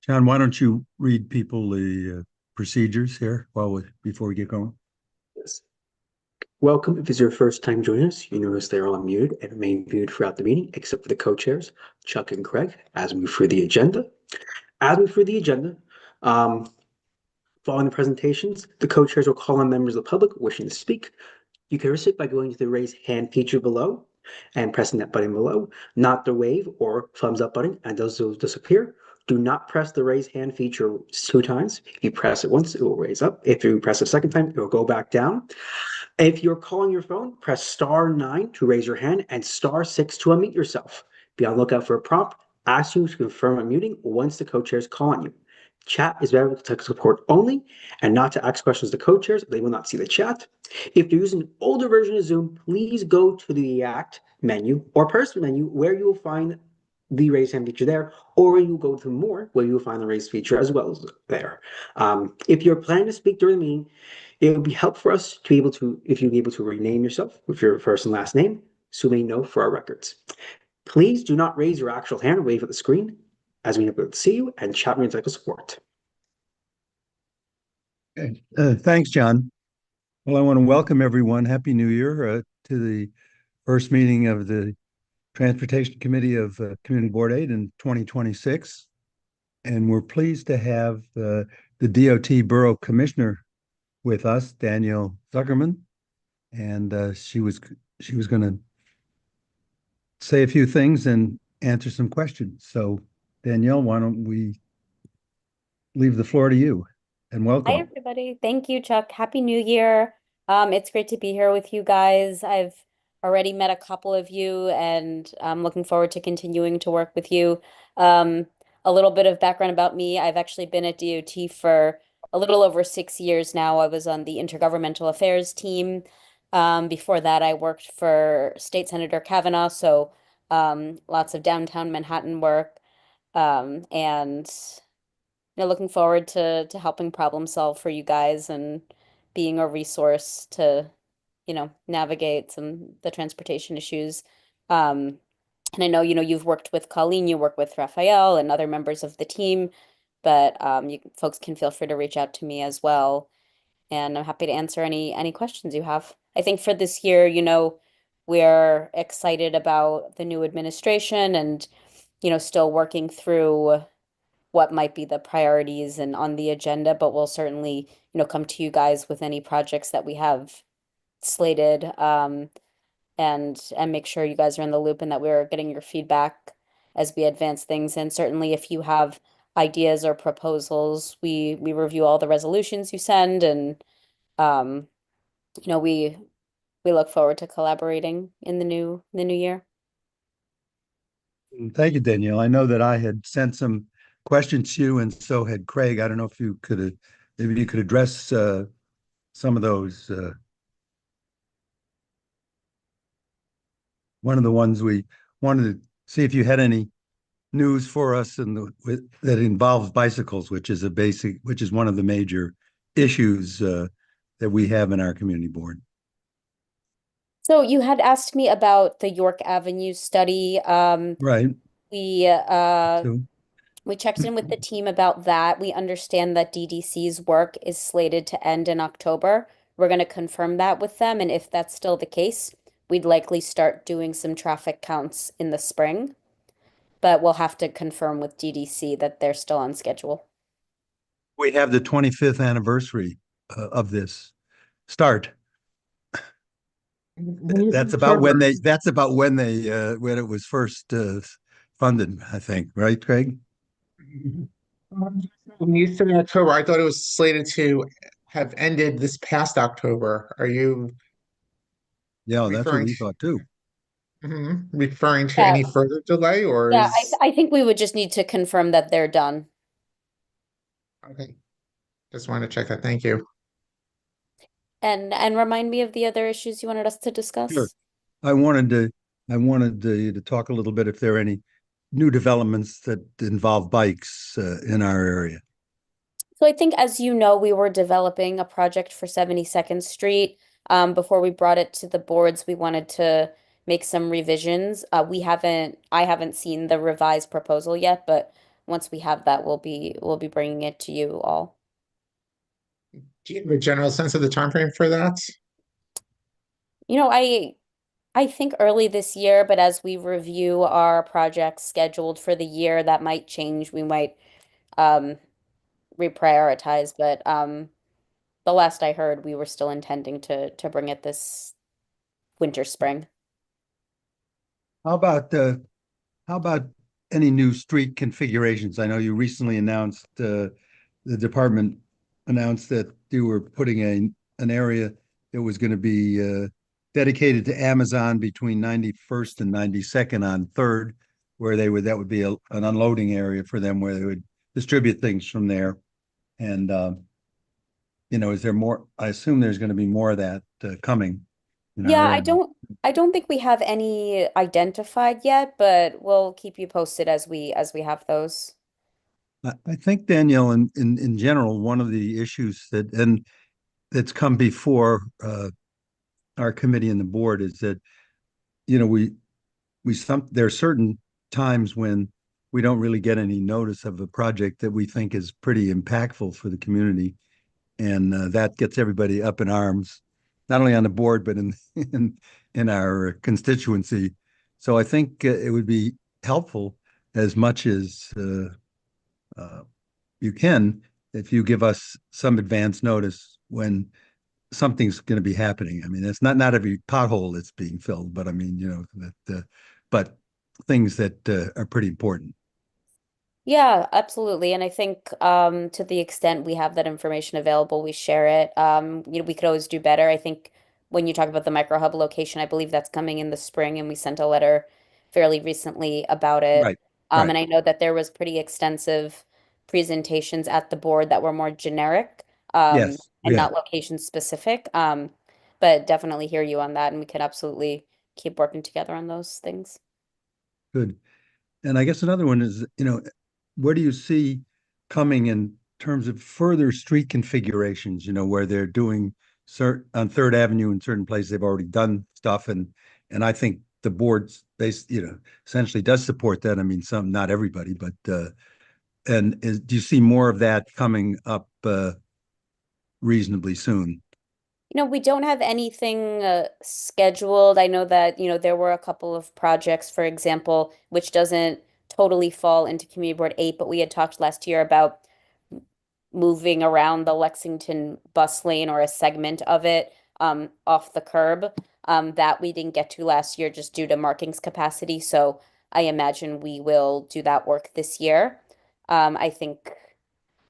John, why don't you read people the procedures here before we get going? Yes. Welcome. If this is your first time joining us, you notice they're all muted and remain muted throughout the meeting, except for the co-chairs, Chuck and Craig, as we move through the agenda. As we move through the agenda, um, following the presentations, the co-chairs will call on members of the public wishing to speak. You can receive by going to the raise hand feature below and pressing that button below, not the wave or thumbs up button, and those will disappear. Do not press the raise hand feature 2 times. If you press it once, it will raise up. If you press a second time, it will go back down. If you're calling your phone, press *9 to raise your hand and *6 to unmute yourself. Be on the lookout for a prompt. Ask you to confirm unmuting once the co-chairs call on you. Chat is available to tech support only and not to ask questions to co-chairs. They will not see the chat. If you're using an older version of Zoom, please go to the Act menu or Person menu where you will find the raise hand feature there, or you go to More where you will find the raise feature as well as there. If you're planning to speak during the meeting, it would be helpful for us to be able to, if you'd be able to rename yourself with your first and last name, so we know for our records. Please do not raise your actual hand or wave at the screen, as we are able to see you, and chat means technical support. Okay. Thanks, John. Well, I want to welcome everyone. Happy New Year to the first meeting of the Transportation Committee of Community Board 8 in 2026. And we're pleased to have the DOT Borough Commissioner with us, Danielle Zuckerman. And she was going to say a few things and answer some questions. So, Danielle, why don't we leave the floor to you, and Hi, welcome. everybody. Thank you, Chuck. Happy New Year. It's great to be here with you guys. I've already met a couple of you, and I'm looking forward to continuing to work with you. Um, a little bit of background about me. I've actually been at DOT for a little over 6 years now. I was on the Intergovernmental Affairs team. Before that, I worked for State Senator Kavanaugh, so lots of downtown Manhattan work. And looking forward to helping problem solve for you guys and being a resource to, navigate the transportation issues. And I know, you've worked with Colleen, you work with Raphael and other members of the team, but you folks can feel free to reach out to me as well. And I'm happy to answer any questions you have. I think for this year, we're excited about the new administration and, still working through what might be the priorities and on the agenda, but we'll certainly, come to you guys with any projects that we have slated, and make sure you guys are in the loop and that we're getting your feedback as we advance things. And certainly if you have ideas or proposals, we review all the resolutions you send, and um, we look forward to collaborating in the new year. Thank you, Danielle. I know that I had sent some questions to you, and so had Craig. I don't know if you could, maybe you could address some of those. One of the ones we wanted to see if you had any news for us that involves bicycles, which is one of the major issues that we have in our community board. So you had asked me about the York Avenue study. Right. We So, we checked in with the team about that. We understand that DDC's work is slated to end in October. We're going to confirm that with them, and if that's still the case, we'd likely start doing some traffic counts in the spring. But we'll have to confirm with DDC that they're still on schedule. we have the 25th anniversary of this start. That's about when when it was first funded, I think, right, Craig? When you said October, I thought it was slated to have ended this past October. Are you Yeah, that's what referring we thought too. referring to Yeah, any further delay, or yeah, I, is I think we would just need to confirm that they're done. okay? Just wanted to check that. Thank you. And remind me of the other issues you wanted us to Sure. discuss. I wanted to to talk a little bit if there are any new developments that involve bikes in our area. So I think, as you know, we were developing a project for 72nd Street. Before we brought it to the boards, we wanted to make some revisions. I haven't seen the revised proposal yet, but once we have that, we'll be bringing it to you all. Do you have a general sense of the time frame for that? You know, I think early this year, but as we review our projects scheduled for the year, that might change. We might um reprioritize, but the last I heard, we were still intending to bring it this winter spring. How about how about any new street configurations? I know you recently announced the department announced that you were putting an area that was going to be dedicated to Amazon between 91st and 92nd on 3rd, where that would be an unloading area for them where they would distribute things from there. And is there more? I assume there's going to be more of that coming in Yeah, our I area. don't think we have any identified yet, but we'll keep you posted as we have those. I think, Danielle, in general, one of the issues that's come before our committee and the board is that, there are certain times when we don't really get any notice of a project that we think is pretty impactful for the community, and that gets everybody up in arms, not only on the board but in our constituency. So I think it would be helpful as much as uh, you can if you give us some advance notice when something's going to be happening. I mean, it's not every pothole that's being filled, but I mean, but things that are pretty important. Yeah, absolutely. And I think to the extent we have that information available, we share it. We could always do better. I think when you talk about the micro hub location, I believe that's coming in the spring, and we sent a letter fairly recently about it. Right, right. And I know that there was pretty extensive presentations at the board that were more generic, Yes, and yeah, not location specific. But definitely hear you on that, and we can absolutely keep working together on those things. good. And I guess another one is, where do you see coming in terms of further street configurations, where they're doing on Third Avenue in certain places, they've already done stuff. And I think the board's essentially does support that. I mean, not everybody, but do you see more of that coming up reasonably soon? We don't have anything scheduled. I know that, there were a couple of projects, for example, which doesn't totally fall into Community Board 8, but we had talked last year about moving around the Lexington bus lane or a segment of it off the curb that we didn't get to last year just due to markings capacity. So I imagine we will do that work this year. I think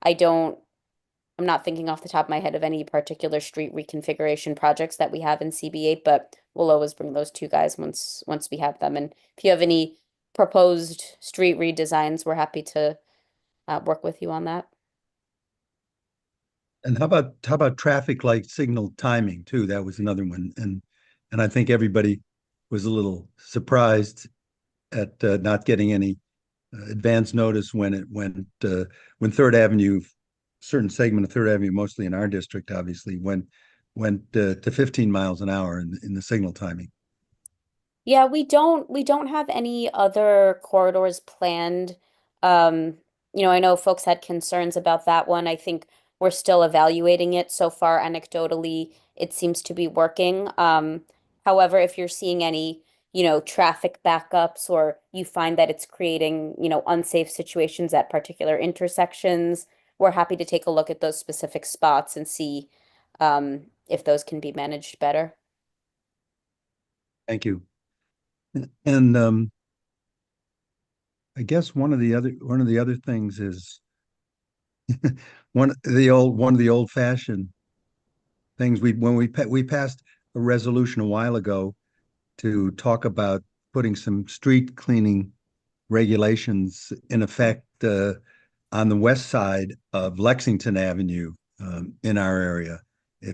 I don't I'm not thinking off the top of my head of any particular street reconfiguration projects that we have in CB8, but we'll always bring those to you guys once we have them. And if you have any proposed street redesigns, we're happy to work with you on that. And how about traffic light signal timing too? That was another one, and I think everybody was a little surprised at not getting any advance notice when Third Avenue, certain segment of Third Avenue, mostly in our district, obviously, went to 15 miles an hour in the signal timing. Yeah, we don't have any other corridors planned. I know folks had concerns about that one. I think we're still evaluating it. So far, anecdotally, it seems to be working. However, if you're seeing any, traffic backups or you find that it's creating, unsafe situations at particular intersections, we're happy to take a look at those specific spots and see if those can be managed better. Thank you. And I guess one of the other things is one of the old fashioned things we passed a resolution a while ago to talk about putting some street cleaning regulations in effect on the west side of Lexington Avenue in our area. And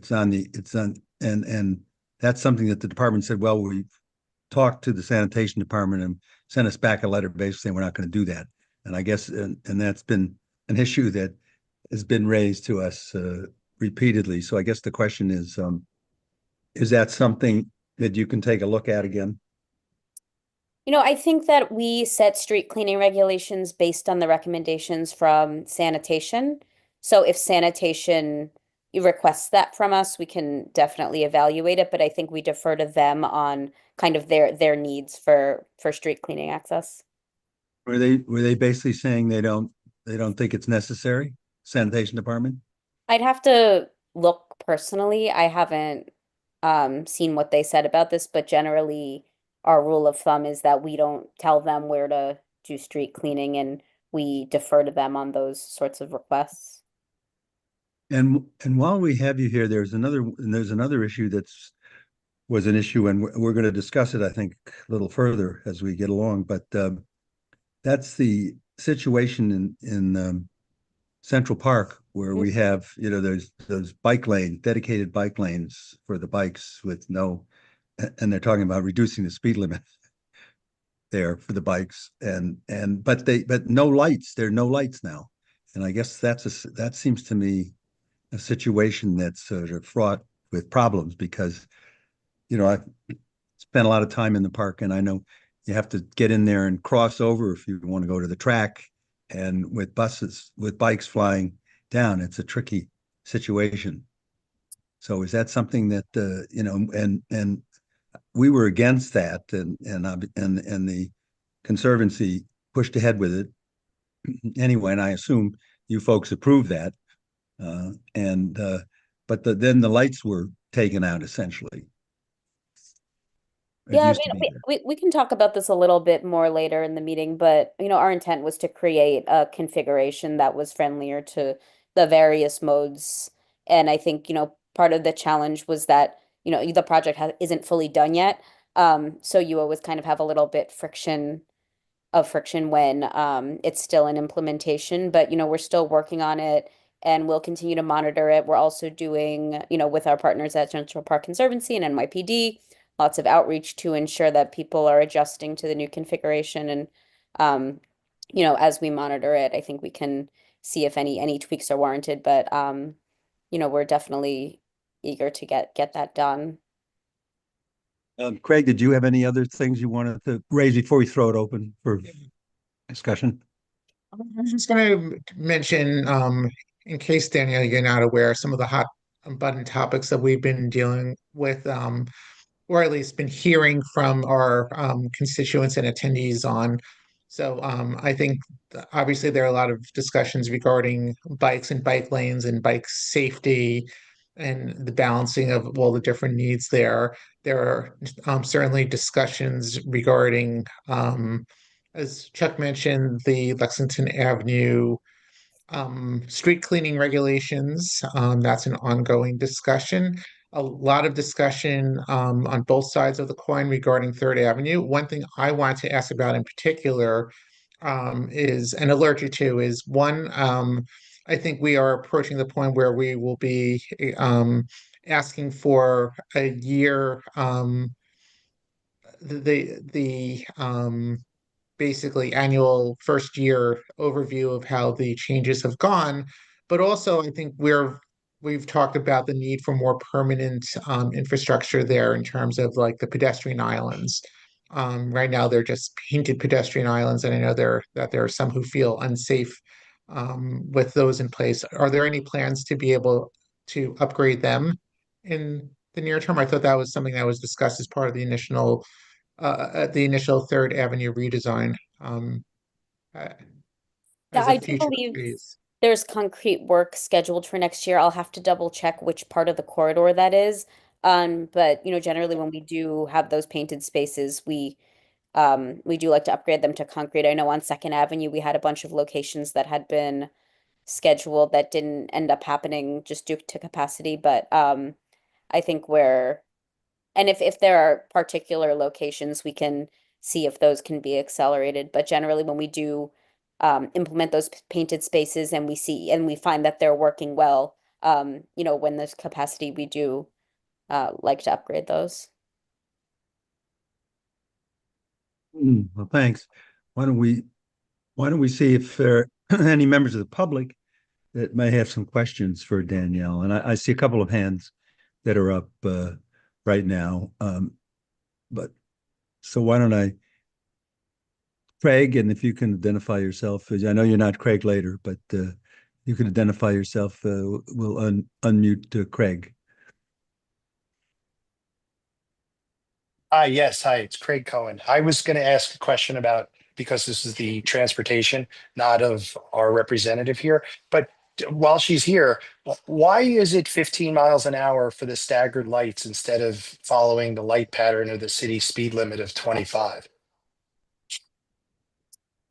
that's something that the department said, well, we talked to the sanitation department and sent us back a letter basically saying we're not going to do that. And I guess, and that's been an issue that has been raised to us repeatedly. So I guess the question is that something that you can take a look at again? I think that we set street cleaning regulations based on the recommendations from sanitation. So if sanitation requests that from us, we can definitely evaluate it, but I think we defer to them on kind of their needs for street cleaning access. Were they basically saying they don't think it's necessary? Sanitation department? I'd have to look personally. I haven't seen what they said about this, but generally our rule of thumb is that we don't tell them where to do street cleaning and we defer to them on those sorts of requests. And while we have you here, there's another issue was an issue, and we're going to discuss it, I think, a little further as we get along. But that's the situation in Central Park, where we have, there's those dedicated bike lanes for the bikes with no, and they're talking about reducing the speed limit there for the bikes, but no lights. There are no lights now, and I guess that seems to me a situation that's sort of fraught with problems because I spent a lot of time in the park, and I know you have to get in there and cross over if you want to go to the track. And with bikes flying down, it's a tricky situation. So is that something that and we were against that, and the Conservancy pushed ahead with it anyway, and I assume you folks approved that. And but then the lights were taken out essentially. It Yeah, I used to mean, be there. we can talk about this a little bit more later in the meeting, but our intent was to create a configuration that was friendlier to the various modes. And I think, part of the challenge was that, the project isn't fully done yet. So you always kind of have a little bit of friction when it's still in implementation, but we're still working on it and we'll continue to monitor it. We're also doing, with our partners at Central Park Conservancy and NYPD, lots of outreach to ensure that people are adjusting to the new configuration. And as we monitor it, I think we can see if any tweaks are warranted. But we're definitely eager to get that done. Craig, did you have any other things you wanted to raise before we throw it open for discussion? I was just going to mention, in case Danielle, you're not aware, some of the hot button topics that we've been dealing with, or at least been hearing from our constituents and attendees on. So I think obviously there are a lot of discussions regarding bikes and bike lanes and bike safety and the balancing of all the different needs there. There are certainly discussions regarding, as Chuck mentioned, the Lexington Avenue street cleaning regulations. That's an ongoing discussion. A lot of discussion on both sides of the coin regarding Third Avenue. One thing I want to ask about in particular is, and alert you to, is one, I think we are approaching the point where we will be asking for a year, the basically annual first year overview of how the changes have gone. But also, I think we've talked about the need for more permanent infrastructure there in terms of like the pedestrian islands. Right now, they're just painted pedestrian islands, and I know there are some who feel unsafe with those in place. Are there any plans to be able to upgrade them in the near term? I thought that was something that was discussed as part of the initial Third Avenue redesign uh, Yeah, as a I do future believe phase. there's concrete work scheduled for next year. I'll have to double check which part of the corridor that is. But generally when we do have those painted spaces, we do like to upgrade them to concrete. I know on Second Avenue we had a bunch of locations that had been scheduled that didn't end up happening just due to capacity. But I think and if there are particular locations, we can see if those can be accelerated. But generally, when we do implement those painted spaces and we find that they're working well, when there's capacity, we do like to upgrade those. Well, thanks. Why don't we why don't we see if there are any members of the public that may have some questions for Danielle? And I see a couple of hands that are up right now. But so why don't I Craig, and if you can identify yourself, I know you're not Craig later, but you can identify yourself. We'll unmute Craig. Hi, yes. Hi, it's Craig Cohen. I was going to ask a question about, because this is the transportation, not of our representative here, but while she's here, why is it 15 miles an hour for the staggered lights instead of following the light pattern of the city speed limit of 25?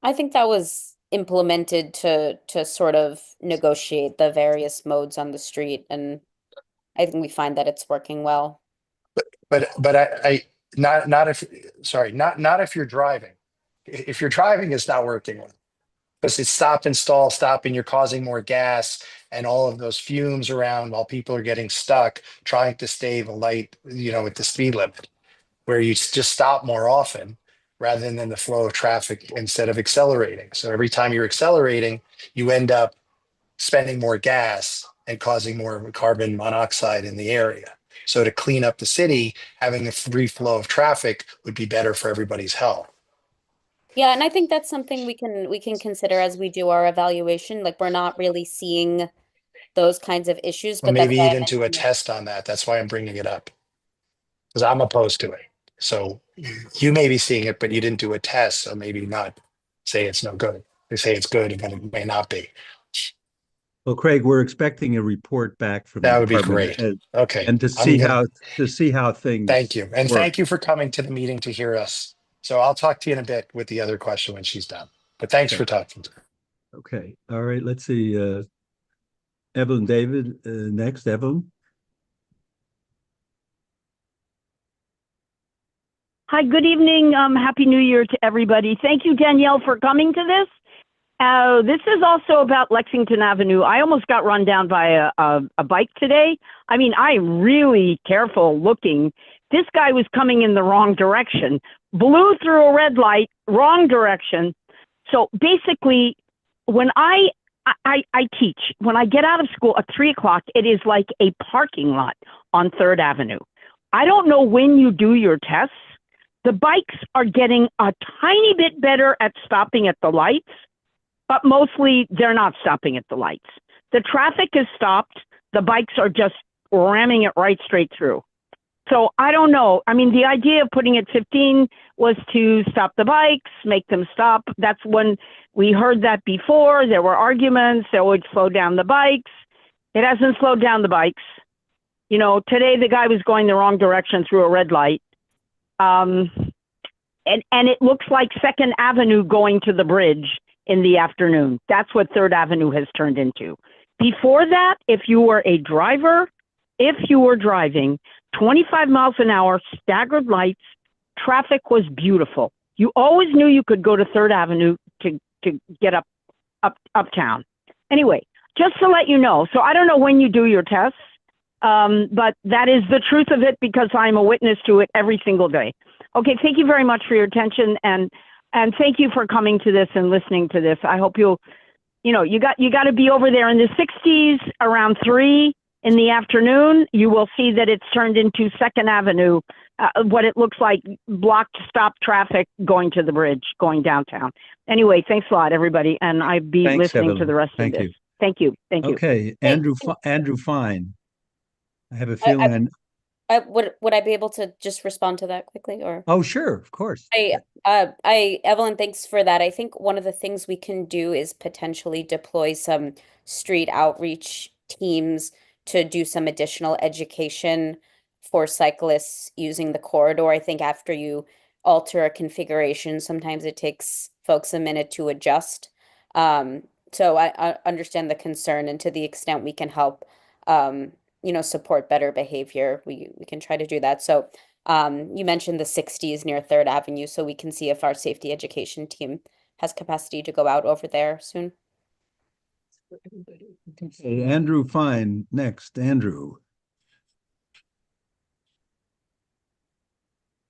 I think that was implemented to sort of negotiate the various modes on the street, and I think we find that it's working well. But I not if, sorry, not if you're driving. If you're driving, it's not working well. Because it's stop and stall, stop, and you're causing more gas and all of those fumes around while people are getting stuck trying to stay the light, at the speed limit, where you just stop more often rather than the flow of traffic instead of accelerating. So every time you're accelerating, you end up spending more gas and causing more carbon monoxide in the area. So to clean up the city, having a free flow of traffic would be better for everybody's health. Yeah, and I think that's something we can consider as we do our evaluation. Like we're not really seeing those kinds of issues, Well, but that's maybe why you I didn't do a mentioned it. test on that. That's why I'm bringing it up, because I'm opposed to it. So you may be seeing it, but you didn't do a test. So maybe not say it's no good. They say it's good, and then it may not be. Well, Craig, we're expecting a report back from the That would be department great. Okay. and to I'm see gonna how Thank things you. And work. thank you for coming to the meeting to hear us. So I'll talk to you in a bit with the other question when she's done. But thanks Okay. for talking to me. Okay. All right. Let's see. Evelyn David next. Evelyn. Hi, good evening. Happy New Year to everybody. Thank you, Danielle, for coming to this. This is also about Lexington Avenue. I almost got run down by a bike today. I mean, I'm really careful looking. This guy was coming in the wrong direction, blew through a red light, wrong direction. So basically, when I teach, when I get out of school at 3 o'clock, it is like a parking lot on 3rd Avenue. I don't know when you do your tests. The bikes are getting a tiny bit better at stopping at the lights, but mostly they're not stopping at the lights. The traffic is stopped. The bikes are just ramming it right straight through. So I don't know. I mean, the idea of putting it 15 was to stop the bikes, make them stop. That's when we heard that before. There were arguments. It would slow down the bikes. It hasn't slowed down the bikes. You know, today the guy was going the wrong direction through a red light. And it looks like 2nd Avenue going to the bridge in the afternoon. That's what 3rd Avenue has turned into. Before that, if you were a driver, if you were driving 25 miles an hour, staggered lights, traffic was beautiful. You always knew you could go to 3rd Avenue to get uptown. Anyway, just to let you know, so I don't know when you do your tests, but that is the truth of it because I'm a witness to it every single day. Okay, thank you very much for your attention and thank you for coming to this and listening to this. I hope you got to be over there in the 60s around 3 in the afternoon. You will see that it's turned into 2nd Avenue, what it looks like blocked stop traffic going to the bridge, going downtown. Anyway, thanks a lot, everybody, and I'd be listening Evelyn. to the rest Thank of this. you. Thank you. Thank you. Okay, Andrew Fine. I have a feeling. Would I be able to just respond to that quickly, or? Oh, sure, of course. Evelyn, thanks for that. I think one of the things we can do is potentially deploy some street outreach teams to do some additional education for cyclists using the corridor. I think after you alter a configuration, sometimes it takes folks a minute to adjust. So I understand the concern, and to the extent we can help, support better behavior, we can try to do that. So you mentioned the 60s near 3rd Avenue, so we can see if our safety education team has capacity to go out over there soon. Okay, Andrew Fine next. Andrew.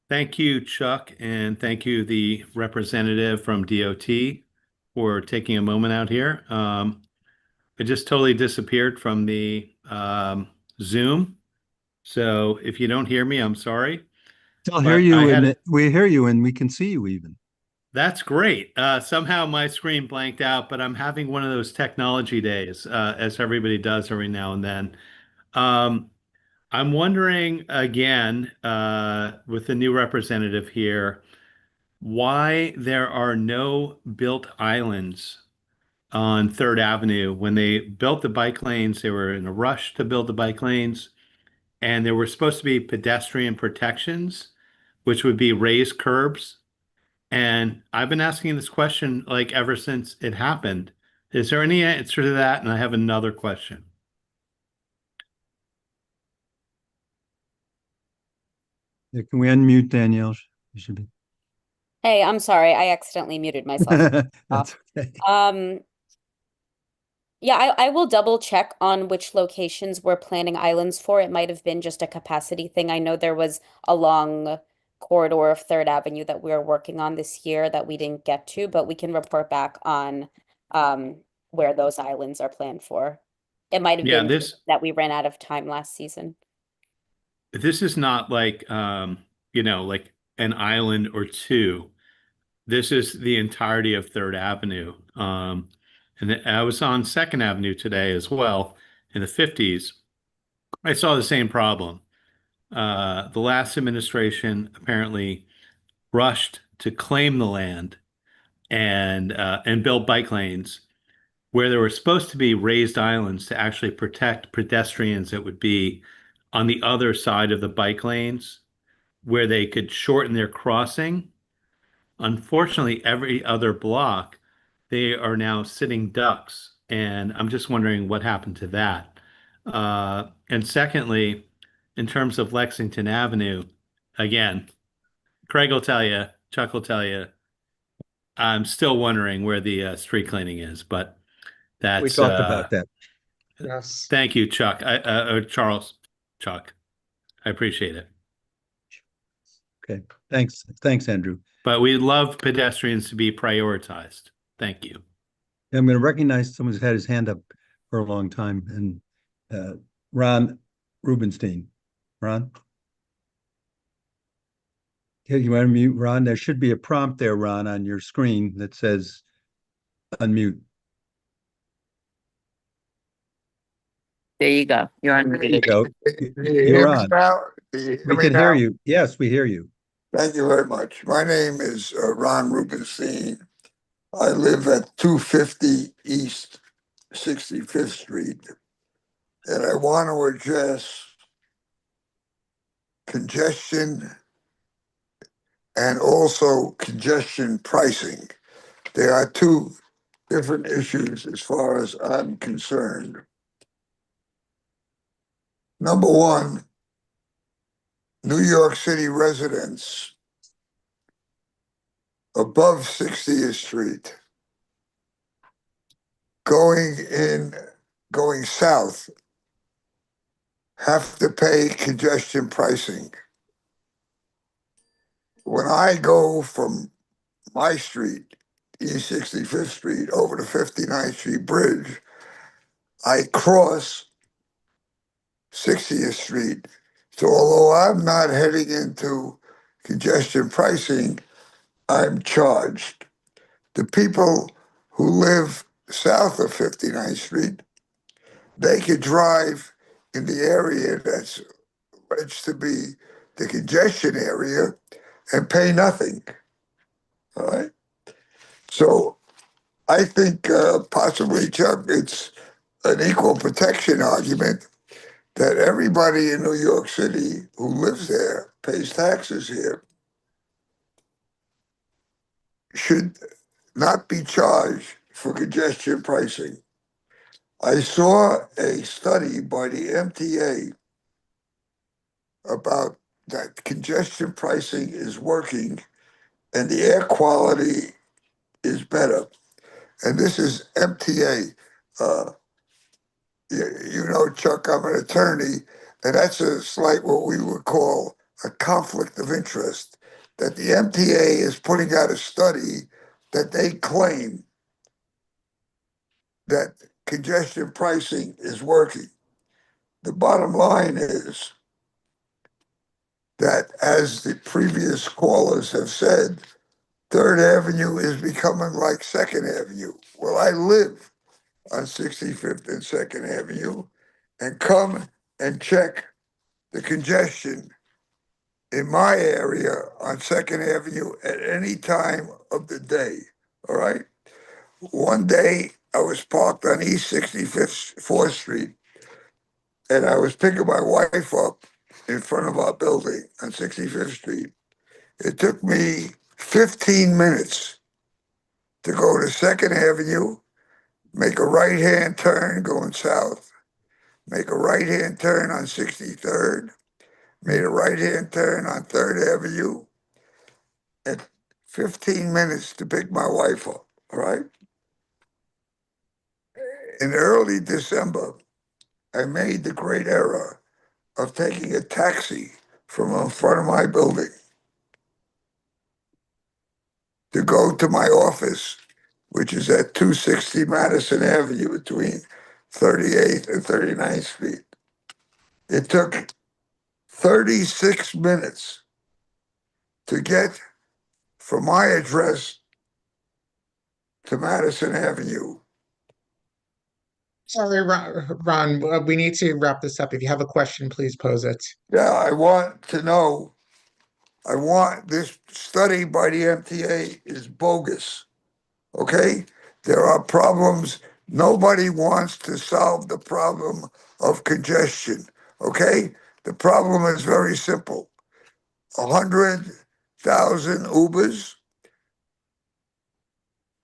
Thank you, Chuck, and thank you, the representative from DOT, for taking a moment out here. I just totally disappeared from the Zoom. So if you don't hear me, I'm sorry. I'll But hear you, I had and we hear you, and we can see you even. That's great. Somehow my screen blanked out, but I'm having one of those technology days, as everybody does every now and then. Um, I'm wondering again, with the new representative here, why there are no built islands on Third Avenue. When they built the bike lanes, they were in a rush to build the bike lanes, and there were supposed to be pedestrian protections, which would be raised curbs. And I've been asking this question like ever since it happened. Is there any answer to that? And I have another question. Yeah, can we unmute Danielle? You should be. Hey, I'm sorry. I accidentally muted myself. That's okay. Yeah, I will double check on which locations we're planning islands for. It might have been just a capacity thing. I know there was a long corridor of Third Avenue that we were working on this year that we didn't get to, but we can report back on where those islands are planned for. It might have Yeah, been this that we ran out of time last season. this is not like like an island or two. This is the entirety of Third Avenue. And I was on Second Avenue today as well in the 50s. I saw the same problem. The last administration apparently rushed to claim the land and build bike lanes where there were supposed to be raised islands to actually protect pedestrians that would be on the other side of the bike lanes where they could shorten their crossing. Unfortunately, every other block, they are now sitting ducks. And I'm just wondering what happened to that. And secondly, in terms of Lexington Avenue, again, Craig will tell you, Chuck will tell you, I'm still wondering where the street cleaning is, but We that's talked about that. Yes. thank you, Chuck. Charles, Chuck. I appreciate it. Okay. Thanks, Andrew. But we love pedestrians to be prioritized. Thank you. I'm going to recognize someone's had his hand up for a long time, and Ron Rubenstein. Ron? Okay, you want to mute Ron? There should be a prompt there, Ron, on your screen that says unmute. There you go. You're There you unmuted. go. Can you hear You're me on. now? Can you hear We me can hear now? you. Yes, we hear you. Thank you very much. My name is Ron Rubenstein. I live at 250 East 65th Street, and I want to address congestion and also congestion pricing. There are two different issues as far as I'm concerned. Number one, New York City residents above 60th Street going south have to pay congestion pricing. When I go from my street, East 65th Street, over the 59th Street Bridge, I cross 60th Street. So although I'm not heading into congestion pricing, I'm charged. The people who live south of 59th Street, they could drive in the area that's alleged to be the congestion area and pay nothing. All right. So I think possibly, Chuck, it's an equal protection argument that everybody in New York City who lives there, pays taxes here, should not be charged for congestion pricing. I saw a study by the MTA about that congestion pricing is working and the air quality is better. And this is MTA. You know, Chuck, I'm an attorney, and that's a slight what we would call a conflict of interest. That the MTA is putting out a study that they claim that congestion pricing is working. The bottom line is that, as the previous callers have said, Third Avenue is becoming like Second Avenue. Well, I live on 65th and Second Avenue, and come and check the congestion in my area on Second Avenue at any time of the day. All right. One day I was parked on East 65th, 4th Street, and I was picking my wife up in front of our building on 65th Street. It took me 15 minutes to go to Second Avenue, make a right-hand turn going south, make a right-hand turn on 63rd, made a right-hand turn on 3rd Avenue, and 15 minutes to pick my wife up, all right? In early December, I made the great error of taking a taxi from in front of my building to go to my office, which is at 260 Madison Avenue between 38th and 39th Street. It took 36 minutes to get from my address to Madison Avenue. Sorry, Ron, we need to wrap this up. If you have a question, please pose it. Yeah, I want to know, I want this study by the MTA is bogus, okay? There are problems. Nobody wants to solve the problem of congestion, okay? The problem is very simple. 100,000 Ubers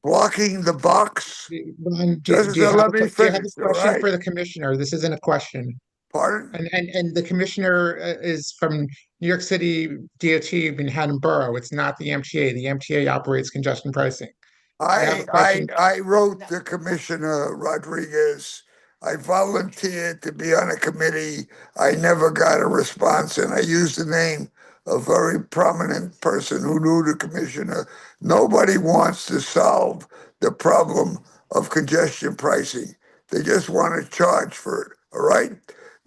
blocking the box. Ron, Just let me do you have finish, a all question right? for the commissioner? This isn't a question. Pardon? And the commissioner is from New York City DOT, Manhattan Borough. It's not the MTA. The MTA operates congestion pricing. Do you have a question? I wrote to Commissioner Rodriguez. I volunteered to be on a committee. I never got a response, and I used the name of a very prominent person who knew the commissioner. Nobody wants to solve the problem of congestion pricing. They just want to charge for it, all right?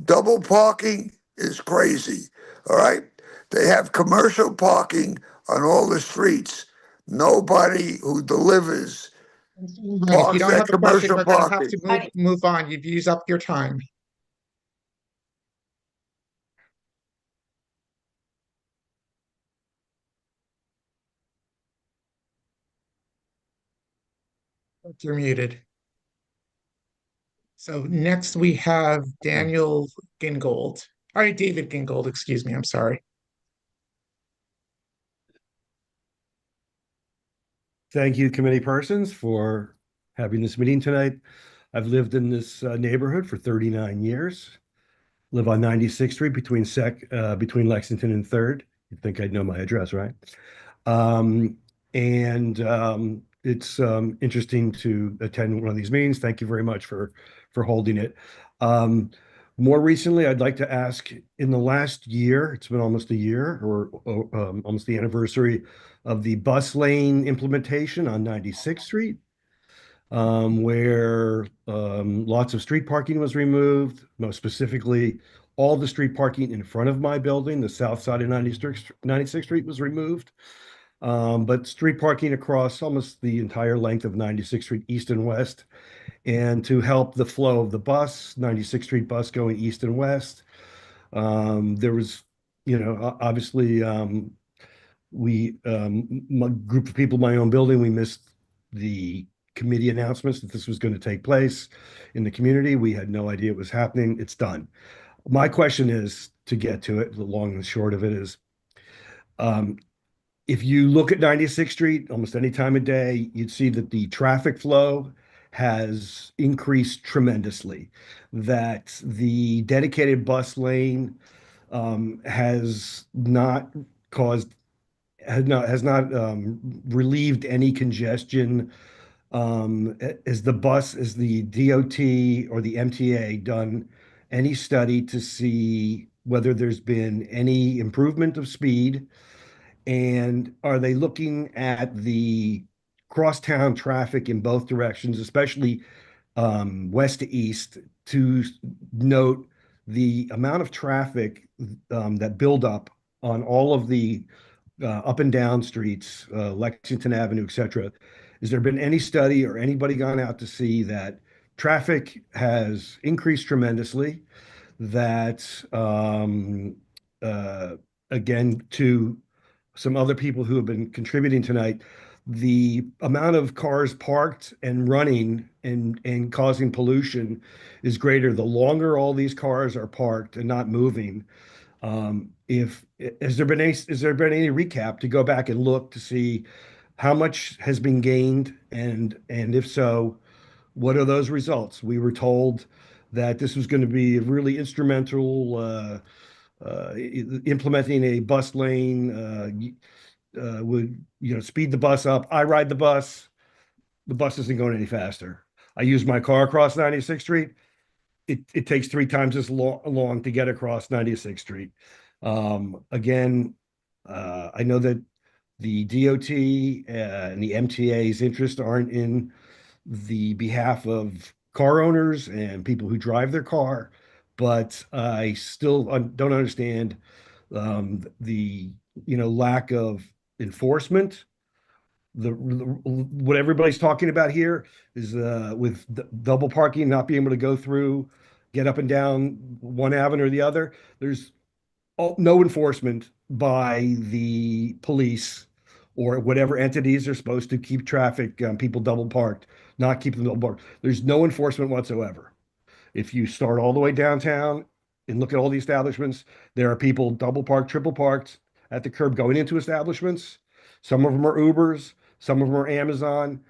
Double parking is crazy, all right? They have commercial parking on all the streets. Nobody who delivers If you parks don't at have a question, commercial we're going to have parking. to move on. You've used up your time. You're muted. So next we have Daniel Gingold. All right, David Gingold, excuse me, I'm sorry. Thank you, committee persons, for having this meeting tonight. I've lived in this neighborhood for 39 years. Live on 96th Street between Lexington and 3rd. You'd think I'd know my address, right? It's interesting to attend one of these meetings. Thank you very much for holding it. More recently, I'd like to ask, in the last year, it's been almost a year, or almost the anniversary of the bus lane implementation on 96th Street, where lots of street parking was removed, most specifically, all the street parking in front of my building, the south side of 96th Street was removed. But street parking across almost the entire length of 96th Street, east and west. And to help the flow of the bus, 96th Street bus going east and west, there was, obviously, my group of people in my own building, we missed the committee announcements that this was going to take place in the community. We had no idea it was happening. It's done. My question is, to get to it, the long and short of it is, if you look at 96th Street almost any time of day, you'd see that the traffic flow has increased tremendously, that the dedicated bus lane has not caused has not relieved any congestion. Has the DOT or the MTA done any study to see whether there's been any improvement of speed? And are they looking at the crosstown traffic in both directions, especially west to east, to note the amount of traffic that build up on all of the up and down streets, Lexington Avenue, et cetera, has there been any study or anybody gone out to see that traffic has increased tremendously? That uh, again, to some other people who have been contributing tonight, the amount of cars parked and running and causing pollution is greater the longer all these cars are parked and not moving. If has there been any recap to go back and look to see how much has been gained, and if so, what are those results? We were told that this was going to be really instrumental, implementing a bus lane, would, speed the bus up. I ride the bus isn't going any faster. I use my car across 96th Street. It takes 3 times as long to get across 96th Street. Again, I know that the DOT and the MTA's interest aren't in the behalf of car owners and people who drive their car, but I still don't understand the lack of enforcement. What everybody's talking about here is with double parking, not being able to go through, get up and down one avenue or the other. There's no enforcement by the police or whatever entities are supposed to keep traffic, people double parked, not keep them double parked. There's no enforcement whatsoever. If you start all the way downtown and look at all the establishments, there are people double parked, triple parked at the curb going into establishments. Some of them are Ubers, some of them are Amazon.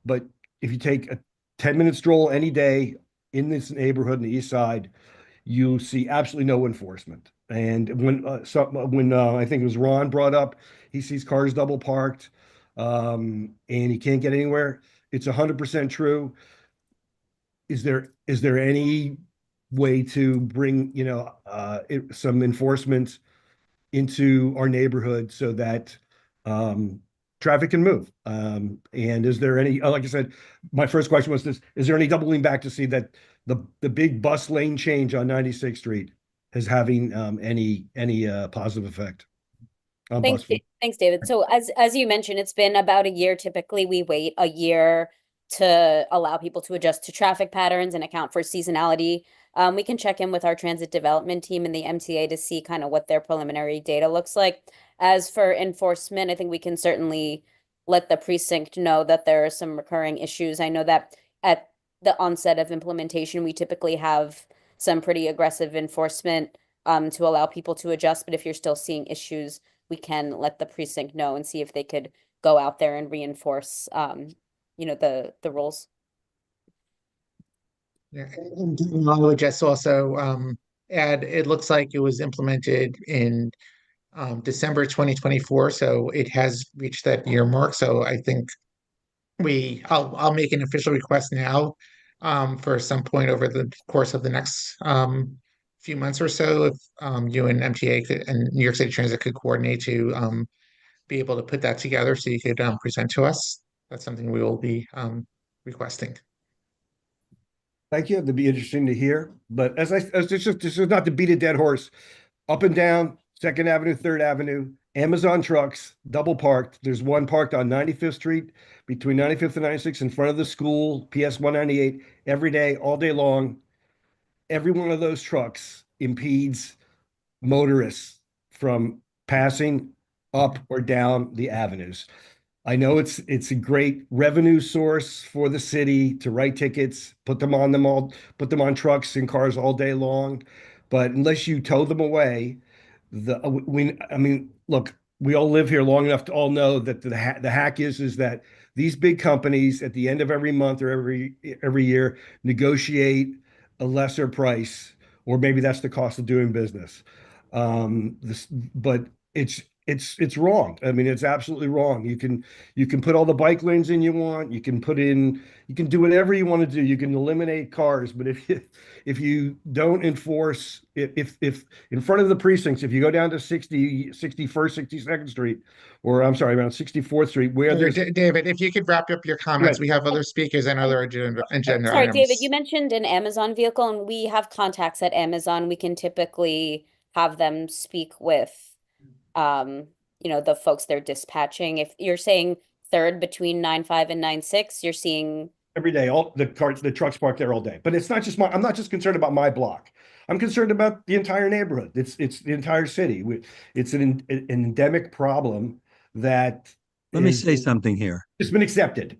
But if you take a 10-minute stroll any day in this neighborhood in the East Side, you see absolutely no enforcement. And when I think it was Ron brought up, he sees cars double parked, and he can't get anywhere. It's 100% true. Is there any way to bring some enforcement into our neighborhood so that traffic can move? And is there any, like I said, my first question was this: is there any doubling back to see that the big bus lane change on 96th Street is having any positive effect on Thanks, bus flow? thanks, David. So as you mentioned, it's been about a year. Typically, we wait a year to allow people to adjust to traffic patterns and account for seasonality. We can check in with our transit development team and the MTA to see kind of what their preliminary data looks like. As for enforcement, I think we can certainly let the precinct know that there are some recurring issues. I know that at the onset of implementation, we typically have some pretty aggressive enforcement to allow people to adjust. But if you're still seeing issues, we can let the precinct know and see if they could go out there and reinforce, the rules. Yeah, and I would just also add, it looks like it was implemented in December 2024, so it has reached that year mark. So I think I'll make an official request now for some point over the course of the next few months or so, if you and MTA and New York City Transit could coordinate to be able to put that together so you could present to us. That's something we will be requesting. Thank you. That'd be interesting to hear. But as this is not to beat a dead horse. Up and down Second Avenue, Third Avenue, Amazon trucks double parked. There's one parked on 95th Street between 95th and 96th in front of the school, PS 198, every day, all day long. Every one of those trucks impedes motorists from passing up or down the avenues. I know it's a great revenue source for the city to write tickets, put them on trucks and cars all day long. But unless you tow them away, look, we all live here long enough to all know that the hack is that these big companies at the end of every month or every year negotiate a lesser price, or maybe that's the cost of doing business. But it's wrong. I mean, it's absolutely wrong. You can put all the bike lanes in you want. You can do whatever you want to do. You can eliminate cars, but if you don't enforce, if in front of the precincts, if you go down to 61st, 62nd Street, or I'm sorry, around 64th Street, where there's David, if you could wrap up your comments, we have other speakers and other agenda Sorry, items. David, you mentioned an Amazon vehicle, and we have contacts at Amazon. We can typically have them speak with the folks they're dispatching. If you're saying third between 9-5 and 9-6, you're seeing every day, all the trucks parked there all day. But it's not just I'm not just concerned about my block. I'm concerned about the entire neighborhood. It's the entire city. It's an endemic problem that Let me say something here. It's been accepted.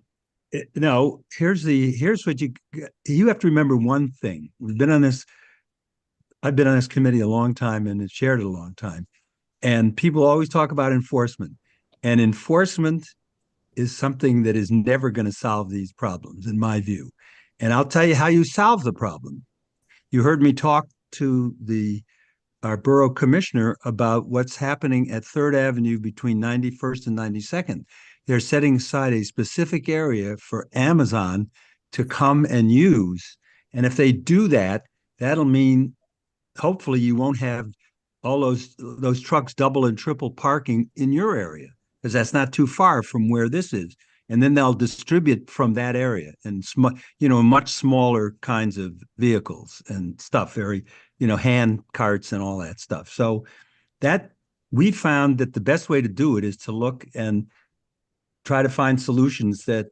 No, here's what you have to remember one thing. I've been on this committee a long time and have chaired it a long time. And people always talk about enforcement. And enforcement is something that is never going to solve these problems, in my view. And I'll tell you how you solve the problem. You heard me talk to our borough commissioner about what's happening at 3rd Avenue between 91st and 92nd. They're setting aside a specific area for Amazon to come and use. And if they do that, that'll mean hopefully you won't have all those trucks double and triple parking in your area, because that's not too far from where this is. And then they'll distribute from that area and much smaller kinds of vehicles and stuff, very hand carts and all that stuff. So that we found that the best way to do it is to look and try to find solutions that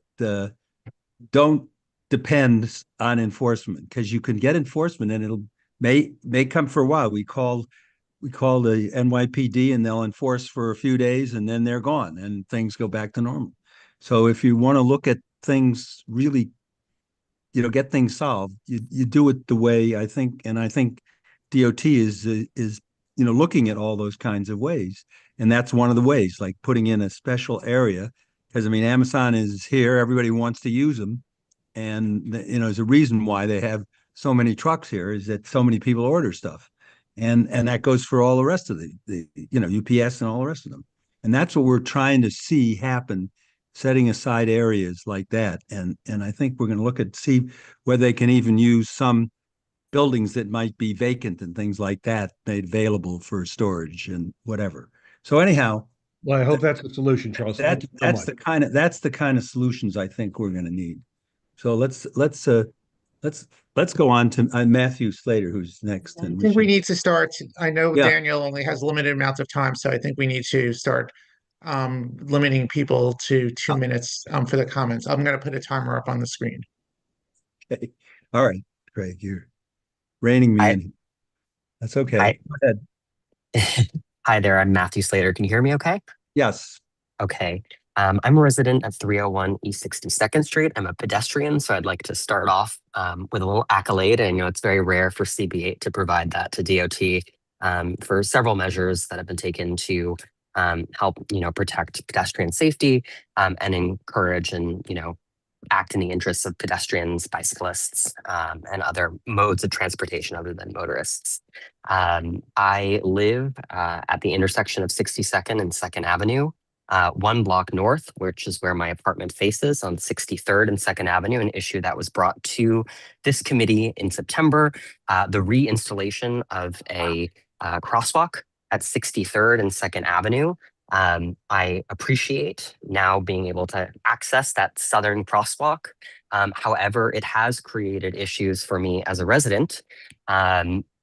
don't depend on enforcement, because you can get enforcement and it'll may come for a while. We call the NYPD and they'll enforce for a few days and then they're gone and things go back to normal. So if you want to look at things really, get things solved, you do it the way I think DOT is looking at all those kinds of ways. And that's one of the ways, like putting in a special area, because Amazon is here, everybody wants to use them. And there's a reason why they have so many trucks here, is that so many people order stuff. And that goes for all the rest of the UPS and all the rest of them. And that's what we're trying to see happen, setting aside areas like that. And I think we're going to look at see whether they can even use some buildings that might be vacant and things like that made available for storage and whatever. So anyhow, well, I hope that's the solution, Charles. Thank you so much. That's the kind of solutions I think we're going to need. So let's go on to Matthew Slater, who's next. I think we need to start. I know Daniel only has limited amounts of time, so I think we need to start limiting people to 2 minutes for the comments. I'm going to put a timer up on the screen. Okay. All right, Craig, you're reining me in. That's okay. Go ahead. Hi there, I'm Matthew Slater. Can you hear me okay? Yes. Okay. I'm a resident at 301 East 62nd Street. I'm a pedestrian, so I'd like to start off with a little accolade. I know it's very rare for CB8 to provide that to DOT for several measures that have been taken to help, protect pedestrian safety and encourage and, act in the interests of pedestrians, bicyclists, and other modes of transportation other than motorists. I live at the intersection of 62nd and 2nd Avenue. 1 block north, which is where my apartment faces on 63rd and 2nd Avenue, an issue that was brought to this committee in September, the reinstallation of a crosswalk at 63rd and 2nd Avenue. I appreciate now being able to access that southern crosswalk. However, it has created issues for me as a resident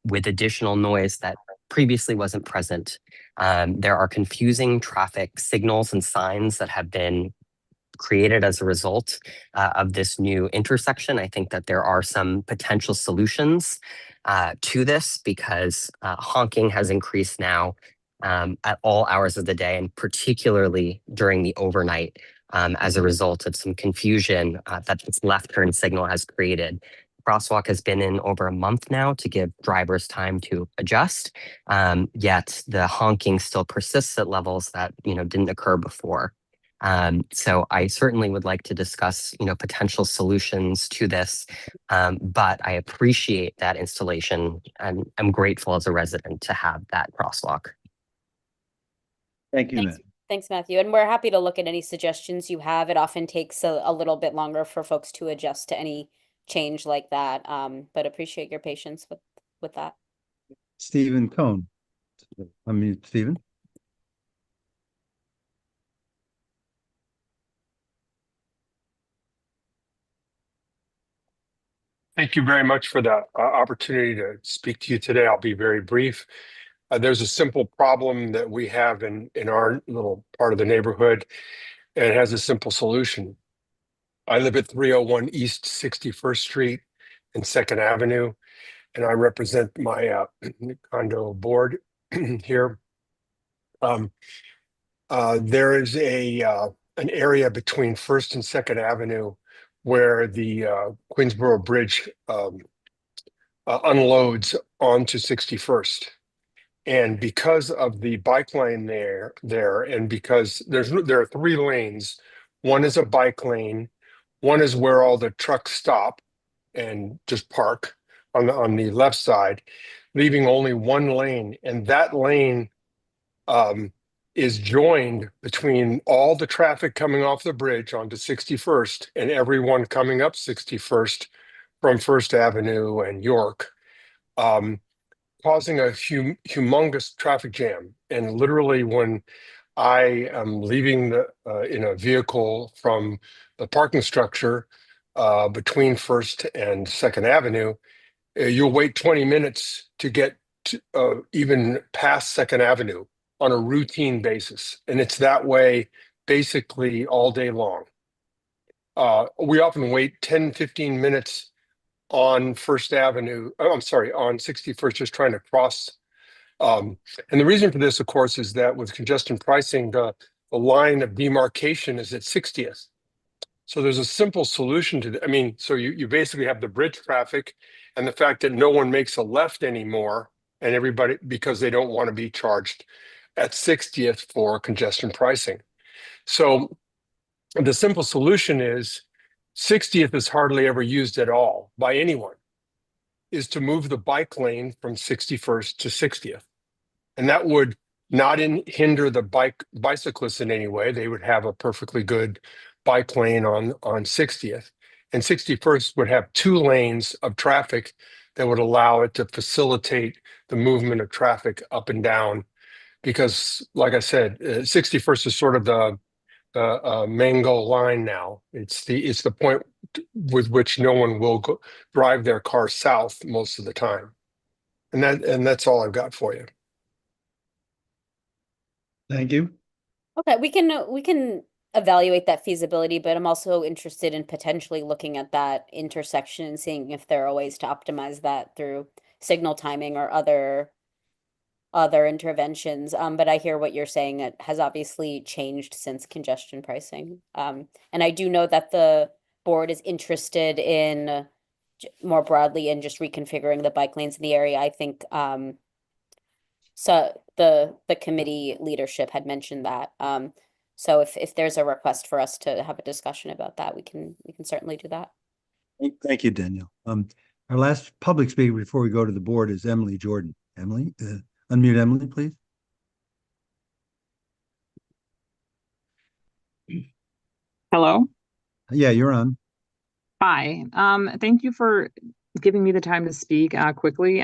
with additional noise that previously wasn't present. There are confusing traffic signals and signs that have been created as a result of this new intersection. I think that there are some potential solutions to this, because honking has increased now at all hours of the day, and particularly during the overnight as a result of some confusion that this left turn signal has created. Crosswalk has been in over a month now to give drivers time to adjust, yet the honking still persists at levels that didn't occur before. So I certainly would like to discuss potential solutions to this, but I appreciate that installation, and I'm grateful as a resident to have that crosswalk. Thank you, Matt. Thanks, Matthew. And we're happy to look at any suggestions you have. It often takes a little bit longer for folks to adjust to any change like that, but appreciate your patience with that. Stephen Cohn. Stephen. Thank you very much for the opportunity to speak to you today. I'll be very brief. There's a simple problem that we have in our little part of the neighborhood, and it has a simple solution. I live at 301 East 61st Street and 2nd Avenue, and I represent my condo board here. There is an area between 1st and 2nd Avenue where the Queensboro Bridge unloads onto 61st. And because of the bike lane there, and because there are 3 lanes, one is a bike lane, one is where all the trucks stop and just park on the left side, leaving only 1 lane, and that lane is joined between all the traffic coming off the bridge onto 61st and everyone coming up 61st from 1st Avenue and York. Causing a humongous traffic jam. And literally when I am leaving in a vehicle from the parking structure between 1st and 2nd Avenue, you'll wait 20 minutes to get to, even past 2nd Avenue on a routine basis. And it's that way basically all day long. We often wait 10, 15 minutes on 1st Avenue, on 61st, just trying to cross. And the reason for this, of course, is that with congestion pricing, the line of demarcation is at 60th. So there's a simple solution to that. I mean, so you basically have the bridge traffic and the fact that no one makes a left anymore, and everybody, because they don't want to be charged at 60th for congestion pricing. So the simple solution is 60th is hardly ever used at all by anyone, is to move the bike lane from 61st to 60th. And that would not hinder the bicyclists in any way. They would have a perfectly good bike lane on 60th. And 61st would have 2 lanes of traffic that would allow it to facilitate the movement of traffic up and down. Because, like I said, 61st is sort of the Mango line now. It's the point with which no one will drive their car south most of the time, and that's all I've got for you. Thank you. Okay, we can evaluate that feasibility, but I'm also interested in potentially looking at that intersection and seeing if there are ways to optimize that through signal timing or other interventions. But I hear what you're saying. It has obviously changed since congestion pricing. And I do know that the board is interested in more broadly in just reconfiguring the bike lanes in the area. I think so the committee leadership had mentioned that. So if there's a request for us to have a discussion about that, we can certainly do that. Thank you, Danielle. Our last public speaker before we go to the board is Emily Jordan. Emily, unmute Emily, please. Hello. Yeah, you're on. Hi. Thank you for giving me the time to speak quickly.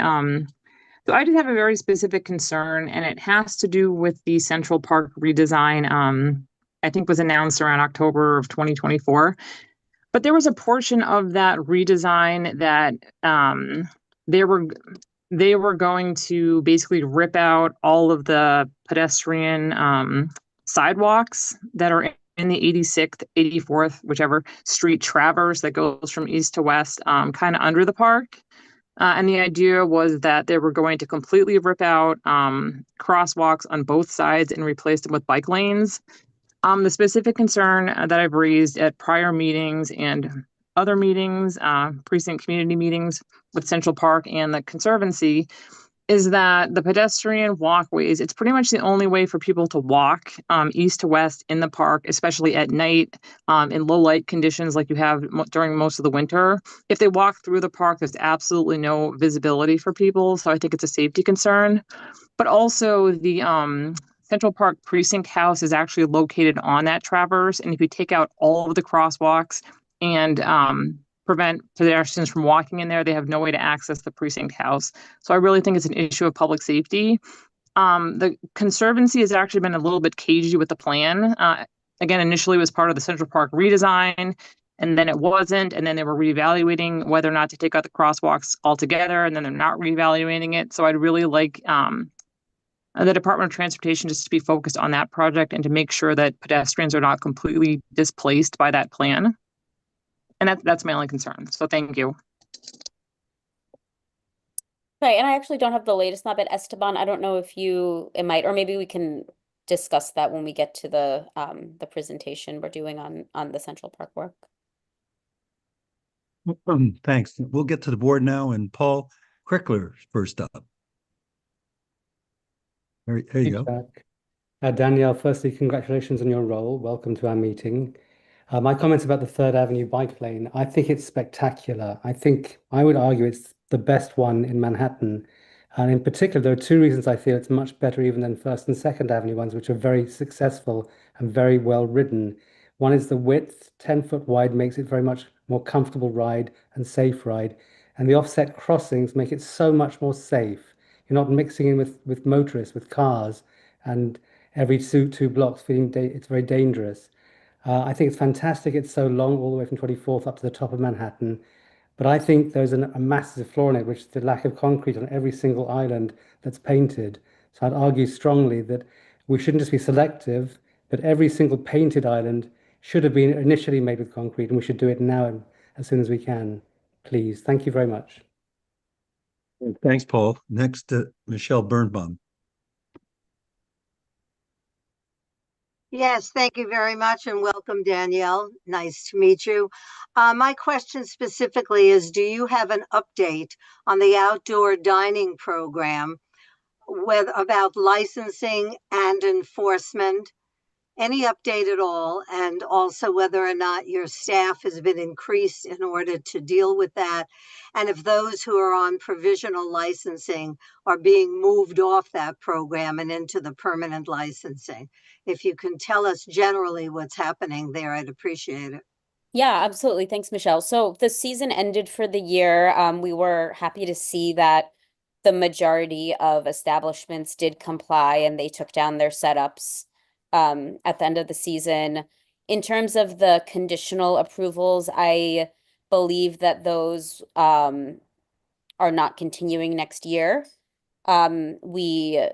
So I just have a very specific concern, and it has to do with the Central Park redesign. I think was announced around October of 2024. But there was a portion of that redesign that they were going to basically rip out all of the pedestrian sidewalks that are in the 86th, 84th, whichever street traverse that goes from east to west, kind of under the park. And the idea was that they were going to completely rip out crosswalks on both sides and replace them with bike lanes. The specific concern that I've raised at prior meetings and other meetings, precinct community meetings with Central Park and the Conservancy, is that the pedestrian walkways, it's pretty much the only way for people to walk east to west in the park, especially at night in low light conditions like you have during most of the winter. If they walk through the park, there's absolutely no visibility for people. So I think it's a safety concern. But also the Central Park Precinct House is actually located on that traverse. And if you take out all of the crosswalks and prevent pedestrians from walking in there, they have no way to access the precinct house. So I really think it's an issue of public safety. The Conservancy has actually been a little bit cagey with the plan. Again, initially it was part of the Central Park redesign, and then it wasn't, and then they were reevaluating whether or not to take out the crosswalks altogether, and then they're not reevaluating it. So I'd really like the Department of Transportation just to be focused on that project and to make sure that pedestrians are not completely displaced by that plan. And that's my only concern. So thank you. Right, and I actually don't have the latest map at Esteban. I don't know if it might, or maybe we can discuss that when we get to the presentation we're doing on the Central Park work. Thanks. We'll get to the board now, and Paul Crickler first up. There you go. Danielle, firstly, congratulations on your role. Welcome to our meeting. My comments about the Third Avenue bike lane, I think it's spectacular. I would argue it's the best one in Manhattan. And in particular, there are two reasons I feel it's much better even than First and Second Avenue ones, which are very successful and very well ridden. One is the width, 10-foot wide, makes it very much more comfortable ride and safe ride. And the offset crossings make it so much more safe. You're not mixing in with motorists, with cars, and every two blocks feeling it's very dangerous. I think it's fantastic it's so long, all the way from 24th up to the top of Manhattan. But I think there's a massive flaw in it, which is the lack of concrete on every single island that's painted. So I'd argue strongly that we shouldn't just be selective, but every single painted island should have been initially made with concrete, and we should do it now as soon as we can. Please. Thank you very much. Thanks, Paul. Next, Michelle Birnbaum. Yes, thank you very much, and welcome, Danielle. Nice to meet you. My question specifically is, do you have an update on the outdoor dining program about licensing and enforcement? Any update at all? And also whether or not your staff has been increased in order to deal with that? And if those who are on provisional licensing are being moved off that program and into the permanent licensing? If you can tell us generally what's happening there, I'd appreciate it. Yeah, absolutely. Thanks, Michelle. So the season ended for the year. We were happy to see that the majority of establishments did comply and they took down their setups at the end of the season. In terms of the conditional approvals, I believe that those are not continuing next year. We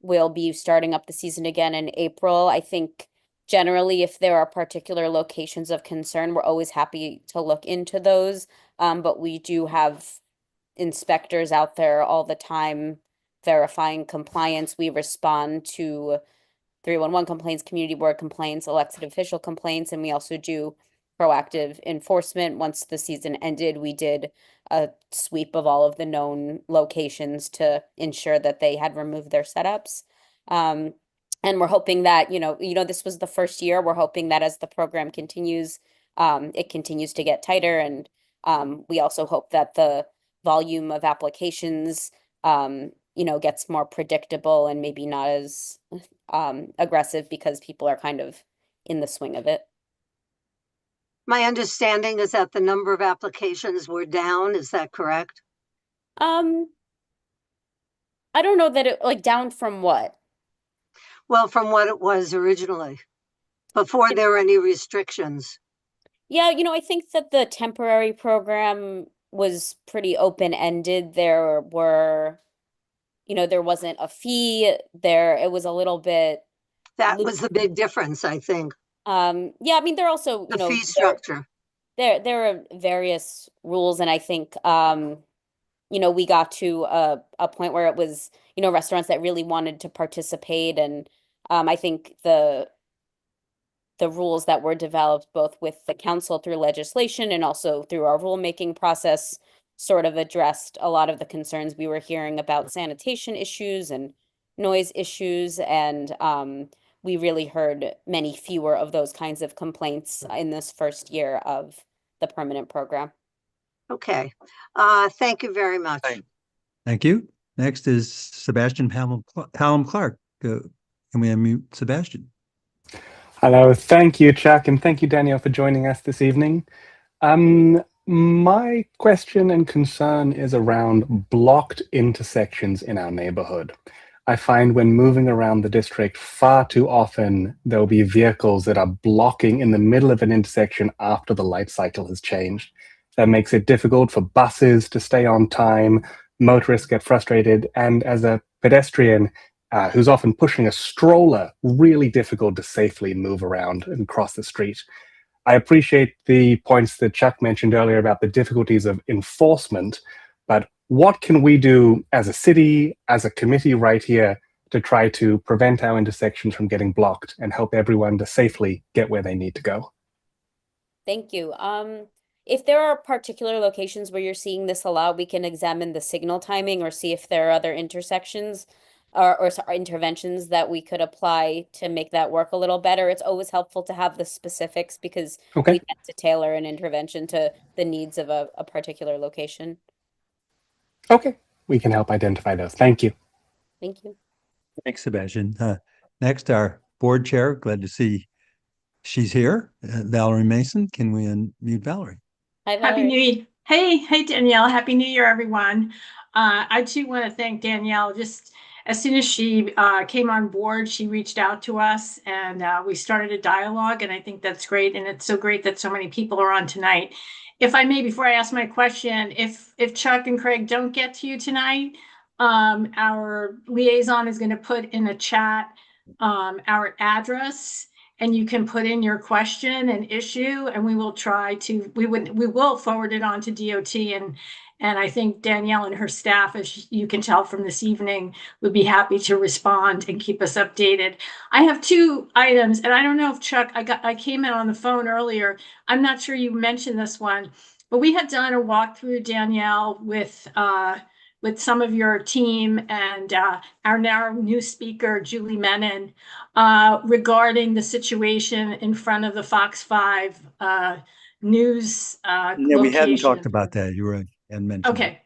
will be starting up the season again in April. I think generally, if there are particular locations of concern, we're always happy to look into those. But we do have inspectors out there all the time verifying compliance. We respond to 311 complaints, community board complaints, elected official complaints, and we also do proactive enforcement. Once the season ended, we did a sweep of all of the known locations to ensure that they had removed their setups. And we're hoping that, this was the first year. We're hoping that as the program continues, it continues to get tighter. And we also hope that the volume of applications, gets more predictable and maybe not as aggressive because people are kind of in the swing of it. My understanding is that the number of applications were down. Is that correct? I don't know that it down from what? Well, from what it was originally, before there were any restrictions. Yeah, I think that the temporary program was pretty open-ended. There were, there wasn't a fee. It was a little bit. That was the big difference, I think. Yeah, I mean, there are also, the fee structure. There are various rules, and I think, we got to a point where it was, restaurants that really wanted to participate, and I think the rules that were developed both with the council through legislation and also through our rulemaking process sort of addressed a lot of the concerns we were hearing about sanitation issues and noise issues, and we really heard many fewer of those kinds of complaints in this first year of the permanent program. Okay. Thank you very much. Thank you. Next is Sebastian Hallam Clark. Can we unmute Sebastian? Hello. Thank you, Chuck, and thank you, Danielle, for joining us this evening. My question and concern is around blocked intersections in our neighborhood. I find when moving around the district, far too often there'll be vehicles that are blocking in the middle of an intersection after the light cycle has changed. That makes it difficult for buses to stay on time, motorists get frustrated, and as a pedestrian who's often pushing a stroller, really difficult to safely move around and cross the street. I appreciate the points that Chuck mentioned earlier about the difficulties of enforcement, but what can we do as a city, as a committee right here, to try to prevent our intersections from getting blocked and help everyone to safely get where they need to go? Thank you. If there are particular locations where you're seeing this a lot, we can examine the signal timing or see if there are other intersections or interventions that we could apply to make that work a little better. It's always helpful to have the specifics because Okay. we tend to tailor an intervention to the needs of a particular location. Okay, we can help identify those. Thank you. Thank you. Thanks, Sebastian. Next, our board chair, glad to see she's here. Valerie Mason, can we unmute Valerie? Hi, Happy Valerie. New Year. Hey, Danielle. Happy New Year, everyone. I too want to thank Danielle. Just as soon as she came on board, she reached out to us and we started a dialogue, and I think that's great. And it's so great that so many people are on tonight. If I may, before I ask my question, if Chuck and Craig don't get to you tonight, our liaison is going to put in a chat our address, and you can put in your question and issue, and we will try to, we will forward it on to DOT, and I think Danielle and her staff, as you can tell from this evening, would be happy to respond and keep us updated. I have two items, and I don't know if Chuck, I came in on the phone earlier. I'm not sure you mentioned this one, but we had done a walkthrough, Danielle, with some of your team and our now new speaker, Julie Menon, regarding the situation in front of the Fox 5 news Yeah, we hadn't location. talked about that. You're right. And mentioned it. Okay.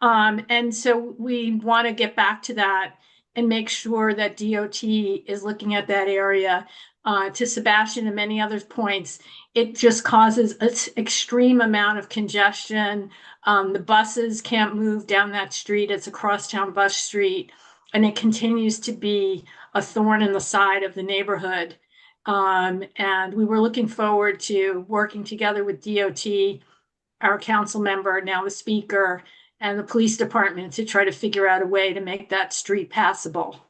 And so we want to get back to that and make sure that DOT is looking at that area. To Sebastian and many others' points, it just causes an extreme amount of congestion. The buses can't move down that street. It's a crosstown bus street, and it continues to be a thorn in the side of the neighborhood. And we were looking forward to working together with DOT, our council member, now the speaker, and the police department to try to figure out a way to make that street passable.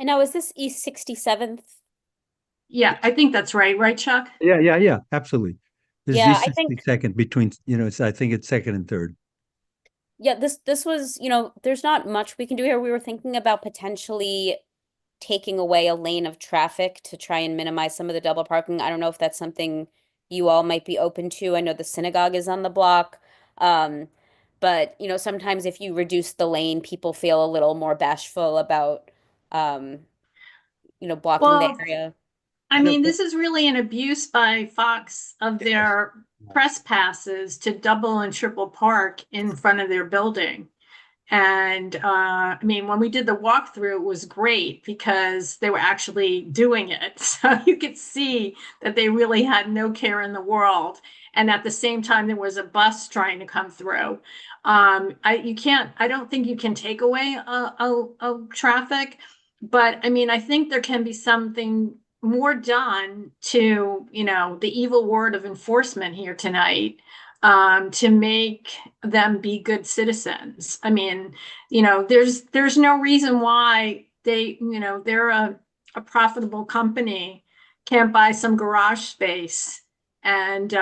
And now is this East 67th? Yeah, I think that's right, Chuck? Yeah, absolutely. This Yeah, is I think second between, I think it's second and third. yeah, this was, there's not much we can do here. We were thinking about potentially taking away a lane of traffic to try and minimize some of the double parking. I don't know if that's something you all might be open to. I know the synagogue is on the block. But sometimes if you reduce the lane, people feel a little more bashful about blocking the area. I mean, this is really an abuse by Fox of their press passes to double and triple park in front of their building. And I mean, when we did the walkthrough, it was great because they were actually doing it. So you could see that they really had no care in the world. And at the same time, there was a bus trying to come through. I don't think you can take away a traffic, but I mean, I think there can be something more done to, the evil word of enforcement here tonight, to make them be good citizens. I mean, there's no reason why they're a profitable company, can't buy some garage space and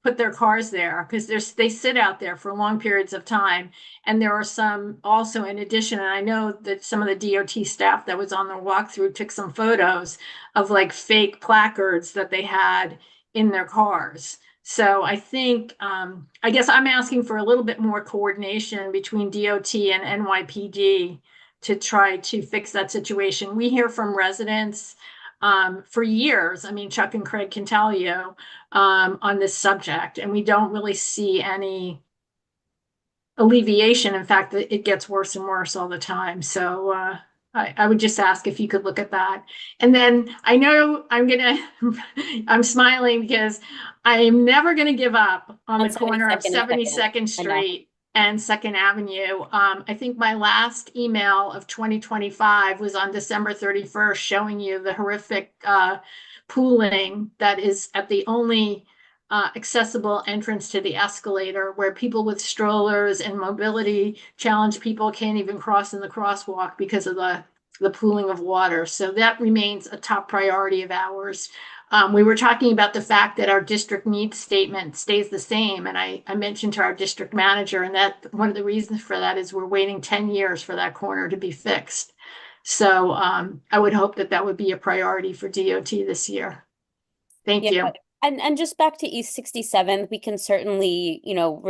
put their cars there because they sit out there for long periods of time. And there are some also in addition, and I know that some of the DOT staff that was on the walkthrough took some photos of like fake placards that they had in their cars. So I think, I guess I'm asking for a little bit more coordination between DOT and NYPD to try to fix that situation. We hear from residents for years. I mean, Chuck and Craig can tell you on this subject, and we don't really see any alleviation. In fact, it gets worse and worse all the time. So I would just ask if you could look at that. And then I know I'm smiling because I'm never going to give up on the corner of 72nd Street and 2nd Avenue. I think my last email of 2025 was on December 31st, showing you the horrific pooling that is at the only accessible entrance to the escalator where people with strollers and mobility challenged people can't even cross in the crosswalk because of the pooling of water. So that remains a top priority of ours. We were talking about the fact that our district needs statement stays the same. And I mentioned to our district manager, and that one of the reasons for that is we're waiting 10 years for that corner to be fixed. So I would hope that that would be a priority for DOT this year. Thank you. And just back to East 67th, we can certainly, you know,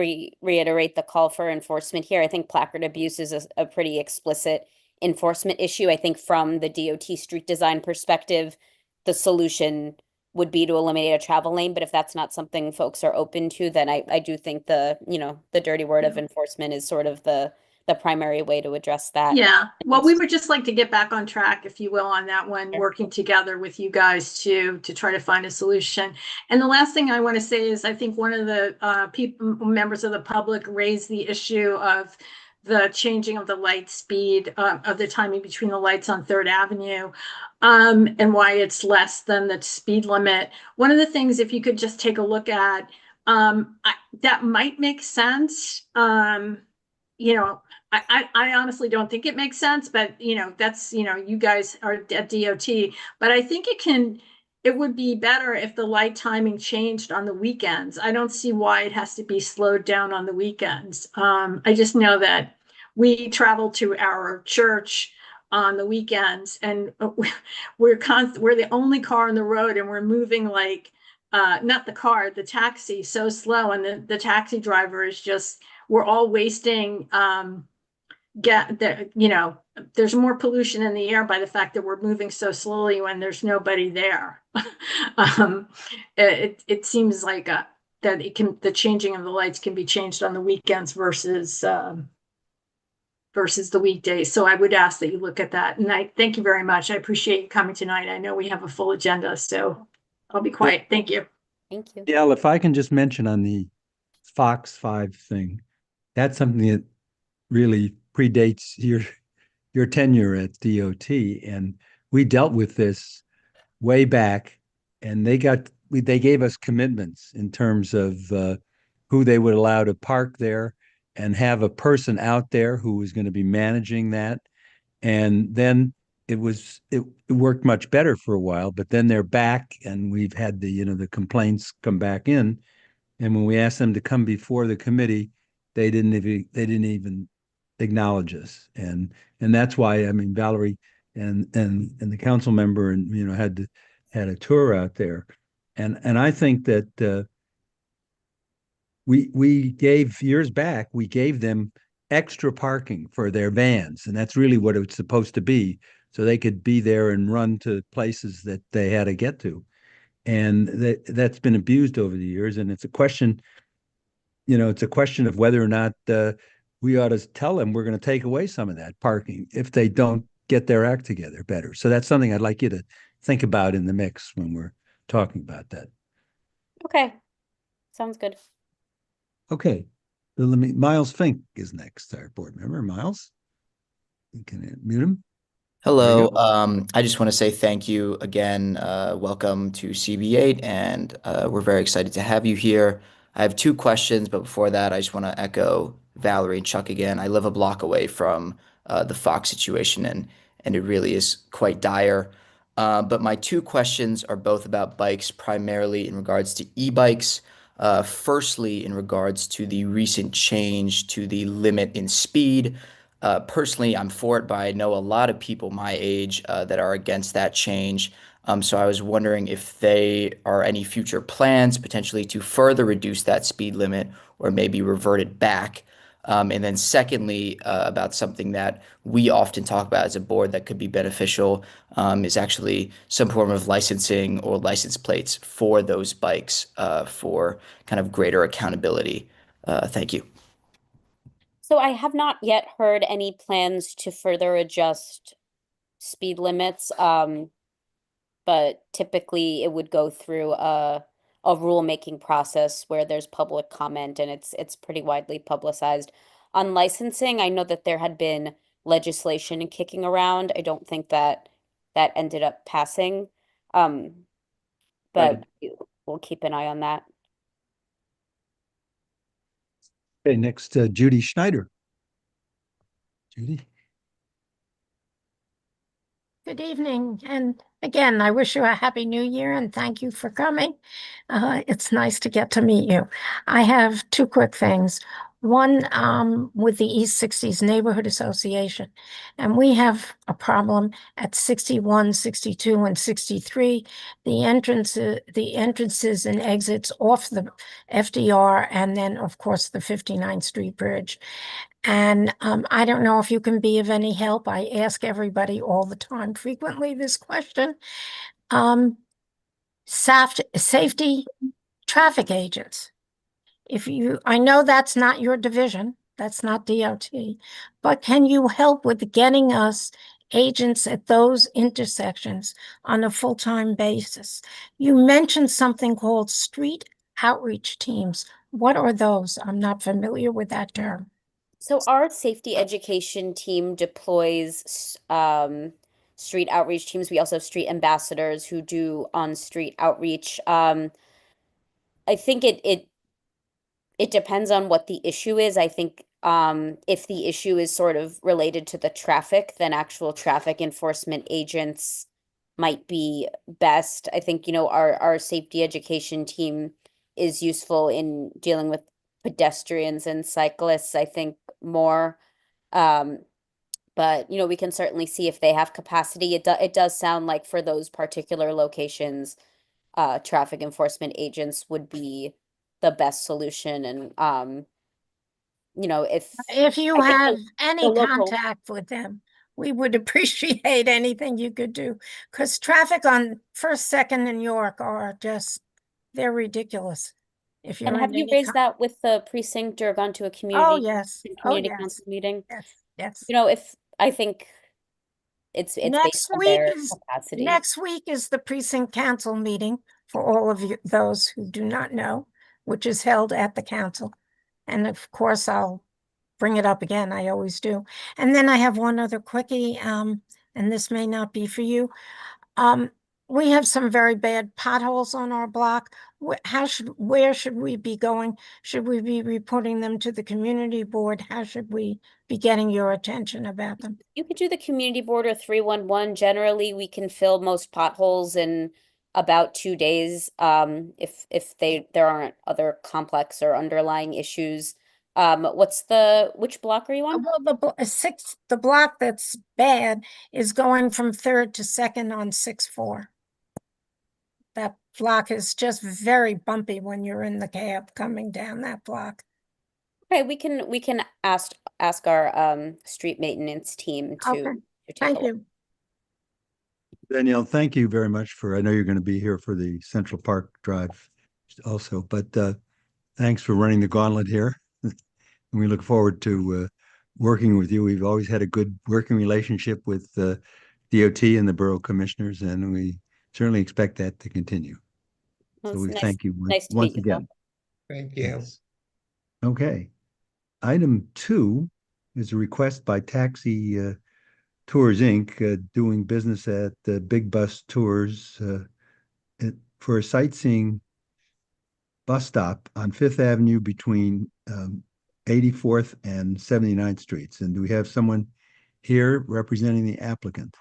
reiterate the call for enforcement here. I think placard abuse is a pretty explicit enforcement issue. I think from the DOT street design perspective, the solution would be to eliminate a travel lane. But if that's not something folks are open to, then I do think the, you know, the dirty word of enforcement is sort of the primary way to address that. Yeah, well, we would just like to get back on track, if you will, on that one, working together with you guys to try to find a solution. And the last thing I want to say is I think one of the members of the public raised the issue of the changing of the light speed of the timing between the lights on 3rd Avenue and why it's less than the speed limit. One of the things, if you could just take a look at, that might make sense. You know, I honestly don't think it makes sense, but you know, that's, you know, you guys are at DOT, but I think it would be better if the light timing changed on the weekends. I don't see why it has to be slowed down on the weekends. I just know that we travel to our church on the weekends and we're the only car on the road and we're moving like, not the car, the taxi so slow. And the taxi driver is just, we're all wasting, you know, there's more pollution in the air by the fact that we're moving so slowly when there's nobody there. It seems like that the changing of the lights can be changed on the weekends versus the weekdays. So I would ask that you look at that. And I thank you very much. I appreciate you coming tonight. I know we have a full agenda, so I'll be quiet. Thank you. Thank you. Yeah, if I can just mention on the Fox 5 thing, that's something that really predates your tenure at DOT, and we dealt with this way back, and they gave us commitments in terms of who they would allow to park there and have a person out there who was going to be managing that. And then it worked much better for a while, but then they're back, and we've had the complaints come back in. And when we asked them to come before the committee, they didn't even acknowledge us. And that's why, I mean, Valerie and the council member had a tour out there. And I think that we gave years back, we gave them extra parking for their vans, and that's really what it's supposed to be, so they could be there and run to places that they had to get to. And that's been abused over the years, and it's a question of whether or not we ought to tell them we're going to take away some of that parking if they don't get their act together better. So that's something I'd like you to think about in the mix when we're talking about that. Okay, sounds good. Okay, Miles Fink is next, our board member. Miles, you can mute him. Hello. I just want to say thank you again. Welcome to CB8, and we're very excited to have you here. I have two questions, but before that, I just want to echo Valerie and Chuck again. I live a block away from the Fox situation, and it really is quite dire. But my two questions are both about bikes, primarily in regards to e-bikes. Firstly, in regards to the recent change to the limit in speed. Personally, I'm for it, but I know a lot of people my age that are against that change. So I was wondering if there are any future plans potentially to further reduce that speed limit or maybe revert it back. And then secondly, about something that we often talk about as a board that could be beneficial is actually some form of licensing or license plates for those bikes for kind of greater accountability. Thank you. So I have not yet heard any plans to further adjust speed limits. But typically it would go through a rulemaking process where there's public comment and it's pretty widely publicized. On licensing, I know that there had been legislation kicking around. I don't think that ended up passing. But we'll keep an eye on that. Okay, next, Judy Schneider. Judy? Good evening. And again, I wish you a happy new year and thank you for coming. It's nice to get to meet you. I have two quick things. One, with the East 60s Neighborhood Association, and we have a problem at 61, 62, and 63. The entrances and exits off the FDR, and then, of course, the 59th Street Bridge. And I don't know if you can be of any help. I ask everybody all the time, frequently, this question. Safety traffic agents. I know that's not your division, that's not DOT, but can you help with getting us agents at those intersections on a full-time basis? You mentioned something called street outreach teams. What are those? I'm not familiar with that term. So our safety education team deploys street outreach teams. We also have street ambassadors who do on-street outreach. I think it depends on what the issue is. I think if the issue is sort of related to the traffic, then actual traffic enforcement agents might be best. I think, our safety education team is useful in dealing with pedestrians and cyclists, I think more. But we can certainly see if they have capacity. It does sound like for those particular locations, traffic enforcement agents would be the best solution. And if you I think have the any local contact with them, we would appreciate anything you could do. Because traffic on First, Second, and York are they're ridiculous. If you're And have in you any raised that with the precinct or gone to a Oh, community yes. Oh, community yes. council meeting? Yes, yes. If I think it's based on their capacity. Next week is the precinct council meeting for all of you, those who do not know, which is held at the council. And of course, I'll bring it up again. I always do. And then I have one other quickie, and this may not be for you. We have some very bad potholes on our block. Where should we be going? Should we be reporting them to the community board? How should we be getting your attention about them? You could do the community board or 311. Generally, we can fill most potholes in about 2 days. If there aren't other complex or underlying issues. Which block are you on? Well, the block that's bad is going from 3rd to 2nd on 6-4. That block is just very bumpy when you're in the cab coming down that block. Okay, we can ask our street maintenance team to Okay, take a thank look. you. Danielle, thank you very much I know you're going to be here for the Central Park Drive also, but thanks for running the gauntlet here. And we look forward to working with you. We've always had a good working relationship with DOT and the borough commissioners, and we certainly expect that to continue. Well, So we nice- thank you nice to once meet you, again. Thank you. Yes. Okay. Item 2 is a request by Taxi Tours Inc., doing business at Big Bus Tours for a sightseeing bus stop on Fifth Avenue between 84th and 79th Streets. And do we have someone here representing the applicant?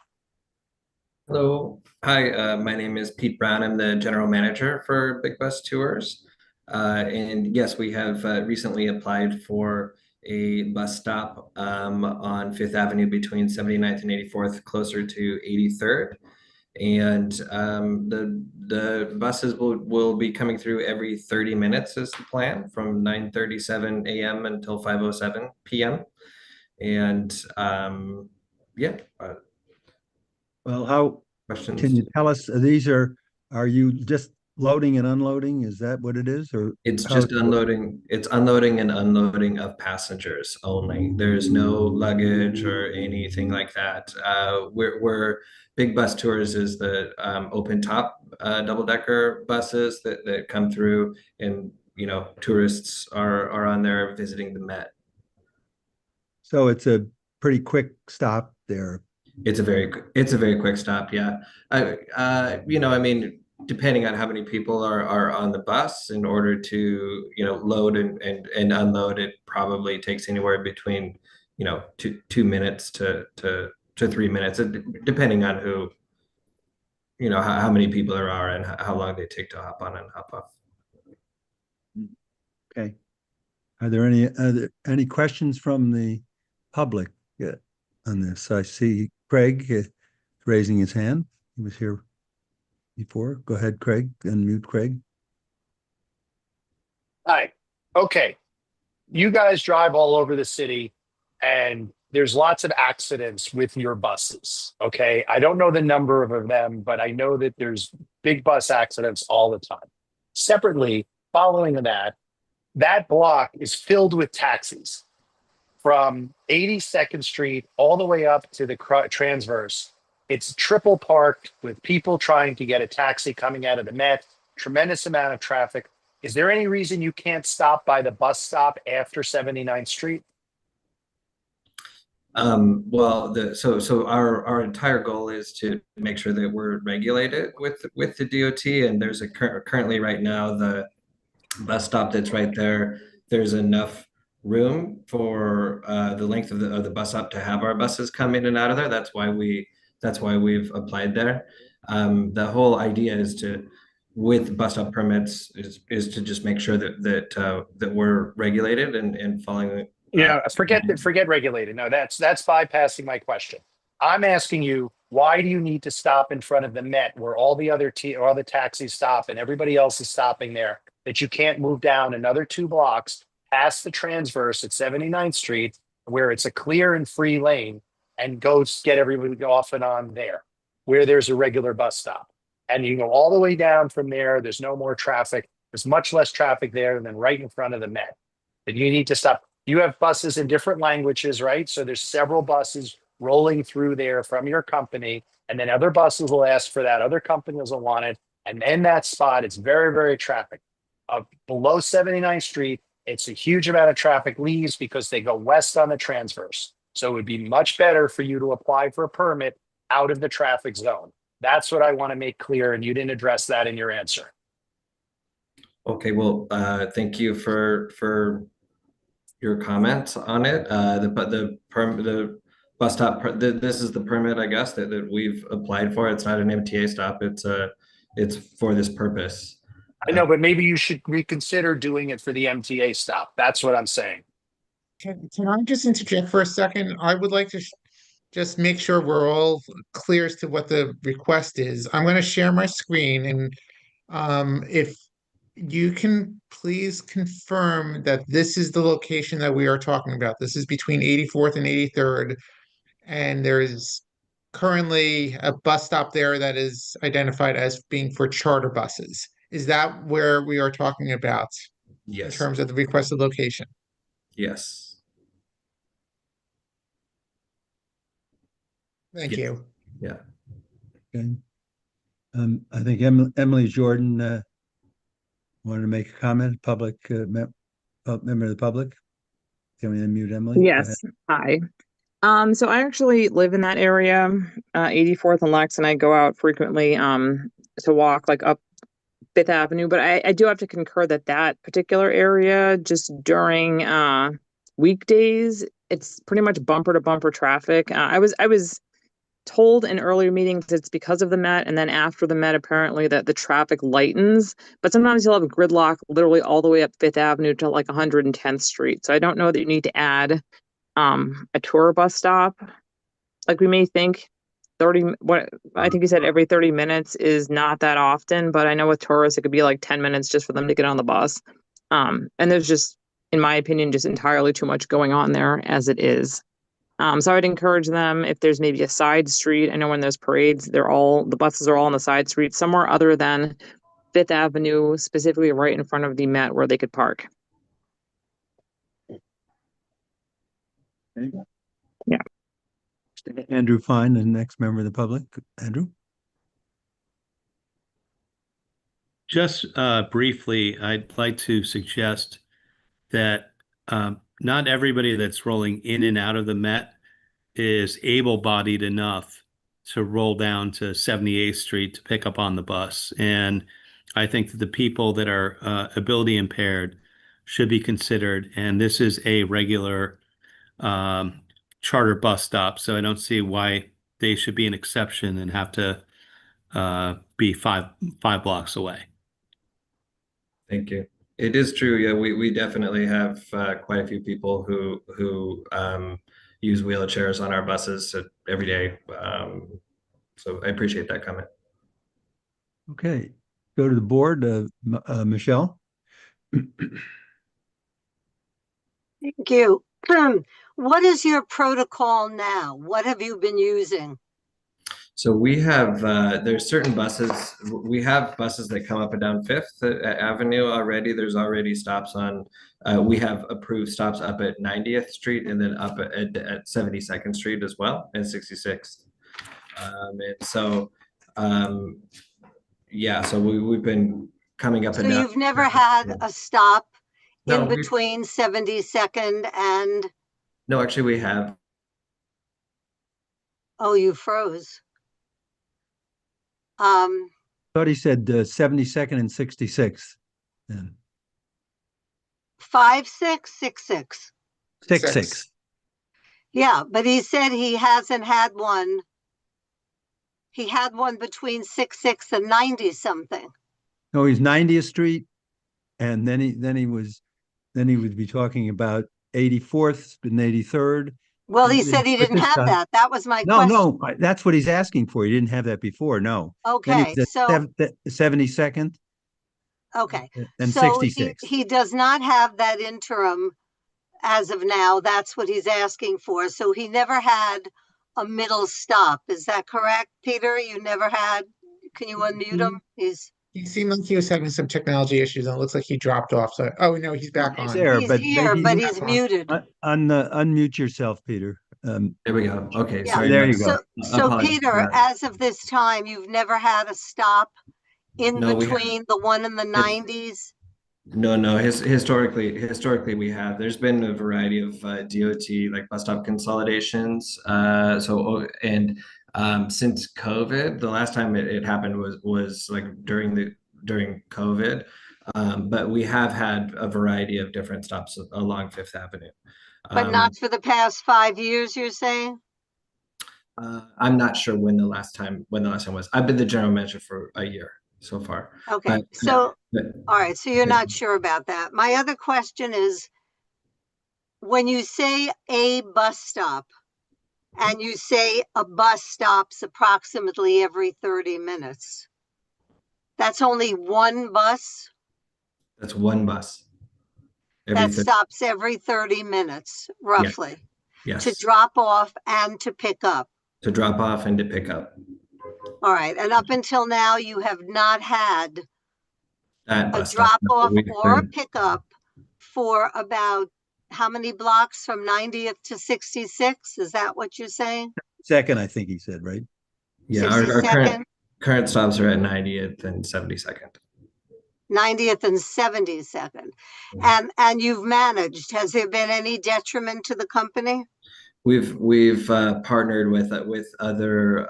Hello. Hi, my name is Pete Brown. I'm the general manager for Big Bus Tours. And yes, we have recently applied for a bus stop on Fifth Avenue between 79th and 84th, closer to 83rd. And the buses will be coming through every 30 minutes is the plan, from 9:37 a.m. until 5:07 p.m. And yeah. Well, how Questions? can you tell us, are you just loading and unloading? Is that what it is? Or It's how just unloading. It's unloading and unloading of passengers only. There's no luggage or anything like that. We're Big Bus Tours is the open top double-decker buses that come through, and tourists are on there visiting the Met. So it's a pretty quick stop there. It's a very quick stop. Yeah. I mean, depending on how many people are on the bus, in order to, load and unload, it probably takes anywhere between, 2 minutes to 3 minutes, depending on who, how many people there are and how long they take to hop on and hop off. Okay. Are there any questions from the public on this? I see Craig raising his hand. He was here before. Go ahead, Craig. Unmute Craig. Hi. Okay. You guys drive all over the city and there's lots of accidents with your buses. Okay. I don't know the number of them, but I know that there's big bus accidents all the time. Separately, following that block is filled with taxis from 82nd Street all the way up to the transverse. It's triple parked with people trying to get a taxi coming out of the Met, tremendous amount of traffic. Is there any reason you can't stop by the bus stop after 79th Street? Well, so our entire goal is to make sure that we're regulated with the DOT, and there's currently right now the bus stop that's right there. There's enough room for the length of the bus stop to have our buses come in and out of there. That's why we've applied there. The whole idea is to, with bus stop permits, is to just make sure that we're regulated and following. Forget regulated. No, that's bypassing my question. I'm asking you, why do you need to stop in front of the Met where all the other all the taxis stop and everybody else is stopping there, that you can't move down another 2 blocks past the transverse at 79th Street where it's a clear and free lane and go get everybody off and on there where there's a regular bus stop? And you go all the way down from there. There's no more traffic. There's much less traffic there than right in front of the Met. That you need to stop. You have buses in different languages, right? So there's several buses rolling through there from your company, and then other buses will ask for that. Other companies will want it. And in that spot, it's very, very traffic. Below 79th Street, it's a huge amount of traffic leaves because they go west on the transverse. So it would be much better for you to apply for a permit out of the traffic zone. That's what I want to make clear, and you didn't address that in your answer. Okay, well, thank you for your comment on it. The bus stop, this is the permit, I guess, that we've applied for. It's not an MTA stop. It's for this purpose. I know, but maybe you should reconsider doing it for the MTA stop. That's what I'm saying. Can I just interject for a second? I would like to just make sure we're all clear as to what the request is. I'm going to share my screen, and if you can please confirm that this is the location that we are talking about. This is between 84th and 83rd, and there is currently a bus stop there that is identified as being for charter buses. Is that where we are talking about in Yes. terms of the requested location? Yes. Thank you. Yeah. Okay. I think Emily Jordan wanted to make a comment. Member of the public. Can we unmute Emily? Go ahead. Yes. Hi. So I actually live in that area, 84th and Lex, and I go out frequently to walk like up Fifth Avenue. But I do have to concur that that particular area, just during weekdays, it's pretty much bumper to bumper traffic. I was told in earlier meetings it's because of the Met, and then after the Met, apparently that the traffic lightens. But sometimes you'll have a gridlock literally all the way up Fifth Avenue to like 110th Street. So I don't know that you need to add a tour bus stop. Like we may think 30, what I think you said every 30 minutes is not that often, but I know with tourists it could be like 10 minutes just for them to get on the bus. And there's just, in my opinion, just entirely too much going on there as it is. So I'd encourage them, if there's maybe a side street. I know when there's parades, the buses are all on the side street, somewhere other than Fifth Avenue, specifically right in front of the Met where they could park. Okay. Yeah. Andrew Fine, the next member of the public. Andrew? Just briefly, I'd like to suggest that not everybody that's rolling in and out of the Met is able-bodied enough to roll down to 78th Street to pick up on the bus. And I think that the people that are ability impaired should be considered. And this is a regular charter bus stop, so I don't see why they should be an exception and have to be five blocks away. Thank you. It is true. Yeah, we definitely have quite a few people who use wheelchairs on our buses every day. So I appreciate that comment. Okay, go to the board, Michelle. Thank you. What is your protocol now? What have you been using? So we have there's certain buses. We have buses that come up and down Fifth Avenue already. There's already stops on. We have approved stops up at 90th Street and then up at 72nd Street as well, and 66th. And so, yeah. So we've been coming up and down. So you've never had a stop No, in between 72nd and? No, actually, we have. Oh, you froze. Thought he said 72nd and 66th. Yeah. 5666. 66. Yeah, but he said he hasn't had one. He had one between 66 and 90 something. No, he's 90th Street, and then he would be talking about 84th and 83rd. Well, he said he didn't have that. That was my question. No, that's what he's asking for. He didn't have that before. No. Okay, so 72nd. Okay, And so 66. he does not have that interim as of now. That's what he's asking for. So he never had a middle stop. Is that correct, Peter? You never had? Can you unmute him? He seemed like he was having some technology issues, and it looks like he dropped off. So, oh no, he's back on. He's there, He's but here, maybe but he's muted. Unmute yourself, Peter. There we go. Okay, Yeah. sorry. There you go. So Peter, as of this time, you've never had a stop in No, we between the one in the 90s? No. Historically, we have. There's been a variety of DOT like bus stop consolidations. Since COVID, the last time it happened was like during COVID. But we have had a variety of different stops along Fifth Avenue. But not for the past 5 years, you're saying? I'm not sure when the last time was. I've been the general manager for a year so far. Okay, all right, so you're not sure about that. My other question is, when you say a bus stop, and you say a bus stops approximately every 30 minutes, that's only one bus? That's one bus. That stops every 30 minutes, roughly? Yes. To drop off and to pick up? To drop off and to pick up. All right, and up until now, you have not had a drop off or a pickup for about how many blocks from 90th to 66? Is that what you're saying? Second, I think he said, right? Yeah, our current stops are at 90th and 72nd. 90th and 72nd. And you've managed. Has there been any detriment to the company? We've partnered with other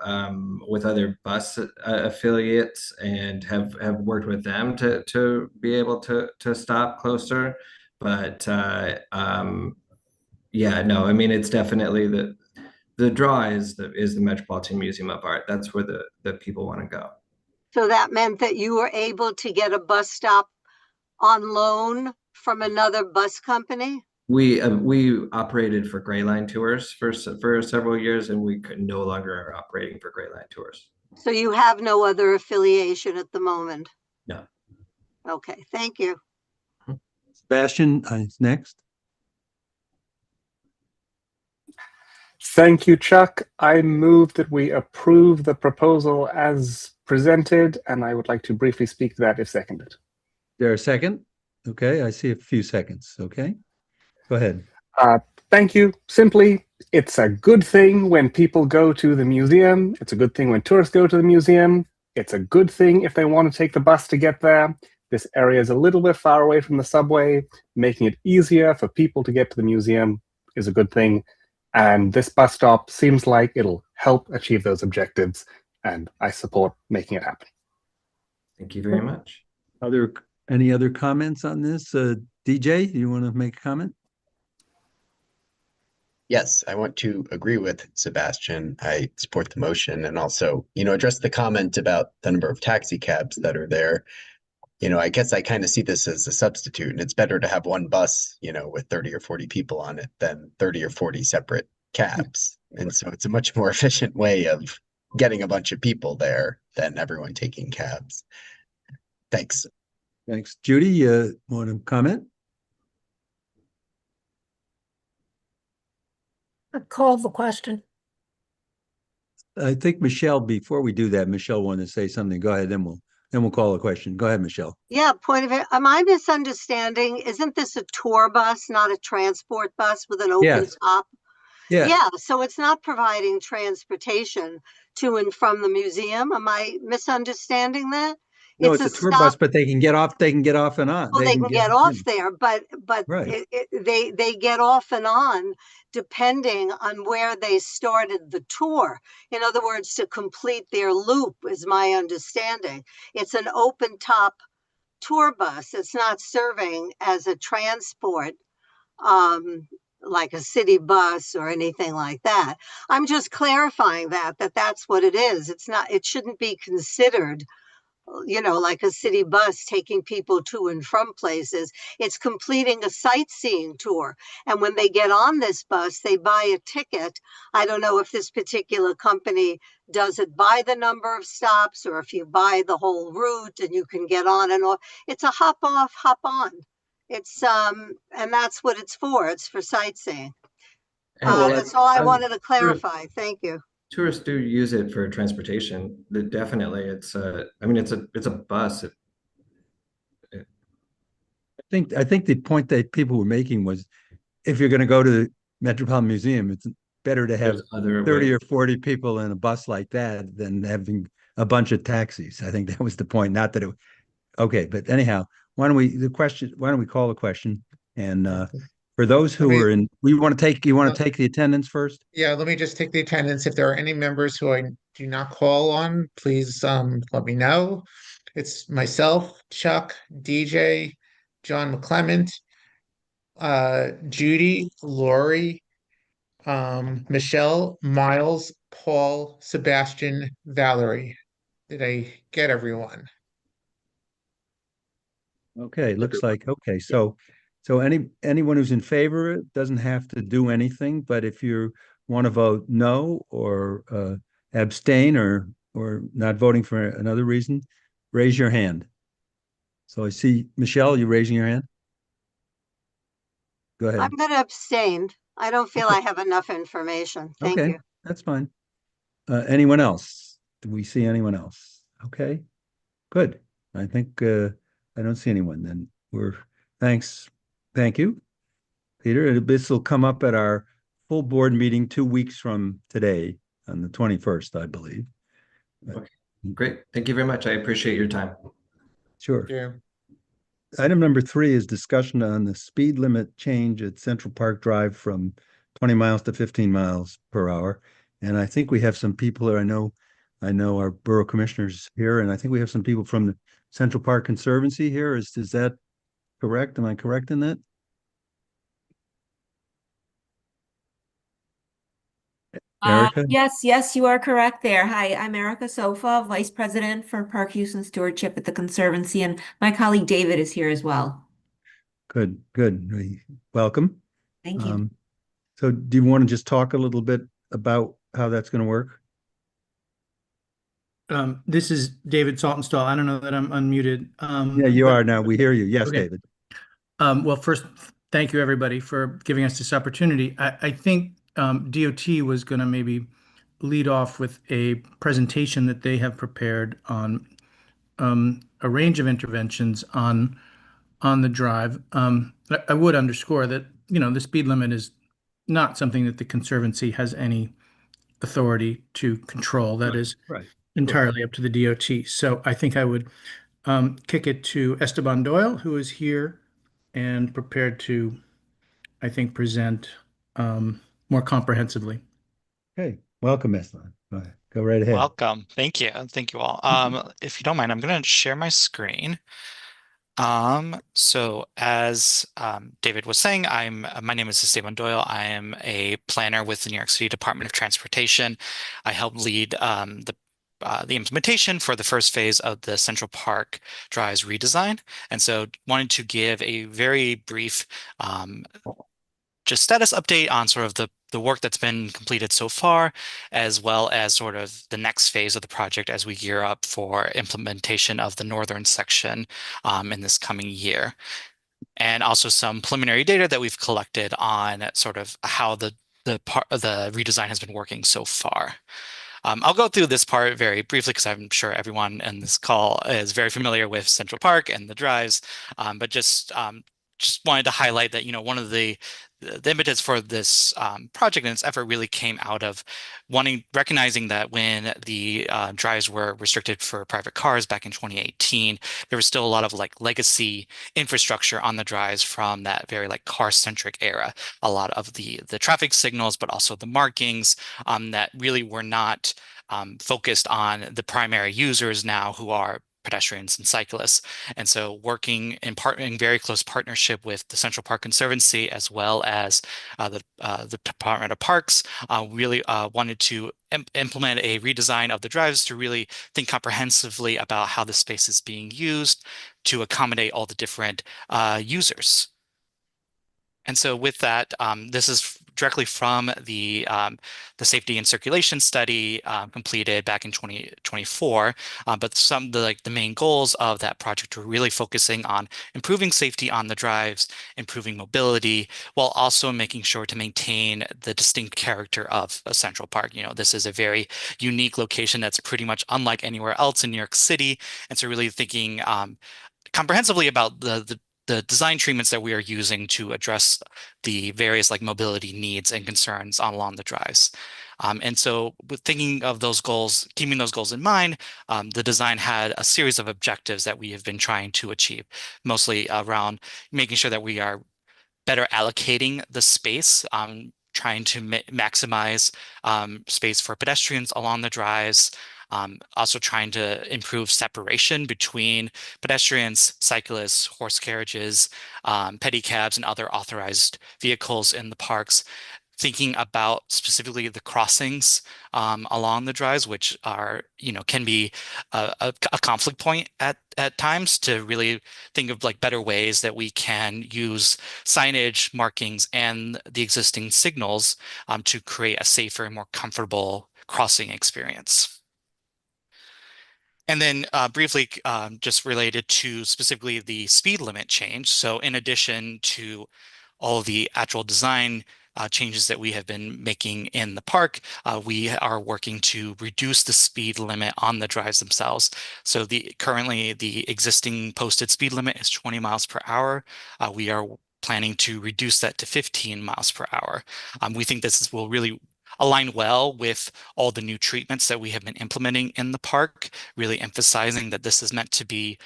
bus affiliates and have worked with them to be able to stop closer. But yeah, no, I mean, it's definitely the draw is the Metropolitan Museum of Art. That's where the people want to go. So that meant that you were able to get a bus stop on loan from another bus company? We operated for Gray Line Tours for several years, and we no longer are operating for Gray Line Tours. So you have no other affiliation at the moment? No. Okay, thank you. Sebastian, next. Thank you, Chuck. I move that we approve the proposal as presented, and I would like to briefly speak to that if seconded. There a second? Okay, I see a few seconds. Okay, go ahead. Thank you. Simply, it's a good thing when people go to the museum. It's a good thing when tourists go to the museum. It's a good thing if they want to take the bus to get there. This area is a little bit far away from the subway. Making it easier for people to get to the museum is a good thing. And this bus stop seems like it'll help achieve those objectives, and I support making it happen. Thank you very much. Any other comments on this? DJ, do you want to make a comment? Yes, I want to agree with Sebastian. I support the motion and also, address the comment about the number of taxi cabs that are there. I guess I kind of see this as a substitute, and it's better to have one bus, with 30 or 40 people on it than 30 or 40 separate cabs. And so it's a much more efficient way of getting a bunch of people there than everyone taking cabs. Thanks. Thanks. Judy, you want to comment? Call the question. I think Michelle, before we do that, Michelle wanted to say something. Go ahead, then we'll call a question. Go ahead, Michelle. Yeah, point of it. Am I misunderstanding? Isn't this a tour bus, not a transport bus with an open Yes. top? Yeah. Yeah, so it's not providing transportation to and from the museum. Am I misunderstanding that? No, it's a tour bus, but they can get off and on. Well, they can get off there, but Right. they get off and on depending on where they started the tour. In other words, to complete their loop is my understanding. It's an open top tour bus. It's not serving as a transport, like a city bus or anything like that. I'm just clarifying that's what it is. It shouldn't be considered, like a city bus taking people to and from places. It's completing a sightseeing tour. And when they get on this bus, they buy a ticket. I don't know if this particular company does it by the number of stops or if you buy the whole route and you can get on and off. It's a hop off, hop on. It's and that's what it's for. It's for sightseeing. That's all I wanted to clarify. Thank you. Tourists do use it for transportation. Definitely, it's it's a bus. I think the point that people were making was, if you're going to go to the Metropolitan Museum, it's better to have 30 or 40 people in a bus like that than having a bunch of taxis. I think that was the point. Not that it. Okay, but anyhow, why don't we call the question? And for those who are in, you want to take the attendance first? Yeah, let me just take the attendance. If there are any members who I do not call on, please let me know. It's myself, Chuck, DJ, John McClement, Judy, Lori, Michelle, Miles, Paul, Sebastian, Valerie. Did I get everyone? Okay, looks like okay. So anyone who's in favor, it doesn't have to do anything, but if you want to vote no or abstain or not voting for another reason, raise your hand. So I see Michelle, you raising your hand? Go ahead. I'm going to abstain. I don't feel I have enough information. Thank you. That's fine. Anyone else? Do we see anyone else? Okay, good. I think I don't see anyone. Then thanks. Thank you, Peter. This will come up at our full board meeting 2 weeks from today on the 21st, I believe. Okay, great. Thank you very much. I appreciate your time. Sure. Yeah. Item number 3 is discussion on the speed limit change at Central Park Drive from 20 miles to 15 miles per hour. And I think we have some people there. I know our borough commissioners here, and I think we have some people from the Central Park Conservancy here. Is that correct? Am I correct in that? Erica? Yes, you are correct there. Hi, I'm Erica Sofa, Vice President for Park Use and Stewardship at the Conservancy, and my colleague David is here as well. Good. Welcome. Thank you. So do you want to just talk a little bit about how that's going to work? This is David Saltonstall. I don't know that I'm unmuted. Yeah, you are now. We hear you. Yes, okay. David. Well, first, thank you everybody for giving us this opportunity. I think DOT was going to maybe lead off with a presentation that they have prepared on a range of interventions on the drive. I would underscore that, the speed limit is not something that the Conservancy has any authority to control. That is entirely up to the DOT. So I think I would kick it to Esteban Doyle, who is here and prepared to, I think, present more comprehensively. Okay, Welcome, Eslan. Go right ahead. Welcome. Thank you. Thank you all. If you don't mind, I'm going to share my screen. So as David was saying, my name is Esteban Doyle. I am a planner with the New York City Department of Transportation. I help lead the implementation for the first phase of the Central Park Drives redesign. And so wanted to give a very brief just status update on sort of the work that's been completed so far, as well as sort of the next phase of the project as we gear up for implementation of the northern section in this coming year. And also some preliminary data that we've collected on sort of how the redesign has been working so far. I'll go through this part very briefly because I'm sure everyone in this call is very familiar with Central Park and the drives, but just wanted to highlight that, one of the impetus for this project and its effort really came out of recognizing that when the drives were restricted for private cars back in 2018, there was still a lot of legacy infrastructure on the drives from that very car-centric era. A lot of the traffic signals, but also the markings that really were not focused on the primary users now, who are pedestrians and cyclists. And so working in very close partnership with the Central Park Conservancy, as well as the Department of Parks, really wanted to implement a redesign of the drives to really think comprehensively about how the space is being used to accommodate all the different users. And so with that, this is directly from the safety and circulation study completed back in 2024. But some of the main goals of that project were really focusing on improving safety on the drives, improving mobility, while also making sure to maintain the distinct character of a Central Park. This is a very unique location that's pretty much unlike anywhere else in New York City. And so really thinking comprehensively about the design treatments that we are using to address the various mobility needs and concerns along the drives. And so with thinking of those goals, keeping those goals in mind, the design had a series of objectives that we have been trying to achieve, mostly around making sure that we are better allocating the space, trying to maximize space for pedestrians along the drives, also trying to improve separation between pedestrians, cyclists, horse carriages, pedicabs, and other authorized vehicles in the parks. Thinking about specifically the crossings along the drives, which are, can be a conflict point at times, to really think of better ways that we can use signage, markings, and the existing signals to create a safer and more comfortable crossing experience. And then briefly, just related to specifically the speed limit change. So in addition to all of the actual design changes that we have been making in the park, we are working to reduce the speed limit on the drives themselves. So currently the existing posted speed limit is 20 miles per hour. We are planning to reduce that to 15 miles per hour. We think this will really align well with all the new treatments that we have been implementing in the park, really emphasizing that this is meant to be,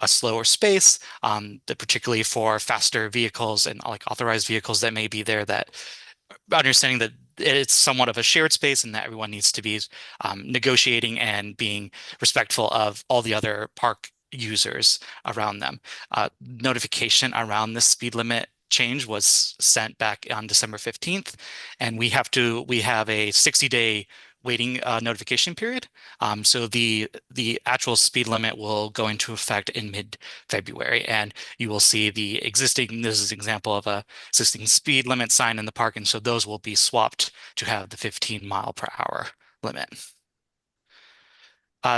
a slower space, that particularly for faster vehicles and authorized vehicles that may be there, that understanding that it's somewhat of a shared space and that everyone needs to be negotiating and being respectful of all the other park users around them. Notification around the speed limit change was sent back on December 15th, and we have a 60-day waiting notification period. So the actual speed limit will go into effect in mid-February, and you will see this is an example of a existing speed limit sign in the park, and so those will be swapped to have the 15 mile per hour limit.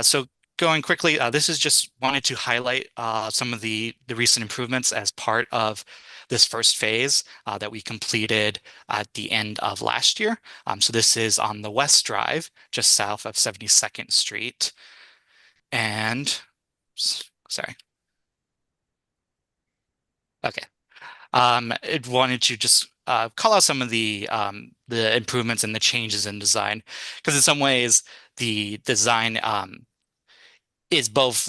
So going quickly, this is just wanted to highlight some of the recent improvements as part of this first phase that we completed at the end of last year. So this is on the West Drive, just south of 72nd Street. And, sorry. Okay. I wanted to just call out some of the improvements and the changes in design, because in some ways the design is both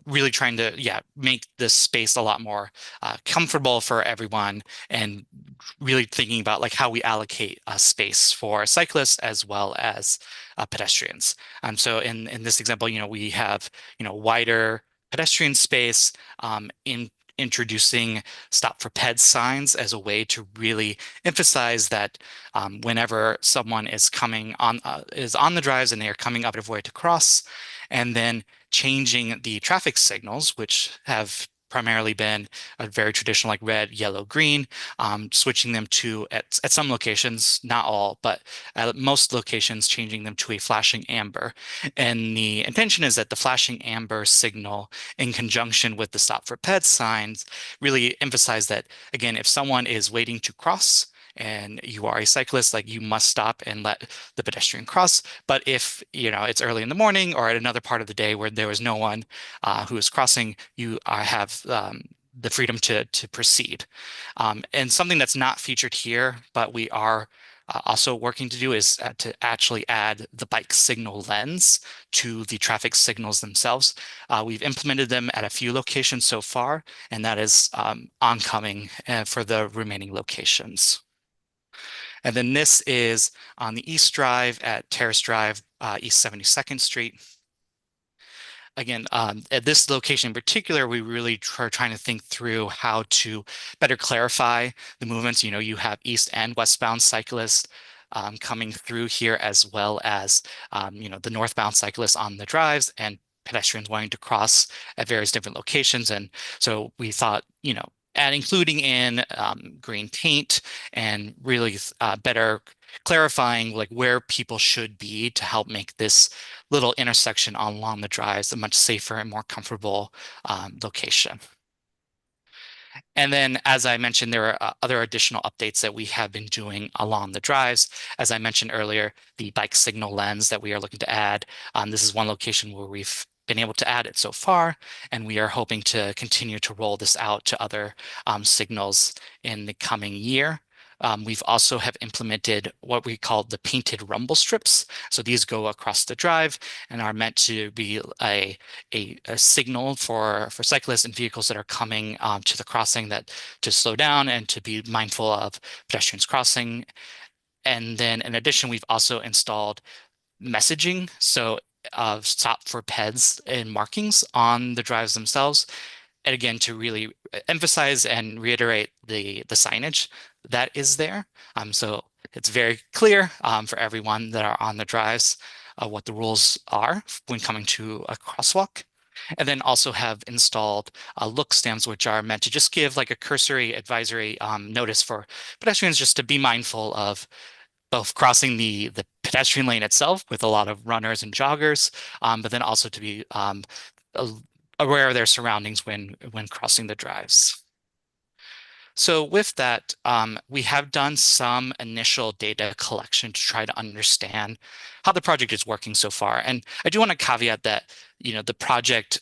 really trying to make this space a lot more comfortable for everyone, and really thinking about like how we allocate space for cyclists as well as pedestrians. So in this example, we have wider pedestrian space, in introducing stop for peds signs as a way to really emphasize that whenever someone is coming on the drives and they are coming up of way to cross, and then changing the traffic signals, which have primarily been a very traditional like red, yellow, green, switching them to at some locations, not all, but at most locations, changing them to a flashing amber. And the intention is that the flashing amber signal, in conjunction with the stop for pets signs, really emphasize that, again, if someone is waiting to cross and you are a cyclist, like, you must stop and let the pedestrian cross. But if it's early in the morning or at another part of the day where there was no one who is crossing, you have the freedom to proceed. And something that's not featured here, but we are also working to do, is to actually add the bike signal lens to the traffic signals themselves. We've implemented them at a few locations so far, and that is oncoming for the remaining locations. And then this is on the East Drive at Terrace Drive, East 72nd Street. Again, at this location in particular, we really are trying to think through how to better clarify the movements. You have east and westbound cyclists coming through here, as well as the northbound cyclists on the drives, and pedestrians wanting to cross at various different locations. And so we thought, including in green paint and really better clarifying like where people should be to help make this little intersection along the drives a much safer and more comfortable location. And then, as I mentioned, there are other additional updates that we have been doing along the drives. As I mentioned earlier, the bike signal lens that we are looking to add. This is one location where we've been able to add it so far, and we are hoping to continue to roll this out to other signals in the coming year. We've also have implemented what we call the painted rumble strips. So these go across the drive and are meant to be a signal for cyclists and vehicles that are coming to the crossing, that to slow down and to be mindful of pedestrians crossing. And then in addition, we've also installed messaging, so stop for peds and markings on the drives themselves. And again, to really emphasize and reiterate the signage that is there. So it's very clear for everyone that are on the drives what the rules are when coming to a crosswalk. And then also have installed look stamps, which are meant to just give like a cursory advisory notice for pedestrians, just to be mindful of both crossing the pedestrian lane itself with a lot of runners and joggers, but then also to be aware of their surroundings when crossing the drives. So with that, we have done some initial data collection to try to understand how the project is working so far. And I do want to caveat that, the project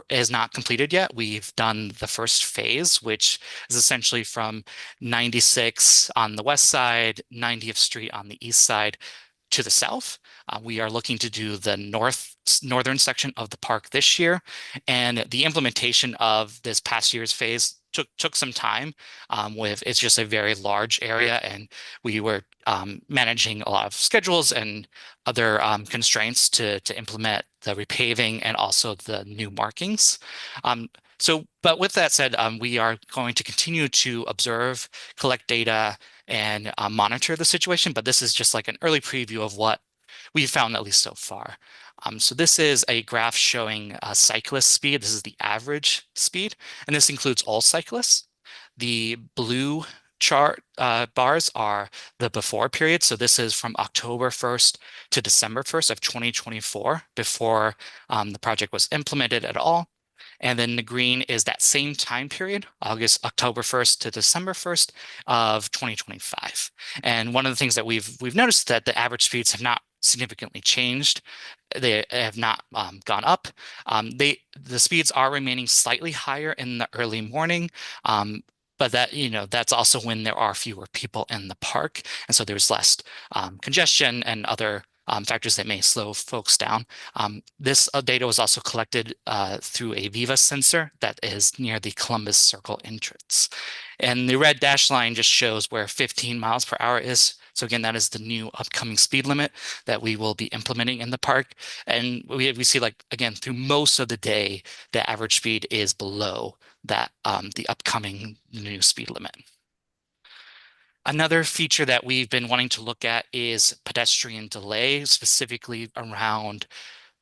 is not completed yet. We've done the first phase, which is essentially from 96 on the west side, 90th Street on the east side, to the south. We are looking to do the northern section of the park this year, and the implementation of this past year's phase took some time. It's just a very large area, and we were managing a lot of schedules and other constraints to implement the repaving and also the new markings. But with that said, we are going to continue to observe, collect data, and monitor the situation. But this is just like an early preview of what we've found, at least so far. So this is a graph showing cyclist speed. This is the average speed, and this includes all cyclists. The blue chart bars are the before period. So this is from October 1st to December 1st of 2024, before the project was implemented at all. And then the green is that same time period, October 1st to December 1st of 2025. And one of the things that we've noticed is that the average speeds have not significantly changed. They have not gone up. The speeds are remaining slightly higher in the early morning, but that's also when there are fewer people in the park, and so there's less congestion and other factors that may slow folks down. This data was also collected through a Viva sensor that is near the Columbus Circle entrance. And the red dashed line just shows where 15 miles per hour is. So again, that is the new upcoming speed limit that we will be implementing in the park. And we see, like, again, through most of the day, the average speed is below that the upcoming new speed limit. Another feature that we've been wanting to look at is pedestrian delay, specifically around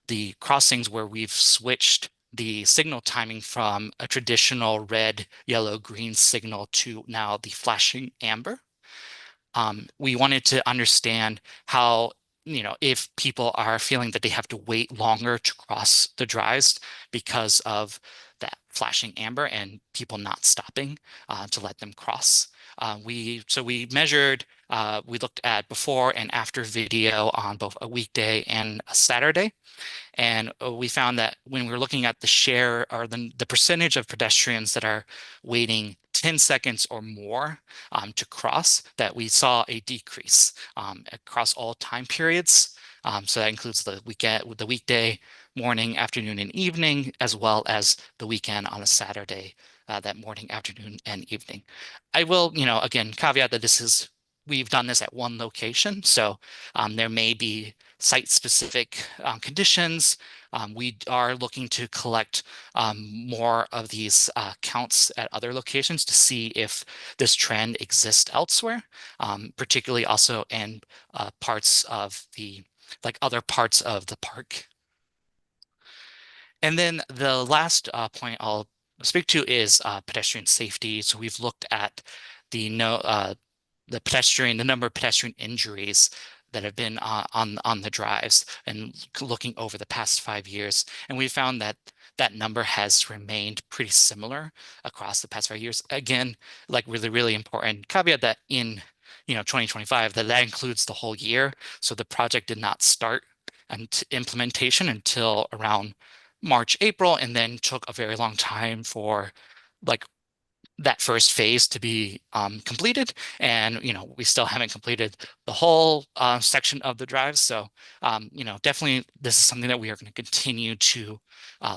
the crossings where we've switched the signal timing from a traditional red, yellow, green signal to now the flashing amber. We wanted to understand how, if people are feeling that they have to wait longer to cross the drives because of that flashing amber and people not stopping to let them cross. We measured, we looked at before and after video on both a weekday and a Saturday. And we found that when we were looking at the share or the percentage of pedestrians that are waiting 10 seconds or more to cross, that we saw a decrease across all time periods. So that includes the weekday, morning, afternoon, and evening, as well as the weekend on a Saturday, that morning, afternoon, and evening. I will, again, caveat that we've done this at one location, so there may be site-specific conditions. We are looking to collect more of these counts at other locations to see if this trend exists elsewhere, particularly also in parts of other parts of the park. And then the last point I'll speak to is pedestrian safety. So we've looked at the number of pedestrian injuries that have been on the drives and looking over the past 5 years. And we found that that number has remained pretty similar across the past 5 years. Again, like really important caveat that in 2025, that includes the whole year. So the project did not start implementation until around March, April, and then took a very long time for that first phase to be completed. And, we still haven't completed the whole section of the drive. So, definitely this is something that we are going to continue to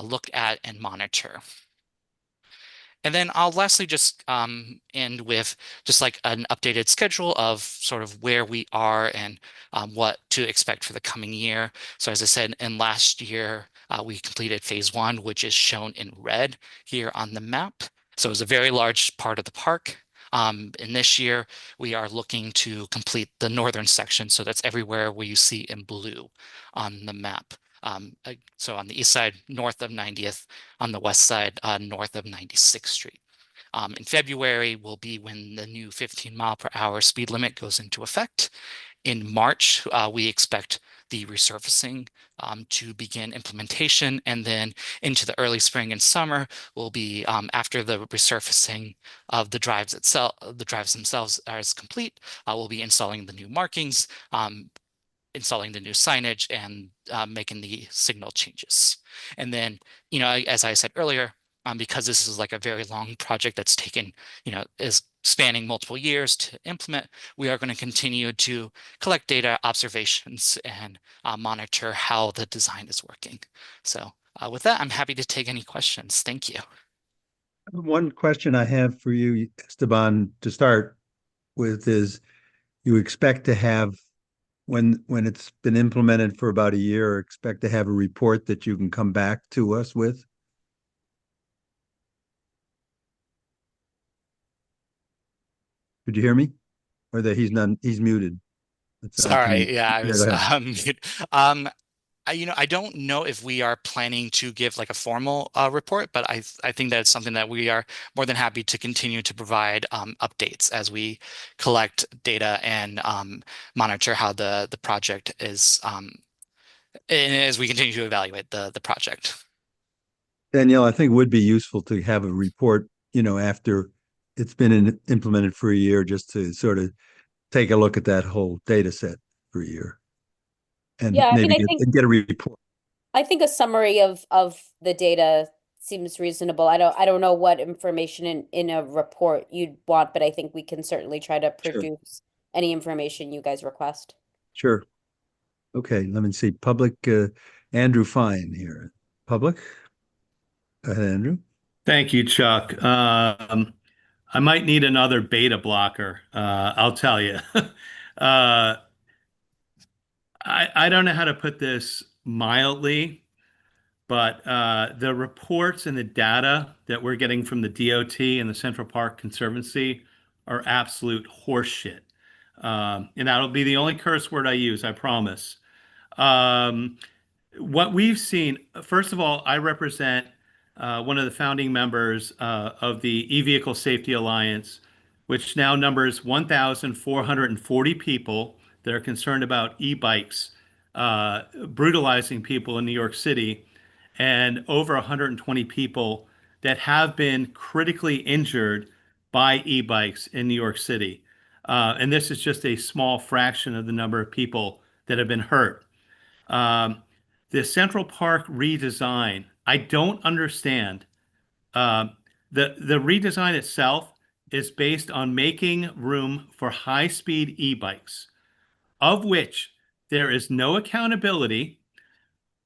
look at and monitor. And then I'll lastly just end with just like an updated schedule of sort of where we are and what to expect for the coming year. So as I said, in last year, we completed phase 1, which is shown in red here on the map. So it's a very large part of the park. In this year, we are looking to complete the northern section. So that's everywhere where you see in blue on the map. So on the east side, north of 90th, on the west side, north of 96th Street. In February will be when the new 15 mile per hour speed limit goes into effect. In March, we expect the resurfacing to begin implementation, and then into the early spring and summer will be after the resurfacing of the drives themselves is complete. We'll be installing the new markings, installing the new signage, and making the signal changes. And then, as I said earlier, because this is like a very long project that's taken, is spanning multiple years to implement, we are going to continue to collect data, observations, and monitor how the design is working. So with that, I'm happy to take any questions. Thank you. One question I have for you, Esteban, to start with is, you expect to have, when it's been implemented for about a year, expect to have a report that you can come back to us with? Did you hear me? Or that he's muted? Sorry, yeah, I was Yeah, muted. I don't know if we are planning to give like a formal report, but I think that's something that we are more than happy to continue to provide updates as we collect data and monitor how the project is, and as we continue to evaluate the project. Danielle, I think it would be useful to have a report, after it's been implemented for a year, just to sort of take a look at that whole data set for a year. And Yeah, maybe I think get a report. I think a summary of the data seems reasonable. I don't know what information in a report you'd want, but I think we can certainly try to Sure. produce any information you guys request. Sure. Okay, let me see. Public, Andrew Fine here. Public? Go ahead, Andrew. Thank you, Chuck. I might need another beta blocker. I'll tell you. I don't know how to put this mildly, but the reports and the data that we're getting from the DOT and the Central Park Conservancy are absolute horseshit. And that'll be the only curse word I use, I promise. Um, what we've seen, first of all, I represent one of the founding members of the E-Vehicle Safety Alliance, which now numbers 1,440 people that are concerned about e-bikes brutalizing people in New York City, and over 120 people that have been critically injured by e-bikes in New York City. And this is just a small fraction of the number of people that have been hurt. The Central Park redesign, I don't understand. The redesign itself is based on making room for high-speed e-bikes, of which there is no accountability.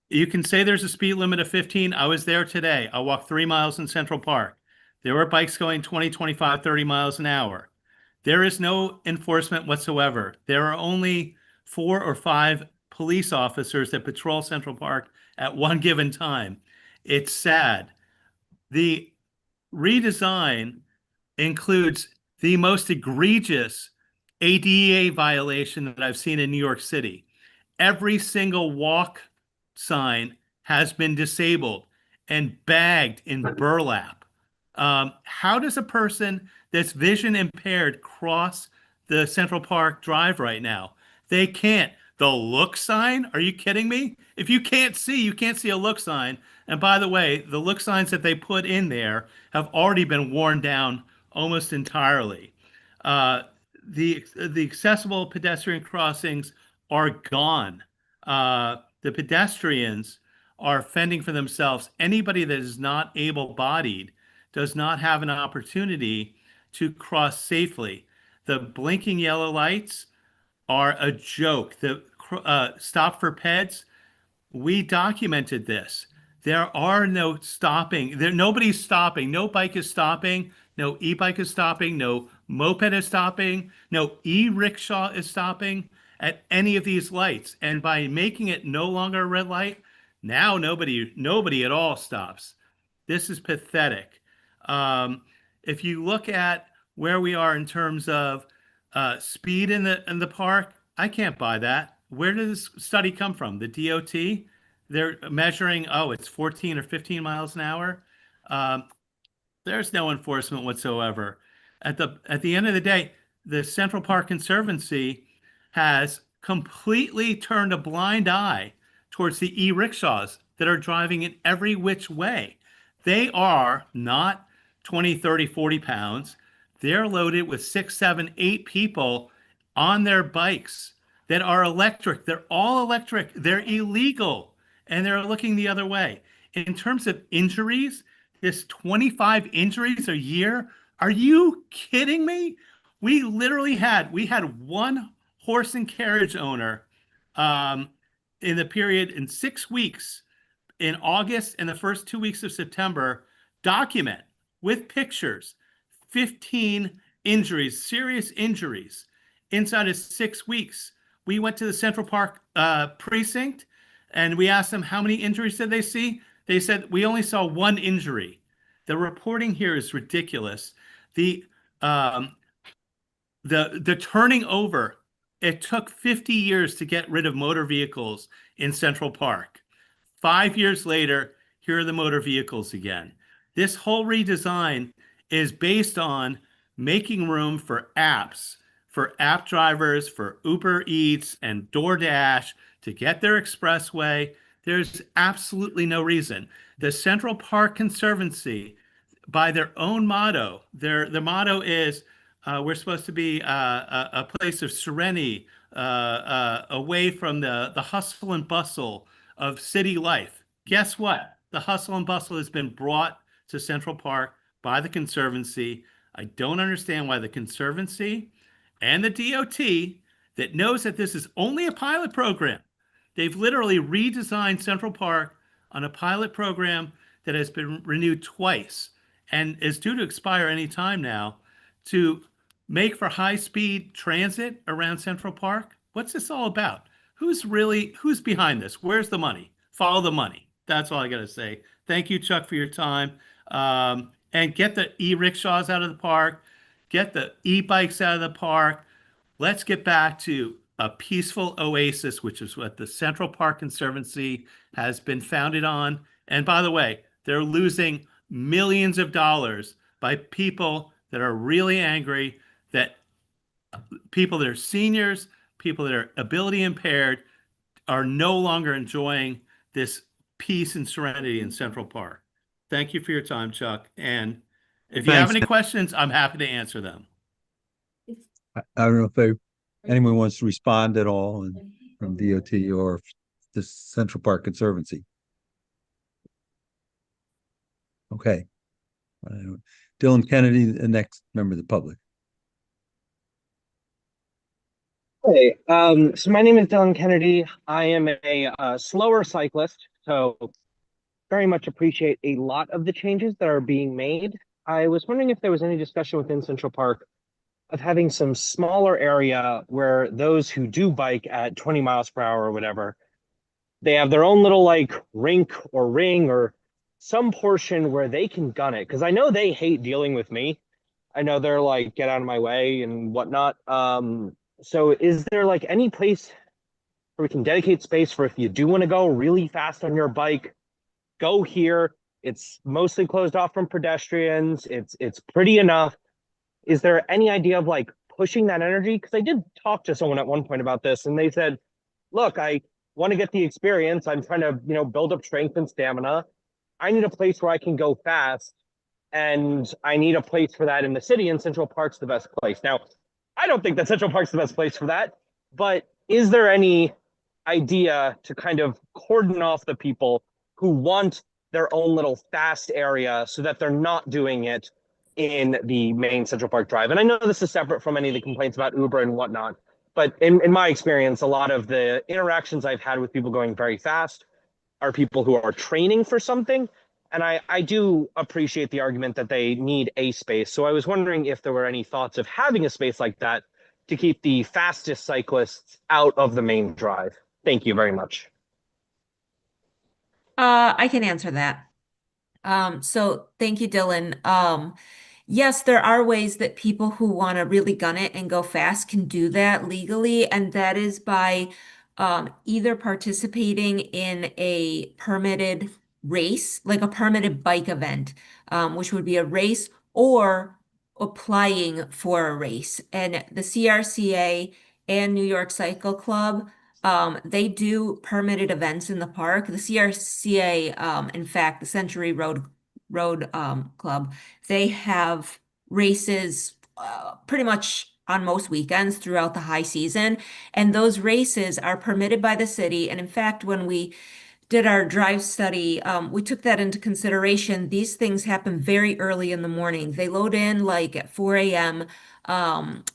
You can say there's a speed limit of 15. I was there today. I walked 3 miles in Central Park. There were bikes going 20, 25, 30 miles an hour. There is no enforcement whatsoever. There are only 4 or 5 police officers that patrol Central Park at one given time. It's sad. The redesign includes the most egregious ADA violation that I've seen in New York City. Every single walk sign has been disabled and bagged in burlap. How does a person that's vision impaired cross the Central Park Drive right now? They can't. The look sign? Are you kidding me? If you can't see, you can't see a look sign. And by the way, the look signs that they put in there have already been worn down almost entirely. Uh, the accessible pedestrian crossings are gone. The pedestrians are fending for themselves. Anybody that is not able-bodied does not have an opportunity to cross safely. The blinking yellow lights are a joke. The stop for peds, we documented this. There are no stopping. Nobody's stopping. No bike is stopping. No e-bike is stopping. No moped is stopping. No e-rickshaw is stopping at any of these lights. And by making it no longer a red light, now nobody at all stops. This is pathetic. If you look at where we are in terms of speed in the park, I can't buy that. Where did this study come from? The DOT? They're measuring, oh, it's 14 or 15 miles an hour. There's no enforcement whatsoever. At the end of the day, the Central Park Conservancy has completely turned a blind eye towards the e-rickshaws that are driving in every which way. They are not 20, 30, 40 pounds. They're loaded with 6, 7, 8 people on their bikes that are electric. They're all electric. They're illegal, and they're looking the other way. In terms of injuries, this 25 injuries a year, are you kidding me? We had one horse and carriage owner in the period in 6 weeks in August and the first 2 weeks of September document with pictures 15 injuries, serious injuries inside of 6 weeks. We went to the Central Park precinct and we asked them how many injuries did they see. They said we only saw one injury. The reporting here is ridiculous. The turning over, it took 50 years to get rid of motor vehicles in Central Park. 5 years later, here are the motor vehicles again. This whole redesign is based on making room for apps, for app drivers, for Uber Eats and DoorDash to get their expressway. There's absolutely no reason. The Central Park Conservancy, by their own motto, their motto is we're supposed to be a place of serenity, away from the hustle and bustle of city life. Guess what? The hustle and bustle has been brought to Central Park by the Conservancy. I don't understand why the Conservancy and the DOT, that knows that this is only a pilot program, They've literally redesigned Central Park on a pilot program that has been renewed twice and is due to expire any time now to make for high-speed transit around Central Park. What's this all about? Who's behind this? Where's the money? Follow the money. That's all I got to say. Thank you, Chuck, for your time. And get the e-rickshaws out of the park, get the e-bikes out of the park. Let's get back to a peaceful oasis, which is what the Central Park Conservancy has been founded on. And by the way, they're losing millions of dollars by people that are really angry, that people that are seniors, people that are ability impaired are no longer enjoying this peace and serenity in Central Park. Thank you for your time, Chuck. And if you have Thanks. any questions, I'm happy to answer them. I don't know if anyone wants to respond at all from DOT or the Central Park Conservancy. Okay. Dylan Kennedy, the next member of the public. Hey, so my name is Dylan Kennedy. I am a slower cyclist, so very much appreciate a lot of the changes that are being made. I was wondering if there was any discussion within Central Park of having some smaller area where those who do bike at 20 miles per hour or whatever, they have their own little like rink or ring or some portion where they can gun it. Because I know they hate dealing with me. I know they're like, get out of my way and whatnot. So is there like any place where we can dedicate space for if you do want to go really fast on your bike, go here. It's mostly closed off from pedestrians. It's pretty enough. Is there any idea of like pushing that energy? Because I did talk to someone at one point about this, and they said, look, I want to get the experience. I'm trying to, build up strength and stamina. I need a place where I can go fast, and I need a place for that in the city, and Central Park's the best place. Now, I don't think that Central Park's the best place for that, but is there any idea to kind of cordon off the people who want their own little fast area so that they're not doing it in the main Central Park Drive? And I know this is separate from any of the complaints about Uber and whatnot, but in my experience, a lot of the interactions I've had with people going very fast are people who are training for something. And I do appreciate the argument that they need a space. So I was wondering if there were any thoughts of having a space like that to keep the fastest cyclists out of the main drive. Thank you very much. I can answer that. So thank you, Dylan. Yes, there are ways that people who want to really gun it and go fast can do that legally, and that is by either participating in a permitted race, like a permitted bike event, which would be a race, or applying for a race. And the CRCA and New York Cycle Club, they do permitted events in the park. The CRCA, in fact, the Century Road Club, they have races pretty much on most weekends throughout the high season. And those races are permitted by the city. And in fact, when we did our drive study, we took that into consideration. These things happen very early in the morning. They load in like at 4 a.m.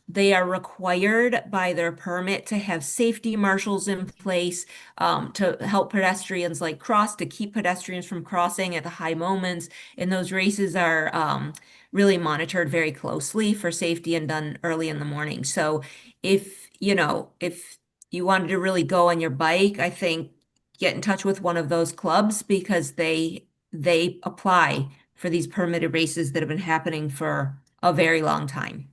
They are required by their permit to have safety marshals in place to help pedestrians like cross, to keep pedestrians from crossing at the high moments. And those races are really monitored very closely for safety and done early in the morning. So if you wanted to really go on your bike, I think get in touch with one of those clubs because they apply for these permitted races that have been happening for a very long time.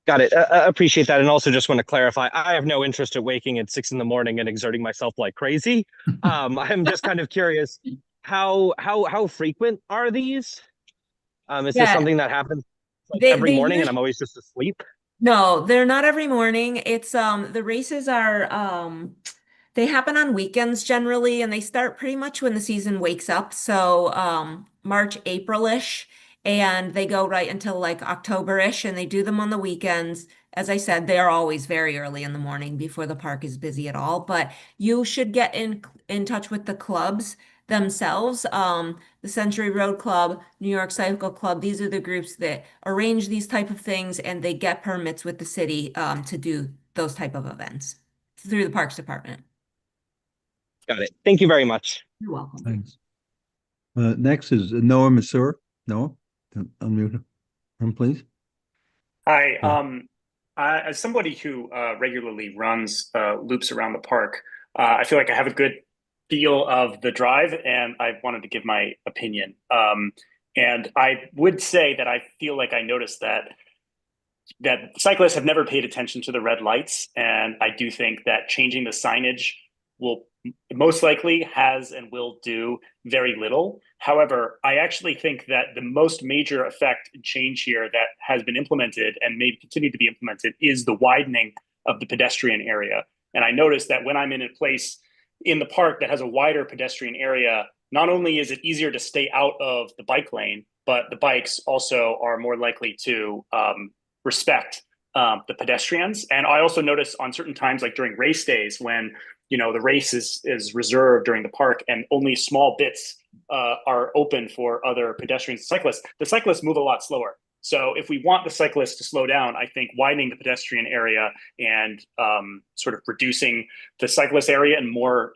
Got it. I appreciate that. And also just want to clarify, I have no interest in waking at 6 a.m. and exerting myself like crazy. I'm just kind of curious, how frequent are these? Is this something that happens like every morning and I'm always just asleep? No, they're not every morning. It's the races are they happen on weekends generally, and they start pretty much when the season wakes up. So March, April-ish, and they go right until like October-ish, and they do them on the weekends. As I said, they are always very early in the morning before the park is busy at all. But you should get in touch with the clubs themselves. The Century Road Club, New York Cycle Club, these are the groups that arrange these type of things, and they get permits with the city to do those type of events. through the Parks Department. Got it. Thank you very much. You're welcome. Thanks. Next is Noah Masur. Noah, unmute him, please. Hi. As somebody who regularly runs loops around the park, I feel like I have a good feel of the drive, and I wanted to give my opinion. And I would say that I feel like I noticed that cyclists have never paid attention to the red lights, and I do think that changing the signage will most likely has and will do very little. However, I actually think that the most major effect and change here that has been implemented and may continue to be implemented is the widening of the pedestrian area. And I noticed that when I'm in a place in the park that has a wider pedestrian area, not only is it easier to stay out of the bike lane, but the bikes also are more likely to respect the pedestrians. And I also notice on certain times, like during race days, when the race is reserved during the park and only small bits are open for other pedestrians and cyclists, the cyclists move a lot slower. So if we want the cyclists to slow down, I think widening the pedestrian area and sort of reducing the cyclist area and more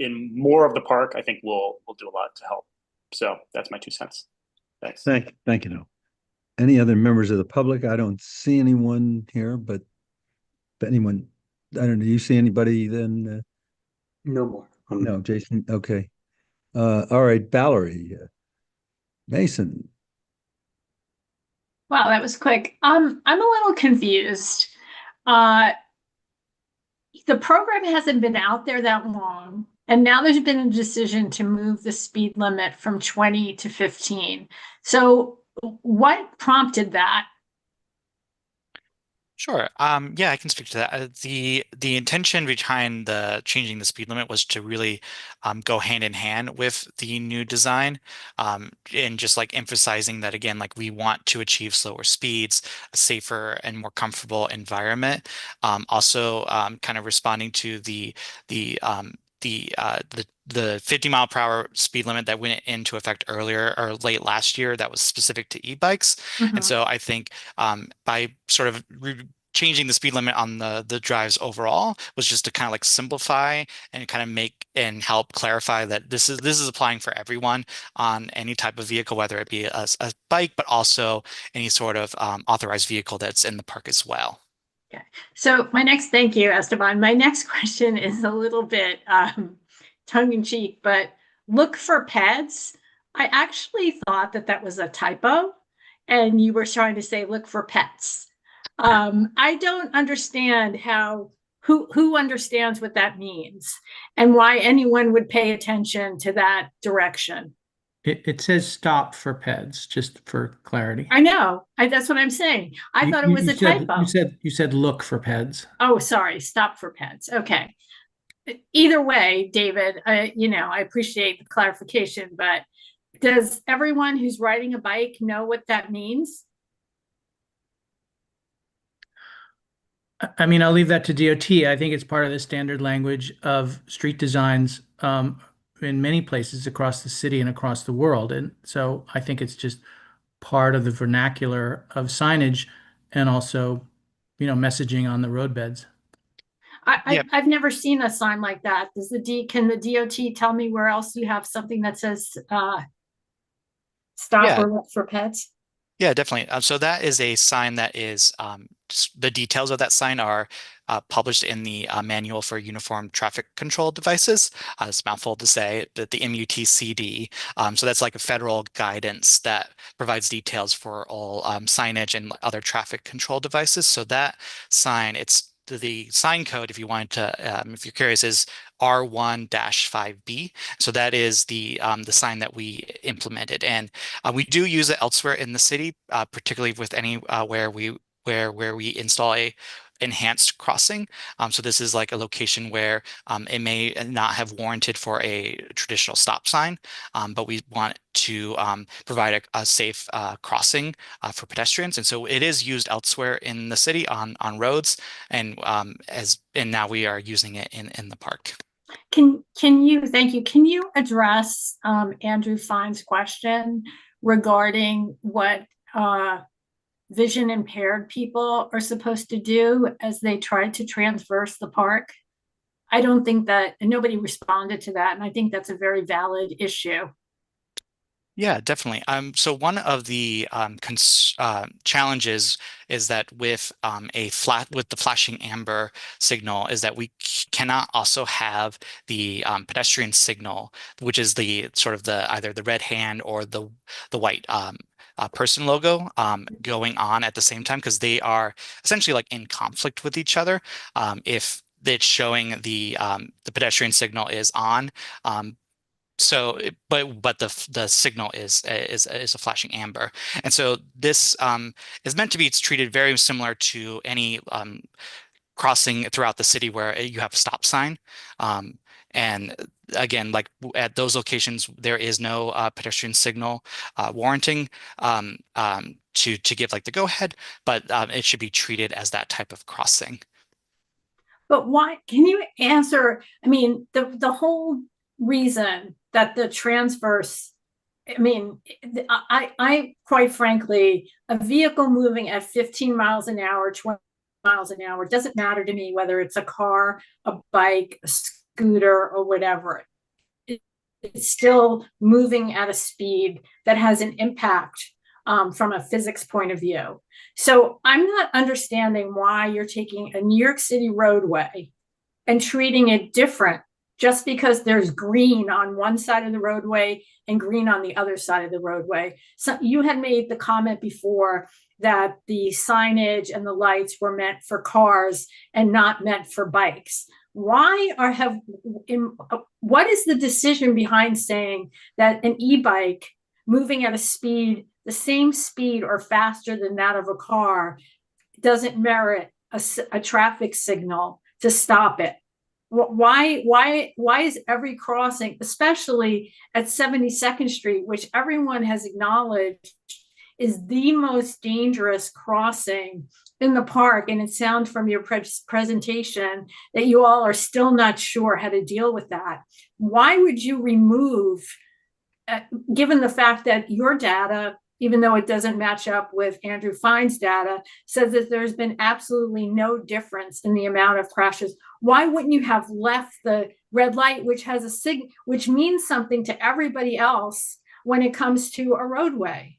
of the park, I think will do a lot to help. So that's my 2 cents. Thanks. Thank you, Noah. Any other members of the public? I don't see anyone here, but if anyone, I don't know, do you see anybody then? No more. No, Jason. Okay. All right, Valerie, Mason. Wow, that was quick. I'm a little confused. The program hasn't been out there that long, and now there's been a decision to move the speed limit from 20 to 15. So what prompted that? Sure. Yeah, I can speak to that. The intention behind the changing the speed limit was to really go hand in hand with the new design, and just like emphasizing that again, like we want to achieve slower speeds, a safer and more comfortable environment. Also, kind of responding to the 50-mile-per-hour speed limit that went into effect earlier or late last year that was specific to e-bikes. And so I think by sort of changing the speed limit on the drives overall was just to kind of like simplify and kind of make and help clarify that this is applying for everyone on any type of vehicle, whether it be a bike, but also any sort of authorized vehicle that's in the park as well. Okay. So thank you, Esteban. My next question is a little bit tongue in cheek, but look for pets. I actually thought that was a typo and you were trying to say, look for pets. I don't understand who understands what that means and why anyone would pay attention to that direction. It says stop for pets, just for clarity. I know. That's what I'm saying. I thought it was a typo. You said look for pets. Oh, sorry. Stop for pets. Okay. Either way, David, I appreciate the clarification, but does everyone who's riding a bike know what that means? I mean, I'll leave that to DOT. I think it's part of the standard language of street designs in many places across the city and across the world. And so I think it's just part of the vernacular of signage and also, messaging on the roadbeds. I've never seen a sign like that. Can the DOT tell me where else you have something that says stop or look for pets? Yeah, definitely. So that is a sign that is the details of that sign are published in the Manual for Uniform Traffic Control Devices. It's a mouthful to say, that the MUTCD. So that's like a federal guidance that provides details for all signage and other traffic control devices. So that sign, it's the sign code, if you wanted to, if you're curious, is R1-5B. So that is the sign that we implemented, and we do use it elsewhere in the city, particularly with where we install a enhanced crossing. So this is like a location where it may not have warranted for a traditional stop sign, but we want to provide a safe crossing for pedestrians. And so it is used elsewhere in the city on roads, and now we are using it in the park. Thank you. Can you address Andrew Fine's question regarding what vision impaired people are supposed to do as they try to traverse the park? I don't think that, and nobody responded to that. And I think that's a very valid issue. Yeah, definitely. So one of the challenges is that with with the flashing amber signal is that we cannot also have the pedestrian signal, which is the sort of the either the red hand or the white person logo going on at the same time, because they are essentially like in conflict with each other. If it's showing the pedestrian signal is on, but the signal is a flashing amber, and so this is meant to be treated very similar to any crossing throughout the city where you have a stop sign. And again, like at those locations, there is no pedestrian signal warranting to give like the go ahead, but it should be treated as that type of crossing. But why, can you answer, I mean, the whole reason that the transverse, I mean, I quite frankly, a vehicle moving at 15 miles an hour, 20 miles an hour, doesn't matter to me whether it's a car, a bike, a scooter, or whatever. It's still moving at a speed that has an impact from a physics point of view. So I'm not understanding why you're taking a New York City roadway and treating it different just because there's green on one side of the roadway and green on the other side of the roadway. So you had made the comment before that the signage and the lights were meant for cars and not meant for bikes. What is the decision behind saying that an e-bike moving at a speed, the same speed or faster than that of a car, doesn't merit a traffic signal to stop it? Why is every crossing, especially at 72nd Street, which everyone has acknowledged is the most dangerous crossing in the park, and it sounds from your presentation that you all are still not sure how to deal with that. Why would you remove, given the fact that your data, even though it doesn't match up with Andrew Fine's data, says that there's been absolutely no difference in the amount of crashes? Why wouldn't you have left the red light, which has which means something to everybody else when it comes to a roadway?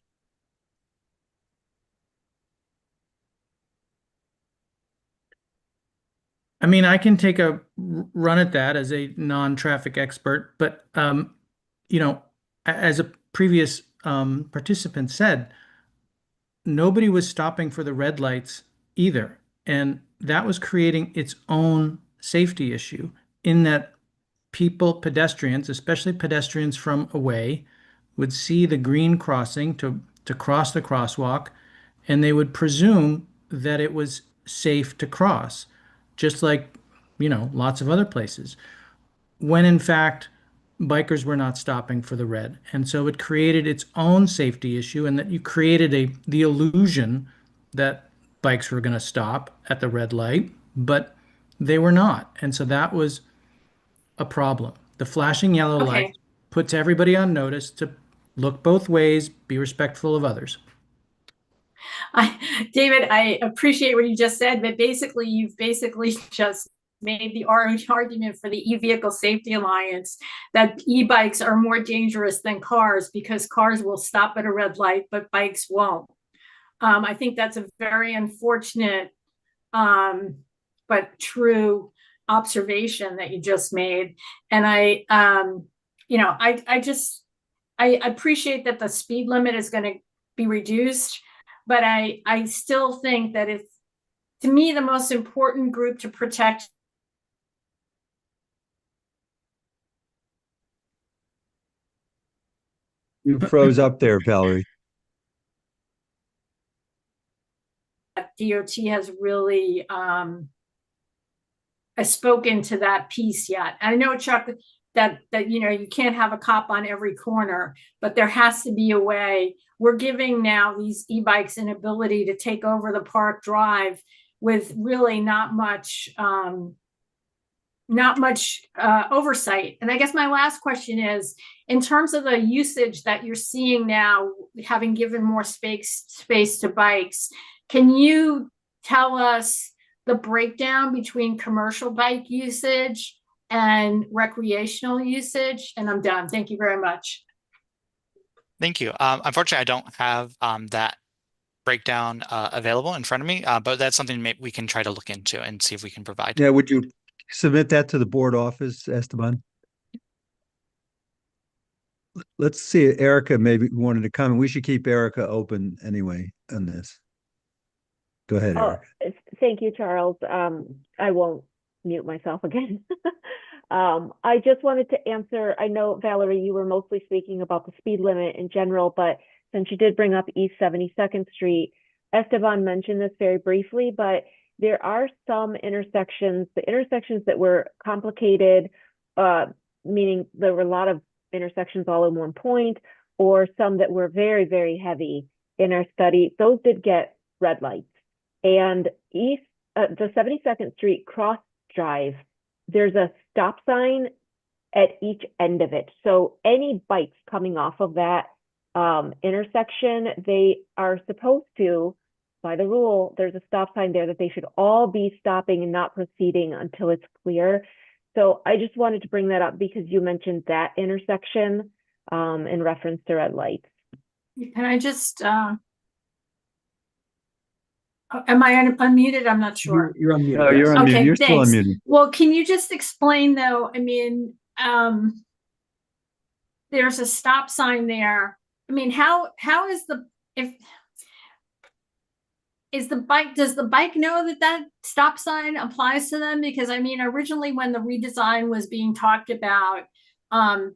I mean, I can take a run at that as a non-traffic expert, but you know, as a previous participant said, nobody was stopping for the red lights either, and that was creating its own safety issue in that pedestrians, especially pedestrians from away, would see the green crossing to cross the crosswalk, and they would presume that it was safe to cross, just like, you know, lots of other places, when in fact bikers were not stopping for the red. And so it created its own safety issue, and that you created the illusion that bikes were going to stop at the red light, but they were not. And so that was a problem. The flashing yellow light puts everybody on notice to look both ways, be respectful of others. David, I appreciate what you just said, but basically, you've just made the argument for the E-Vehicle Safety Alliance that e-bikes are more dangerous than cars because cars will stop at a red light, but bikes won't. I think that's a very unfortunate but true observation that you just made. And I appreciate that the speed limit is going to be reduced, but I still think that to me, the most important group to protect You froze up there, Valerie. DOT has really spoken to that piece yet. I know, Chuck, that you know, you can't have a cop on every corner, but there has to be a way. We're giving now these e-bikes an ability to take over the park drive with really not much oversight. And I guess my last question is, in terms of the usage that you're seeing now, having given more space to bikes, can you tell us the breakdown between commercial bike usage and recreational usage. And I'm done. Thank you very much. Thank you. Unfortunately, I don't have that breakdown available in front of me, but that's something maybe we can try to look into and see if we can provide. Yeah, would you submit that to the board office, Esteban? Let's see, Erica maybe wanted to comment. We should keep Erica open anyway on this. Go ahead, Erica. Thank you, Charles. I won't mute myself again. I just wanted to answer, I know, Valerie, you were mostly speaking about the speed limit in general, but since you did bring up East 72nd Street, Esteban mentioned this very briefly, but there are some intersections, the intersections that were complicated, meaning there were a lot of intersections all in one point, or some that were very, very heavy in our study. Those did get red lights. And the 72nd Street cross drive, there's a stop sign at each end of it. So any bikes coming off of that intersection, they are supposed to, by the rule, there's a stop sign there that they should all be stopping and not proceeding until it's clear. So I just wanted to bring that up because you mentioned that intersection in reference to red lights. Can I just, am I unmuted? I'm not sure. You're unmuted. No, you're unmuted. Okay, You're still thanks. unmuted. Well, can you just explain though, I mean, there's a stop sign there. I mean, how is does the bike know that stop sign applies to them? Because I mean, originally when the redesign was being talked about,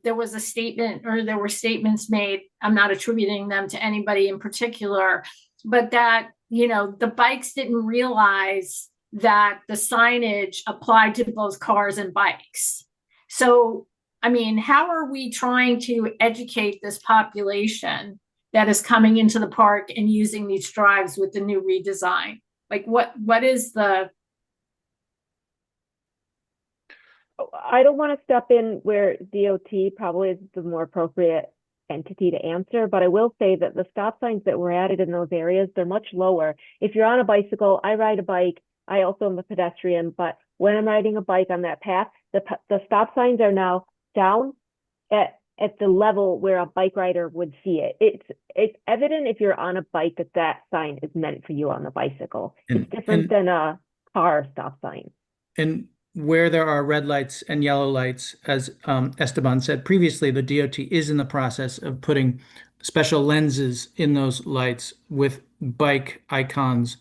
there was a statement, or there were statements made, I'm not attributing them to anybody in particular, but that, you know, the bikes didn't realize that the signage applied to both cars and bikes. So, I mean, how are we trying to educate this population that is coming into the park and using these drives with the new redesign? Like what is the... I don't want to step in where DOT probably is the more appropriate entity to answer, but I will say that the stop signs that were added in those areas, they're much lower. If you're on a bicycle, I ride a bike, I also am a pedestrian, but when I'm riding a bike on that path, the stop signs are now down at the level where a bike rider would see it. It's evident if you're on a bike that sign is meant for you on the bicycle. It's different than a car stop sign. And where there are red lights and yellow lights, as Esteban said previously, the DOT is in the process of putting special lenses in those lights with bike icons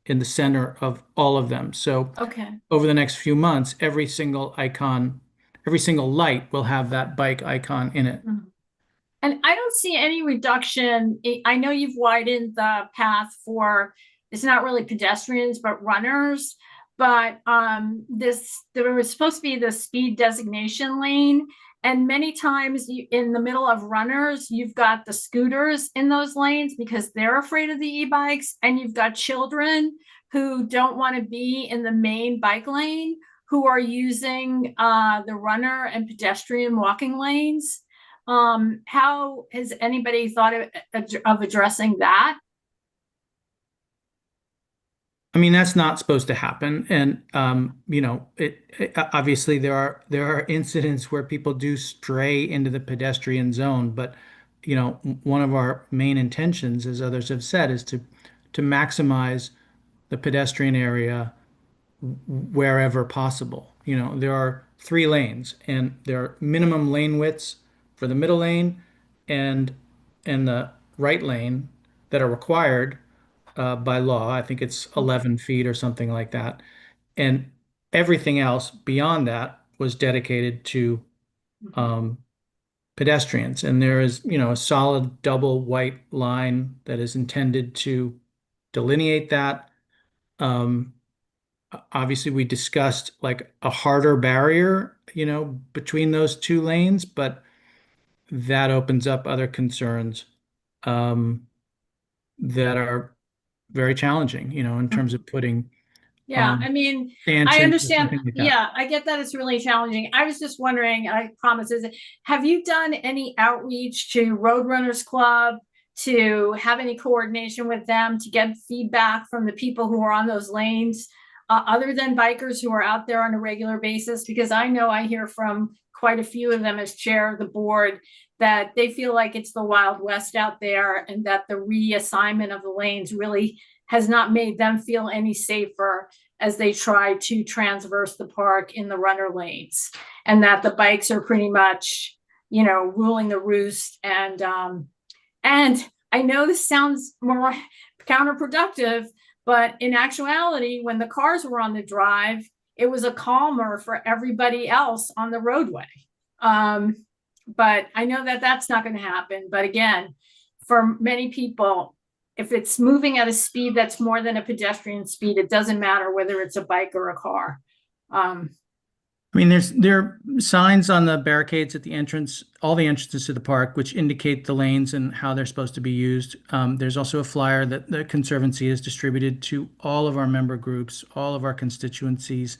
in the center of all of them. So Okay. over the next few months, every single icon, every single light will have that bike icon in it. Mm-hmm. And I don't see any reduction. I know you've widened the path for, it's not really pedestrians, but runners. But there was supposed to be the speed designation lane. And many times in the middle of runners, you've got the scooters in those lanes because they're afraid of the e-bikes. And you've got children who don't want to be in the main bike lane, who are using the runner and pedestrian walking lanes. How has anybody thought of addressing that? I mean, that's not supposed to happen. And, you know, obviously there are incidents where people do stray into the pedestrian zone. But, you know, one of our main intentions, as others have said, is to maximize the pedestrian area wherever possible. You know, there are 3 lanes and there are minimum lane widths for the middle lane and the right lane that are required by law. I think it's 11 feet or something like that. And everything else beyond that was dedicated to pedestrians. And there is, you know, a solid double white line that is intended to delineate that. Obviously, we discussed like a harder barrier, you know, between those 2 lanes, but that opens up other concerns that are very challenging, you know, in terms of putting Yeah, I mean, I understand. Yeah, I get that it's really challenging. I was just wondering, I promise, have you done any outreach to Roadrunners Club to have any coordination with them to get feedback from the people who are on those lanes other than bikers who are out there on a regular basis? Because I know I hear from quite a few of them as chair of the board that they feel like it's the Wild West out there, and that the reassignment of the lanes really has not made them feel any safer as they try to transverse the park in the runner lanes, and that the bikes are pretty much, you know, ruling the roost. And I know this sounds more counterproductive, but in actuality, when the cars were on the drive, it was a calmer for everybody else on the roadway. But I know that that's not going to happen. But again, for many people, if it's moving at a speed that's more than a pedestrian speed, it doesn't matter whether it's a bike or a car. I mean, there are signs on the barricades at the entrance, all the entrances to the park, which indicate the lanes and how they're supposed to be used. There's also a flyer that the Conservancy has distributed to all of our member groups, all of our constituencies.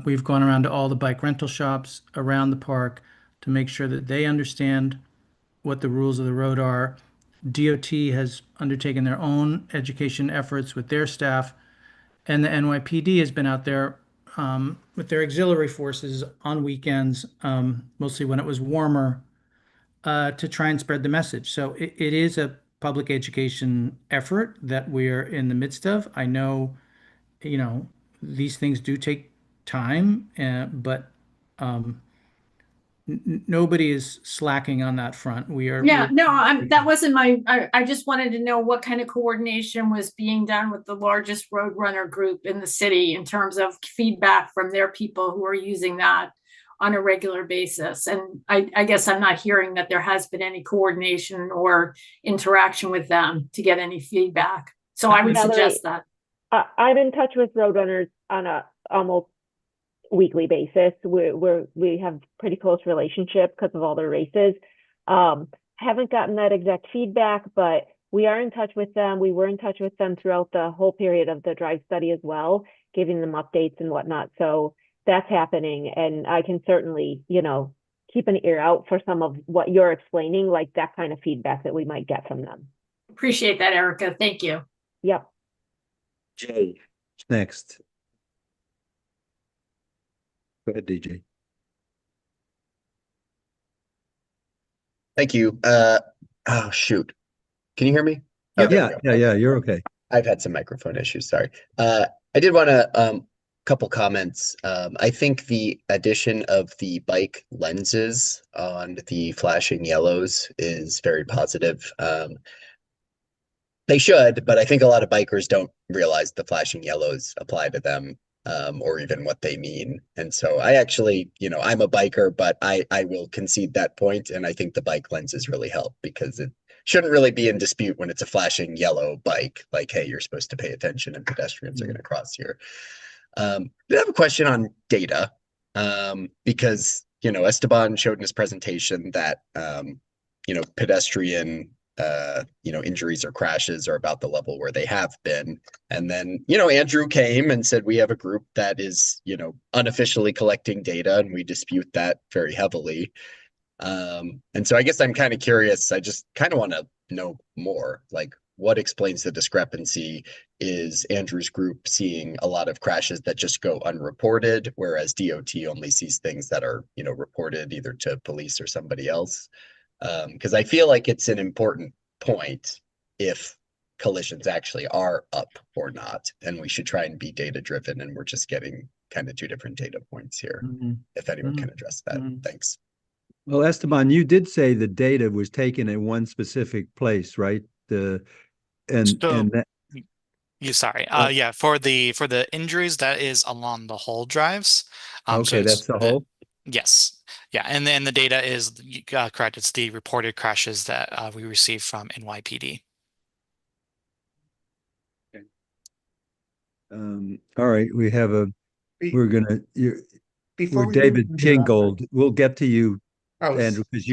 We've gone around to all the bike rental shops around the park to make sure that they understand what the rules of the road are. DOT has undertaken their own education efforts with their staff, and the NYPD has been out there with their auxiliary forces on weekends, mostly when it was warmer, to try and spread the message. So it is a public education effort that we're in the midst of. I know, you know, these things do take time, but nobody is slacking on that front. Yeah, no, that wasn't my, I just wanted to know what kind of coordination was being done with the largest roadrunner group in the city in terms of feedback from their people who are using that on a regular basis. And I guess I'm not hearing that there has been any coordination or interaction with them to get any feedback. So I would suggest that. I'm in touch with roadrunners on a almost weekly basis. We have pretty close relationship because of all the races. Haven't gotten that exact feedback, but we are in touch with them. We were in touch with them throughout the whole period of the drive study as well, giving them updates and whatnot. So that's happening, and I can certainly, you know, keep an ear out for some of what you're explaining, like that kind of feedback that we might get from them. Appreciate that, Erica. Thank you. Yep. Jay, next. Go ahead, DJ. Thank you. Oh shoot. Can you hear me? Oh, yeah, you're okay. I've had some microphone issues, sorry. I did want to couple comments. I think the addition of the bike lenses on the flashing yellows is very positive. They should, but I think a lot of bikers don't realize the flashing yellows apply to them, or even what they mean. And so I actually, you know, I'm a biker, but I will concede that point, and I think the bike lenses really help because it shouldn't really be in dispute when it's a flashing yellow bike, like, hey, you're supposed to pay attention and pedestrians are going to cross here. I have a question on data, because, you know, Esteban showed in his presentation that, you know, pedestrian injuries or crashes are about the level where they have been. And then, you know, Andrew came and said, we have a group that is, you know, unofficially collecting data, and we dispute that very heavily. And so I guess I'm kind of curious. I just kind of want to know more, like, what explains the discrepancy? Is Andrew's group seeing a lot of crashes that just go unreported, whereas DOT only sees things that are, you know, reported either to police or somebody else? Because I feel like it's an important point if collisions actually are up or not, and we should try and be data driven, and we're just getting kind of two different data points here. If anyone can address that. Thanks. Well, Esteban, you did say the data was taken at one specific place, right? Sorry. Yeah, for the injuries, that is along the whole drives. Okay, that's the whole? Yes. Yeah, and then the data is correct. It's the reported crashes that we received from NYPD. Okay. All right, we have we're David Kingold. We'll get to you, Andrew, because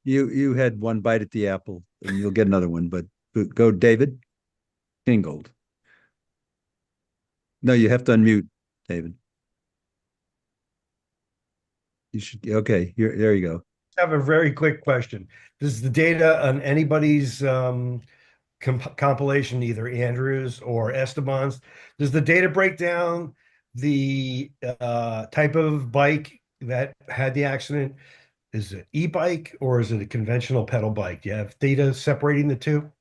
you had one bite at the apple, and you'll get another one. But go, David Kingold. No, you have to unmute, David. You should. Okay, there you go. I have a very quick question. Does the data on anybody's compilation, either Andrews or Esteban's, does the data break down the type of bike that had the accident? Is it e-bike or is it a conventional pedal bike? Do you have data separating the two?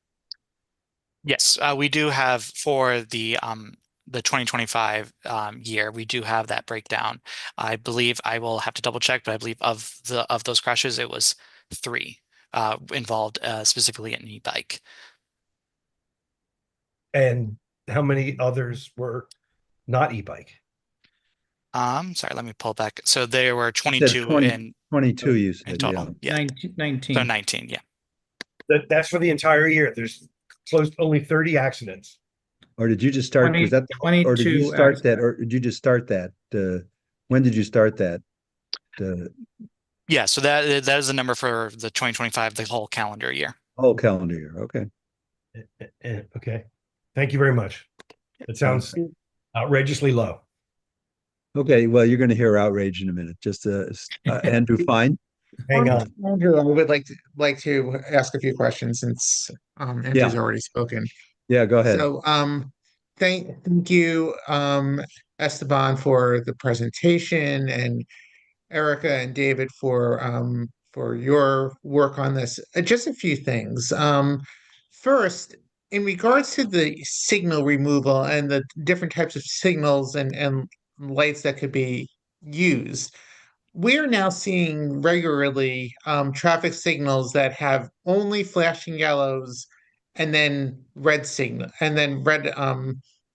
Yes, we do have for the 2025 year, we do have that breakdown. I believe I will have to double check, but I believe of those crashes, it was 3 involved specifically an e-bike. And how many others were not e-bike? Sorry, let me pull back. So there were You said 22 20 22, you in said, total. yeah. Yeah. 19. So 19, yeah. That's for the entire year. There's close to only 30 accidents. Or did you just start, was 20 that, or did you 22 start that, or did you just start that? When did you start that? Yeah, so that is the number for the 2025, the whole calendar year. Whole calendar year, okay. Okay. Thank you very much. It sounds outrageously low. Okay, well, you're going to hear outrage in a minute. Just Andrew, fine. Hang on. Andrew, I would like to ask a few questions since Andrew's already spoken. Yeah, go ahead. So thank you, Esteban, for the presentation, and Erica and David for your work on this. Just a few things. First, in regards to the signal removal and the different types of signals and lights that could be used, we're now seeing regularly traffic signals that have only flashing yellows and then red signal and then red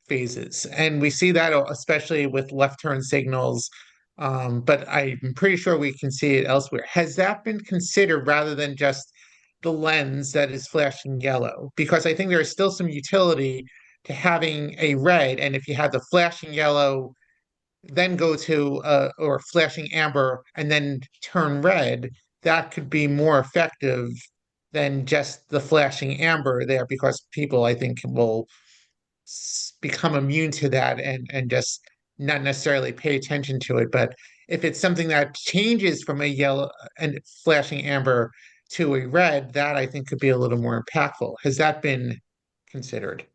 phases. And we see that especially with left turn signals. But I'm pretty sure we can see it elsewhere. Has that been considered rather than just the lens that is flashing yellow? Because I think there is still some utility to having a red, and if you have the flashing yellow then go to or flashing amber and then turn red, that could be more effective than just the flashing amber there, because people, I think, will become immune to that and just not necessarily pay attention to it. But if it's something that changes from a yellow and flashing amber to a red, that I think could be a little more impactful. Has that been considered?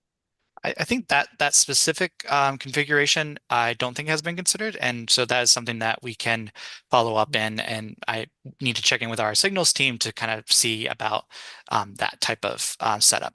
I think that specific configuration I don't think has been considered, and so that is something that we can follow up in, and I need to check in with our signals team to kind of see about that type of setup.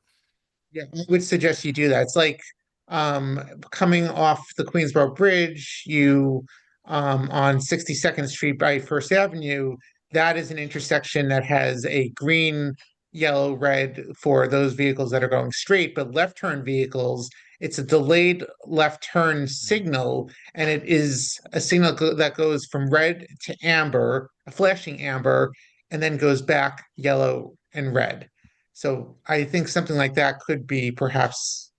Yeah, I would suggest you do that. It's like um, coming off the Queensboro Bridge, you on 62nd Street by First Avenue. That is an intersection that has a green, yellow, red for those vehicles that are going straight, but left turn vehicles, it's a delayed left turn signal, and it is a signal that goes from red to amber, a flashing amber, and then goes back yellow and red. So I think something like that could be perhaps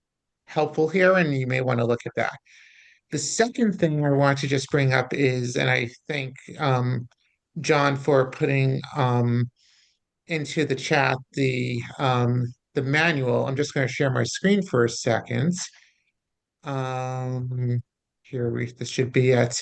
helpful here, and you may want to look at that. The second thing I want to just bring up is, and I thank John for putting into the chat the manual. I'm just going to share my screen for a second. This should be it.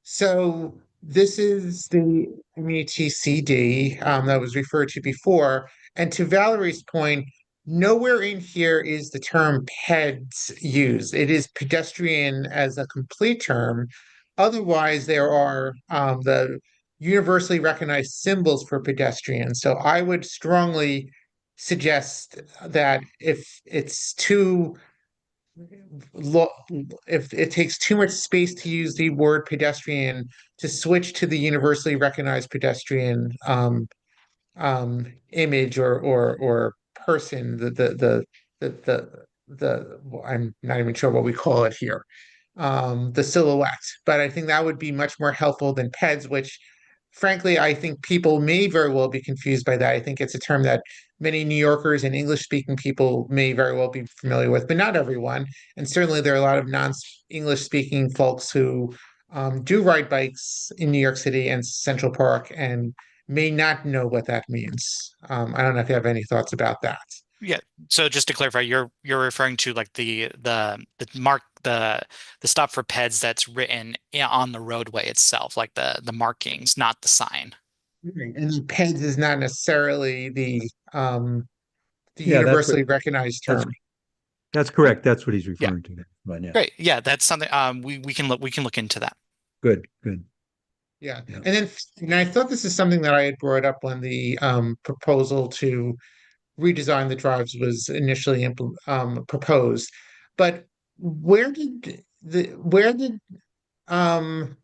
So this is the MUTCD that was referred to before. And to Valerie's point, nowhere in here is the term PEDS used. It is pedestrian as a complete term. Otherwise, there are the universally recognized symbols for pedestrian. So I would strongly suggest that if it's too if it takes too much space to use the word pedestrian, to switch to the universally recognized pedestrian image or person, I'm not even sure what we call it here, the silhouette. But I think that would be much more helpful than PEDS, which frankly, I think people may very well be confused by that. I think it's a term that many New Yorkers and English speaking people may very well be familiar with, but not everyone. And certainly there are a lot of non-English speaking folks who do ride bikes in New York City and Central Park and may not know what that means. I don't know if you have any thoughts about that. Yeah. So just to clarify, you're referring to like the mark the stop for PEDS that's written on the roadway itself, like the markings, not the sign. And PEDS is not necessarily the Yeah, universally recognized term. That's correct. That's what he's Yeah. referring to. But yeah, Great. Yeah, that's something we can look into that. good, good. Yeah. Yeah. And I thought this is something that I had brought up when the proposal to redesign the drives was initially proposed. But where did um,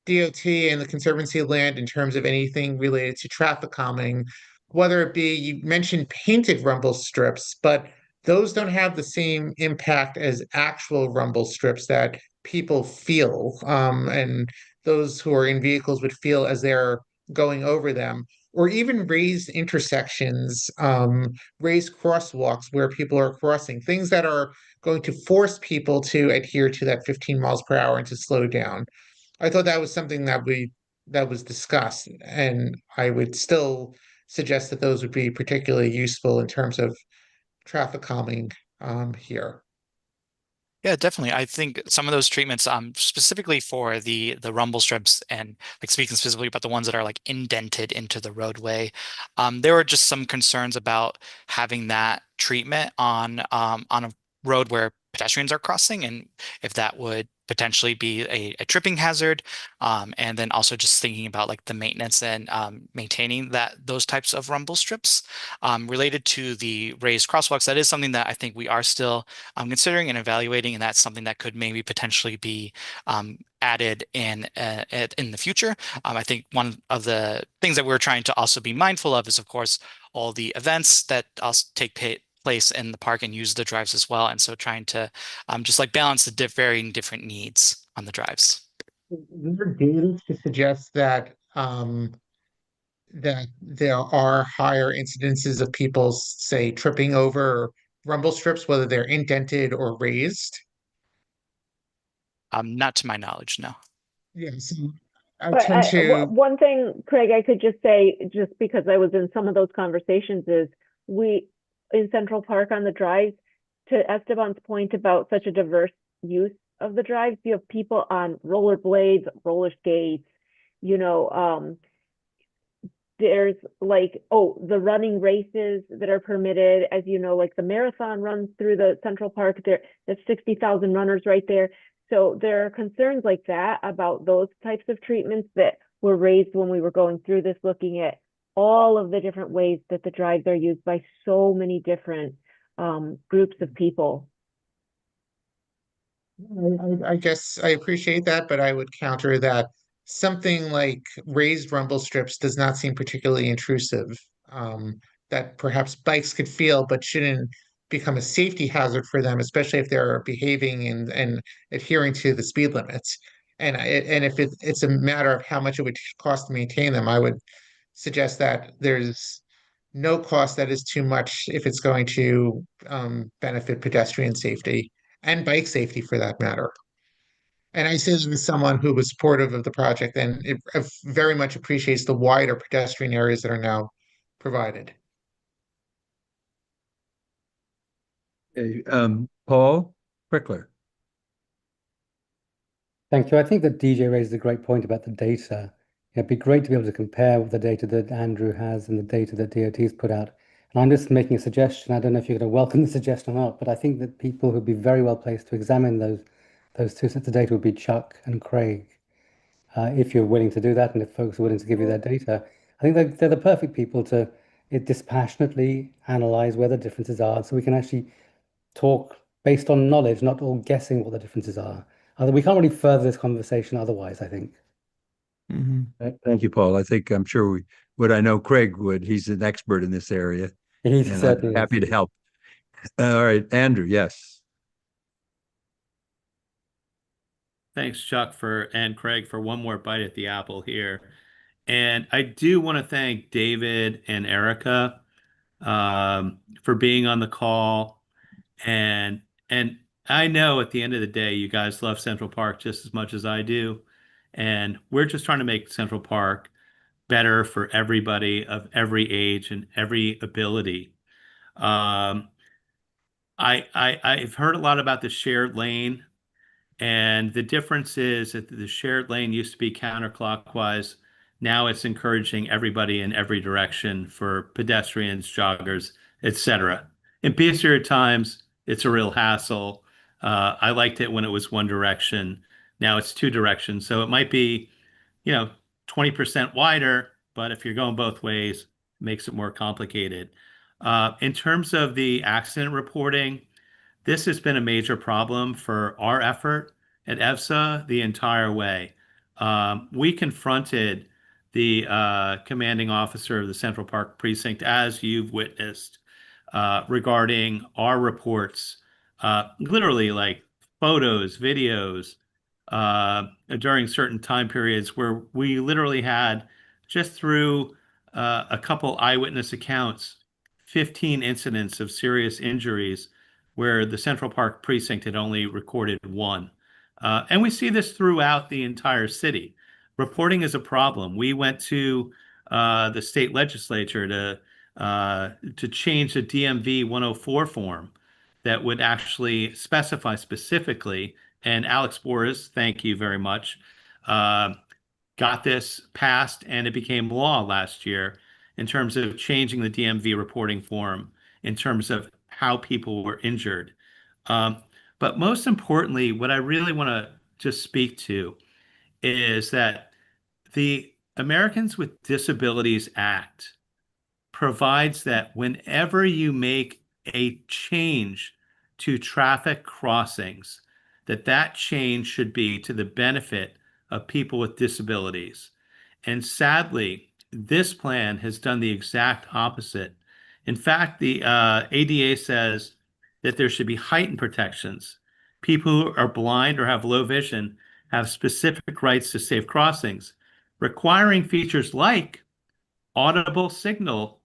DOT and the Conservancy land in terms of anything related to traffic calming, whether it be, you mentioned painted rumble strips, but those don't have the same impact as actual rumble strips that people feel, and those who are in vehicles would feel as they're going over them, or even raised intersections, raised crosswalks where people are crossing, things that are going to force people to adhere to that 15 miles per hour and to slow down. I thought that was something that was discussed, and I would still suggest that those would be particularly useful in terms of traffic calming here. Yeah, definitely. I think some of those treatments, specifically for the rumble strips, and like speaking specifically about the ones that are like indented into the roadway, there were just some concerns about having that treatment on a road where pedestrians are crossing, and if that would potentially be a tripping hazard, and then also just thinking about like the maintenance and maintaining those types of rumble strips. Related to the raised crosswalks, that is something that I think we are still considering and evaluating, and that's something that could maybe potentially be added in the future. I think one of the things that we're trying to also be mindful of is, of course, all the events that also take place in the park and use the drives as well. And so trying to just like balance the varying different needs on the drives. Is there data to suggest that that there are higher incidences of people, say, tripping over rumble strips, whether they're indented or raised? Not to my knowledge, no. Yes, I But tend to. one thing, Craig, I could just say, just because I was in some of those conversations, is we in Central Park on the drives, to Esteban's point about such a diverse use of the drives, you have people on rollerblades, roller skates, you know, there's like, oh, the running races that are permitted, as you know, like the marathon runs through the Central Park. There's 60,000 runners right there. So there are concerns like that about those types of treatments that were raised when we were going through this, looking at all of the different ways that the drives are used by so many different groups of people. I guess I appreciate that, but I would counter that something like raised rumble strips does not seem particularly intrusive. That perhaps bikes could feel, but shouldn't become a safety hazard for them, especially if they're behaving and adhering to the speed limits. And if it's a matter of how much it would cost to maintain them, I would suggest that there's no cost that is too much if it's going to benefit pedestrian safety and bike safety for that matter. And I say this as someone who was supportive of the project and very much appreciates the wider pedestrian areas that are now provided. Okay, Paul Prickler. Thank you. I think that DJ raises a great point about the data. It'd be great to be able to compare the data that Andrew has and the data that DOT's put out. And I'm just making a suggestion. I don't know if you're going to welcome the suggestion or not, but I think that people who'd be very well placed to examine those two sets of data would be Chuck and Craig. If you're willing to do that, and if folks are willing to give you their data, I think they're the perfect people to dispassionately analyze where the differences are, so we can actually talk based on knowledge, not all guessing what the differences are. We can't really further this conversation otherwise, I think. Thank you, Paul. I'm sure I know Craig would. He's an expert in this area. He and certainly I'm happy to help. All right, Andrew, yes. Thanks, Chuck, and Craig for one more bite at the apple here. And I do want to thank David and Erica for being on the call. And I know at the end of the day, you guys love Central Park just as much as I do. And we're just trying to make Central Park better for everybody of every age and every ability. I've heard a lot about the shared lane, and the difference is that the shared lane used to be counterclockwise. Now it's encouraging everybody in every direction for pedestrians, joggers, etc. In busier times, it's a real hassle. I liked it when it was one direction. Now it's two directions. So it might be, 20% wider, but if you're going both ways, it makes it more complicated. In terms of the accident reporting, this has been a major problem for our effort at EVSA the entire way. We confronted the commanding officer of the Central Park Precinct, as you've witnessed, regarding our reports, literally like photos, videos, during certain time periods where we literally had, just through a couple eyewitness accounts, 15 incidents of serious injuries where the Central Park Precinct had only recorded one. And we see this throughout the entire city. Reporting is a problem. We went to the state legislature to change the DMV 104 form that would actually specify specifically, and Alex Boris, thank you very much, got this passed and it became law last year in terms of changing the DMV reporting form in terms of how people were injured. But most importantly, what I really want to just speak to is that the Americans with Disabilities Act provides that whenever you make a change to traffic crossings, that change should be to the benefit of people with disabilities. And sadly, this plan has done the exact opposite. In fact, the ADA says that there should be heightened protections. People who are blind or have low vision have specific rights to safe crossings, requiring features like audible signal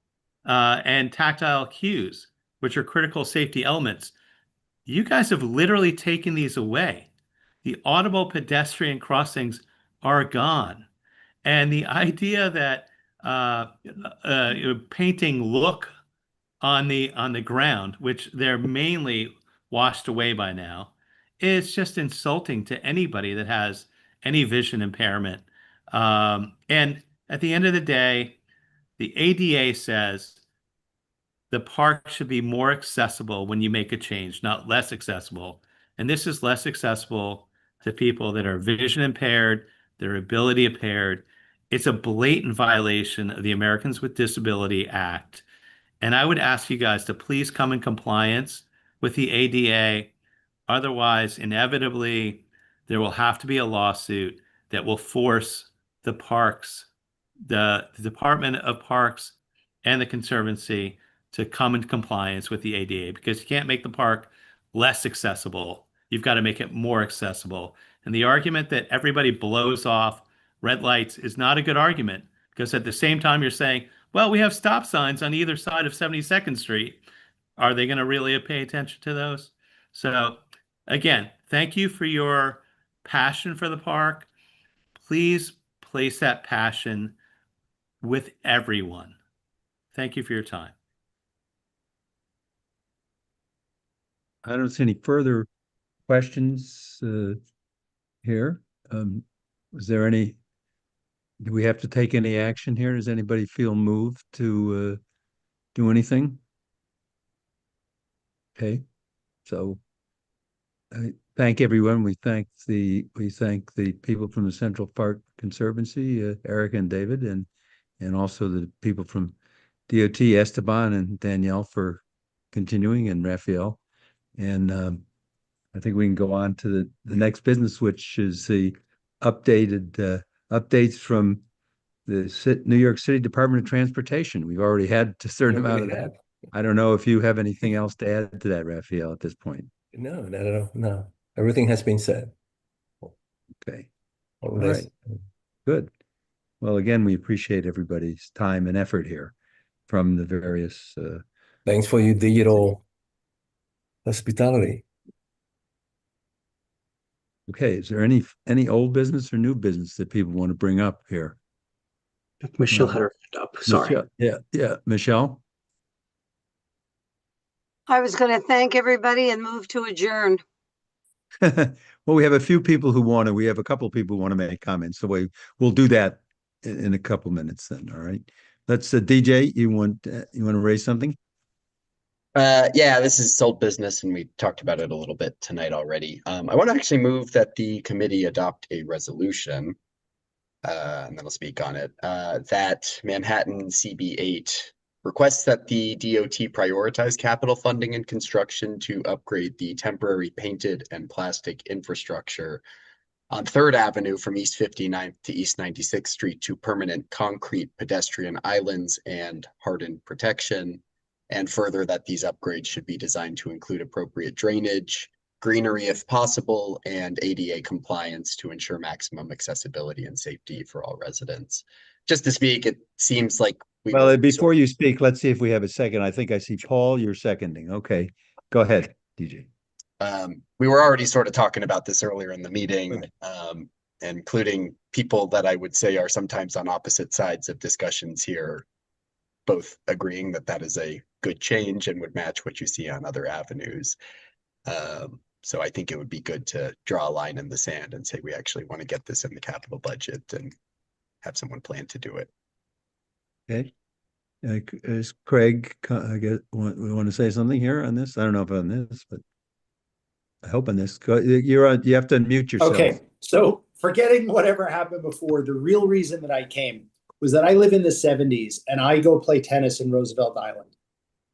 and tactile cues, which are critical safety elements. You guys have literally taken these away. The audible pedestrian crossings are gone. And the idea that painting look on the ground, which they're mainly washed away by now, is just insulting to anybody that has any vision impairment. And at the end of the day, the ADA says the park should be more accessible when you make a change, not less accessible. And this is less accessible to people that are vision impaired, their ability impaired. It's a blatant violation of the Americans with Disability Act. And I would ask you guys to please come in compliance with the ADA. Otherwise, inevitably, there will have to be a lawsuit that will force the parks, the Department of Parks and the Conservancy to come in compliance with the ADA, because you can't make the park less accessible. You've got to make it more accessible. And the argument that everybody blows off red lights is not a good argument, because at the same time you're saying, well, we have stop signs on either side of 72nd Street. Are they going to really pay attention to those? So again, thank you for your passion for the park. Please place that passion with everyone. Thank you for your time. I don't see any further questions here. Is there any, do we have to take any action here? Does anybody feel moved to do anything? Okay, so I thank everyone. We thank the people from the Central Park Conservancy, Eric and David, and also the people from DOT, Esteban and Danielle, for continuing, and Raphael. And I think we can go on to the next business, which is the updates from the New York City Department of Transportation. We've already had a certain amount of that. I don't know if you have anything else to add to that, Raphael, at this point. No, not at all. No, everything has been said. Okay. All right. Good. Well, again, we appreciate everybody's time and effort here from the various. Thanks for your digital hospitality. Okay, is there any old business or new business that people want to bring up here? Michelle had her hand up. Sorry. Michelle, yeah, Michelle. I was going to thank everybody and move to adjourn. Well, we have a few people who want to. We have a couple of people who want to make comments, so we'll do that in a couple minutes. Then, all right. Let's DJ. You want to raise something? Yeah, this is old business, and we talked about it a little bit tonight already. I want to actually move that the committee adopt a resolution, and then I'll speak on it, that Manhattan CB8 requests that the DOT prioritize capital funding and construction to upgrade the temporary painted and plastic infrastructure on 3rd Avenue from East 59th to East 96th Street to permanent concrete pedestrian islands and hardened protection. And further, that these upgrades should be designed to include appropriate drainage, greenery if possible, and ADA compliance to ensure maximum accessibility and safety for all residents. Just to speak, it seems like Well, before you speak, let's see if we have a second. I think I see Paul, you're seconding. Okay, go ahead, DJ. We were already sort of talking about this earlier in the meeting, including people that I would say are sometimes on opposite sides of discussions here, both agreeing that that is a good change and would match what you see on other avenues. So I think it would be good to draw a line in the sand and say we actually want to get this in the capital budget and have someone plan to do it. Okay. Is Craig, I guess, we want to say something here on this? I don't know if on this, but I hope on this. You're on, you have to unmute yourself. Okay, so forgetting whatever happened before, the real reason that I came was that I live in the 70s and I go play tennis in Roosevelt Island.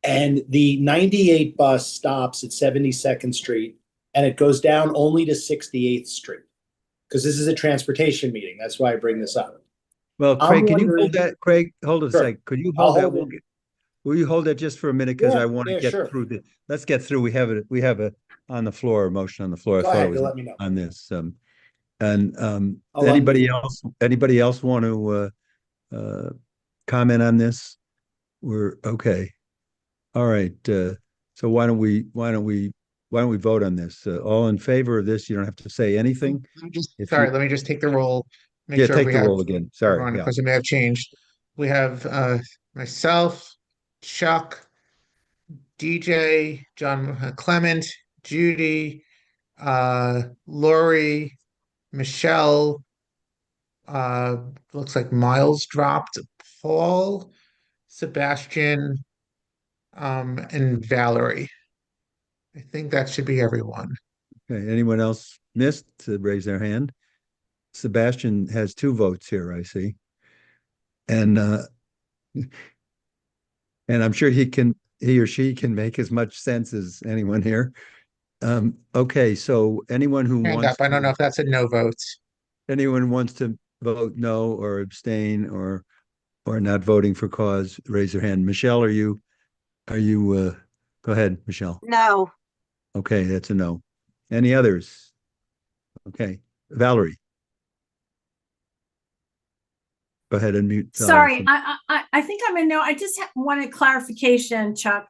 And the 98 bus stops at 72nd Street and it goes down only to 68th Street. Because this is a transportation meeting. That's why I bring this up. Well, Craig, can you hold that? Craig, hold it a sec. Could you hold that? Will you hold that just for a minute? Because I want to get through the, let's get through. We have a on the floor, a motion on the floor. Go I thought ahead, it was let me know. on this. Anybody else want to comment on this? We're okay. All right. So why don't we vote on this? All in favor of this? You don't have to say anything. Let me just take the roll. Make sure take the roll again. Sorry, because it may have changed. We have myself, Chuck, DJ, John Clement, Judy, Lori, Michelle. Looks like Miles dropped. Paul, Sebastian, and Valerie. I think that should be everyone. Okay. Anyone else missed to raise their hand? Sebastian has 2 votes here, I see. And I'm sure he or she can make as much sense as anyone here. Okay, so anyone who wants I don't know if that's a no vote. Anyone wants to vote no or abstain or not voting for cause, raise their hand. Michelle, are you go ahead, Michelle. No. Okay, that's a no. Any others? Okay, Valerie. Go ahead and mute. Sorry, I think I'm a no. I just wanted clarification, Chuck.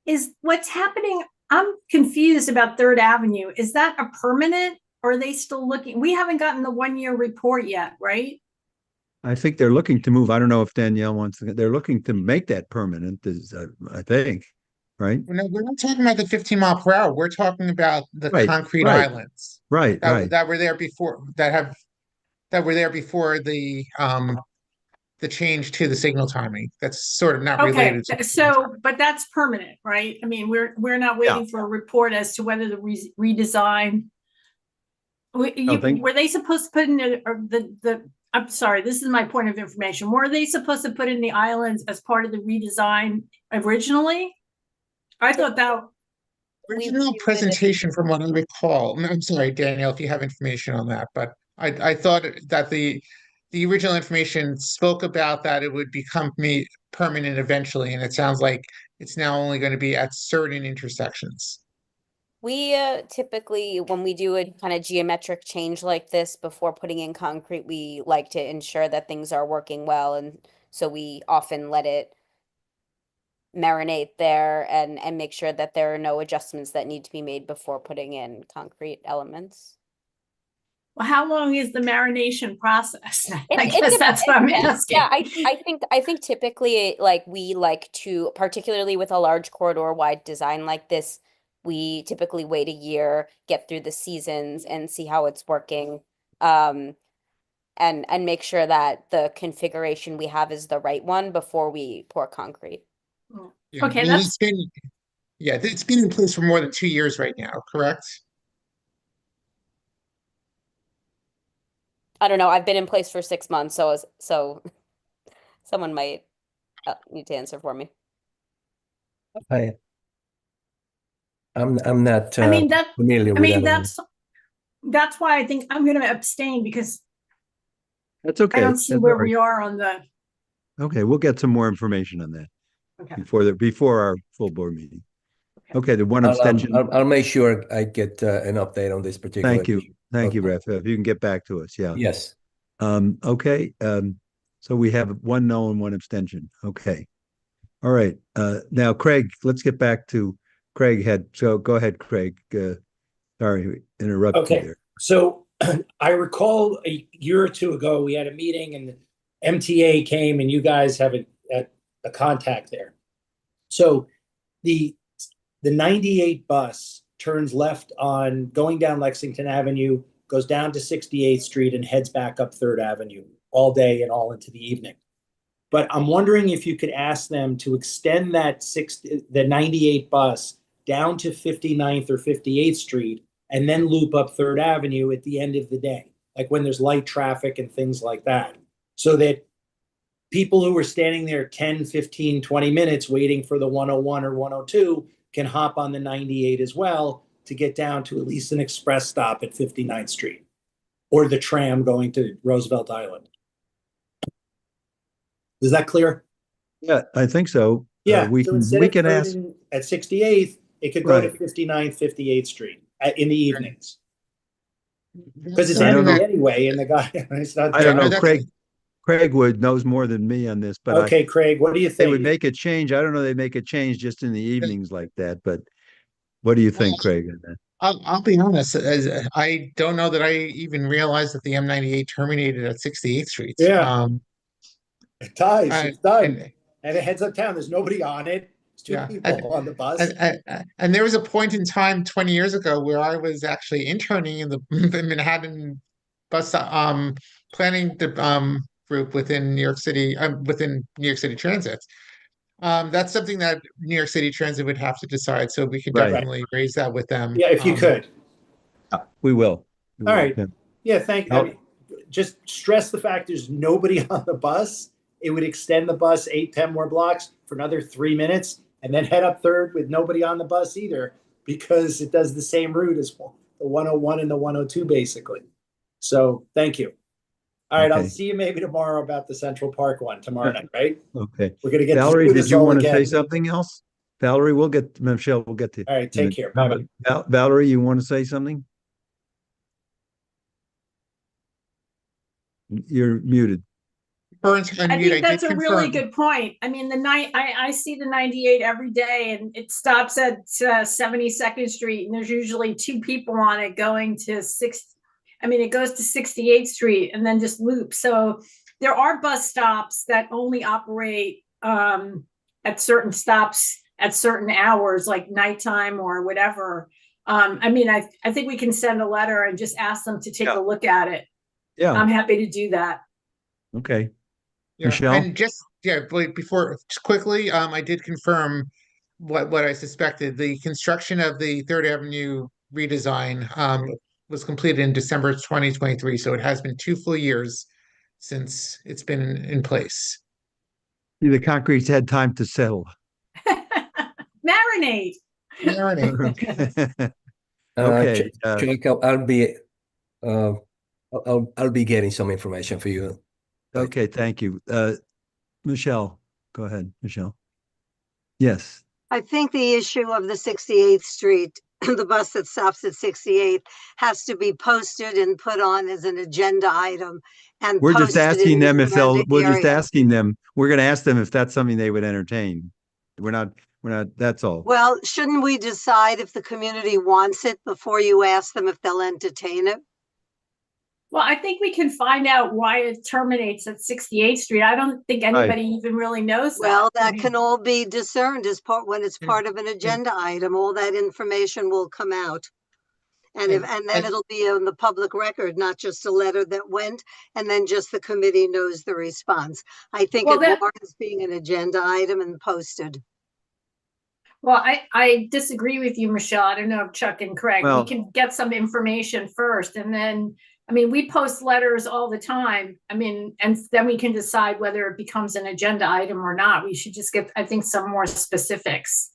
Is what's happening? I'm confused about 3rd Avenue. Is that a permanent, or are they still looking? We haven't gotten the 1-year report yet, right? I think they're looking to move. I don't know if Danielle wants to. They're looking to make that permanent. I think, right? No, we're not talking about the 15 mile per hour. We're talking about the concrete islands, right? That were there before. That were there before the change to the signal timing. That's sort of not related to so but that's permanent, right? I mean, we're not waiting for a report as to whether the redesign were they supposed to put in the I'm sorry, this is my point of information. Were they supposed to put in the islands as part of the redesign originally? I thought that original presentation, from what I recall. I'm sorry, Danielle, if you have information on that, but I thought that the original information spoke about that it would become permanent eventually, and it sounds like it's now only going to be at certain intersections. We typically, when we do a kind of geometric change like this before putting in concrete, we like to ensure that things are working well, and so we often let it marinate there and make sure that there are no adjustments that need to be made before putting in concrete elements. Well, how long is the marination process? I guess that's what I'm asking. Yeah, I think typically, like, we like to, particularly with a large corridor wide design like this, we typically wait a year, get through the seasons and see how it's working, and make sure that the configuration we have is the right one before we pour concrete. Okay, Yeah, it's been in place for more than 2 years right now, correct? I don't know. I've been in place for 6 months, so someone might need to answer for me. I, I'm not I mean, familiar I with mean, that. that's why I think I'm going to abstain, because That's I okay. don't see That's where all right. we are on the, Okay, we'll get some more information on that okay. before our full board meeting. Okay, the one abstention. I'll make sure I get an update on this particular Thank you. issue. Thank you, Okay. Raphael. If you can get back to us, yeah. Yes. Okay, so we have one no and one abstention. Okay. All right. Now, Craig, let's get back to Craig had. So go ahead, Craig. Sorry, interrupt you Okay, there. so I recall a year or two ago, we had a meeting and the MTA came and you guys have a contact there. So the 98 bus turns left on going down Lexington Avenue, goes down to 68th Street and heads back up 3rd Avenue all day and all into the evening. But I'm wondering if you could ask them to extend the 98 bus down to 59th or 58th Street and then loop up 3rd Avenue at the end of the day, like when there's light traffic and things like that, so that people who are standing there 10, 15, 20 minutes waiting for the 101 or 102 can hop on the 98 as well to get down to at least an express stop at 59th Street or the tram going to Roosevelt Island. Is that clear? Yeah, I think so. Yeah, we so can instead we of can 3rd ask. at 68th, it could go to Right. 59th, 58th Street in the evenings. Because it's I don't empty know. anyway, and the guy, it's not. I don't know. that's- Craig knows more than me on this, but Okay, Craig, what do you they would think? make a change. I don't know. They make a change just in the evenings like that, but what do you think, Craig? On that? I'll be honest, I don't know that I even realized that the M98 terminated at 68th Street. Yeah. It dies. I- It's done. and- And it heads uptown. There's nobody on it. It's two Yeah, people on the bus. And there was a point in time 20 years ago where I was actually interning in the Manhattan bus planning the group within New York City Transit. That's something that New York City Transit would have to decide, so we could Right. definitely raise that with them. Yeah, if you could. We will. All right. Yeah. Yeah, thank you. I mean, just stress the fact there's nobody on the bus. It would extend the bus 8-10 more blocks for another 3 minutes and then head up 3rd with nobody on the bus either, because it does the same route as the 101 and the 102 basically. So thank you. All right, I'll Okay. see you maybe tomorrow about the Central Park one tomorrow night, right? Okay. We're gonna get to Valerie, do did this you all want to say again. something else? Valerie, Michelle, we'll get to. All right, take care. Bye-bye. Valerie, you want to say something? You're muted. I think that's a really good point. I mean, I see the 98 every day, and it stops at 72nd Street, and there's usually 2 people on it going to it goes to 68th Street and then just loops. So there are bus stops that only operate at certain stops at certain hours, like nighttime or whatever. I think we can send a letter and just ask them to take a look at it. Yeah. I'm happy to do that. Okay. Yeah, Michelle? and just quickly, I did confirm what I suspected. The construction of the 3rd Avenue redesign was completed in December 2023, so it has been 2 full years since it's been in place. The concrete's had time to settle. Marinate. Okay. Chuck, I'll be getting some information for you. Okay, thank you. Michelle, go ahead, Michelle. Yes. I think the issue of the 68th Street, the bus that stops at 68th, has to be posted and put on as an agenda item. And We're just asking them if they'll, we're just area. asking them, we're going to ask them if that's something they would entertain. We're not, that's all. Well, shouldn't we decide if the community wants it before you ask them if they'll entertain it? Well, I think we can find out why it terminates at 68th Street. I don't think anybody even really knows that. Well, that can all be discerned as when it's part of an agenda item. All that information will come out. And then it'll be on the public record, not just a letter that went, and then just the committee knows the response. I think it warrants being an agenda item and posted. Well, I disagree with you, Michelle. I don't know if Chuck and Craig, we Well- can get some information first and then, I mean, we post letters all the time. I mean, and then we can decide whether it becomes an agenda item or not. We should just get, I think, some more specifics.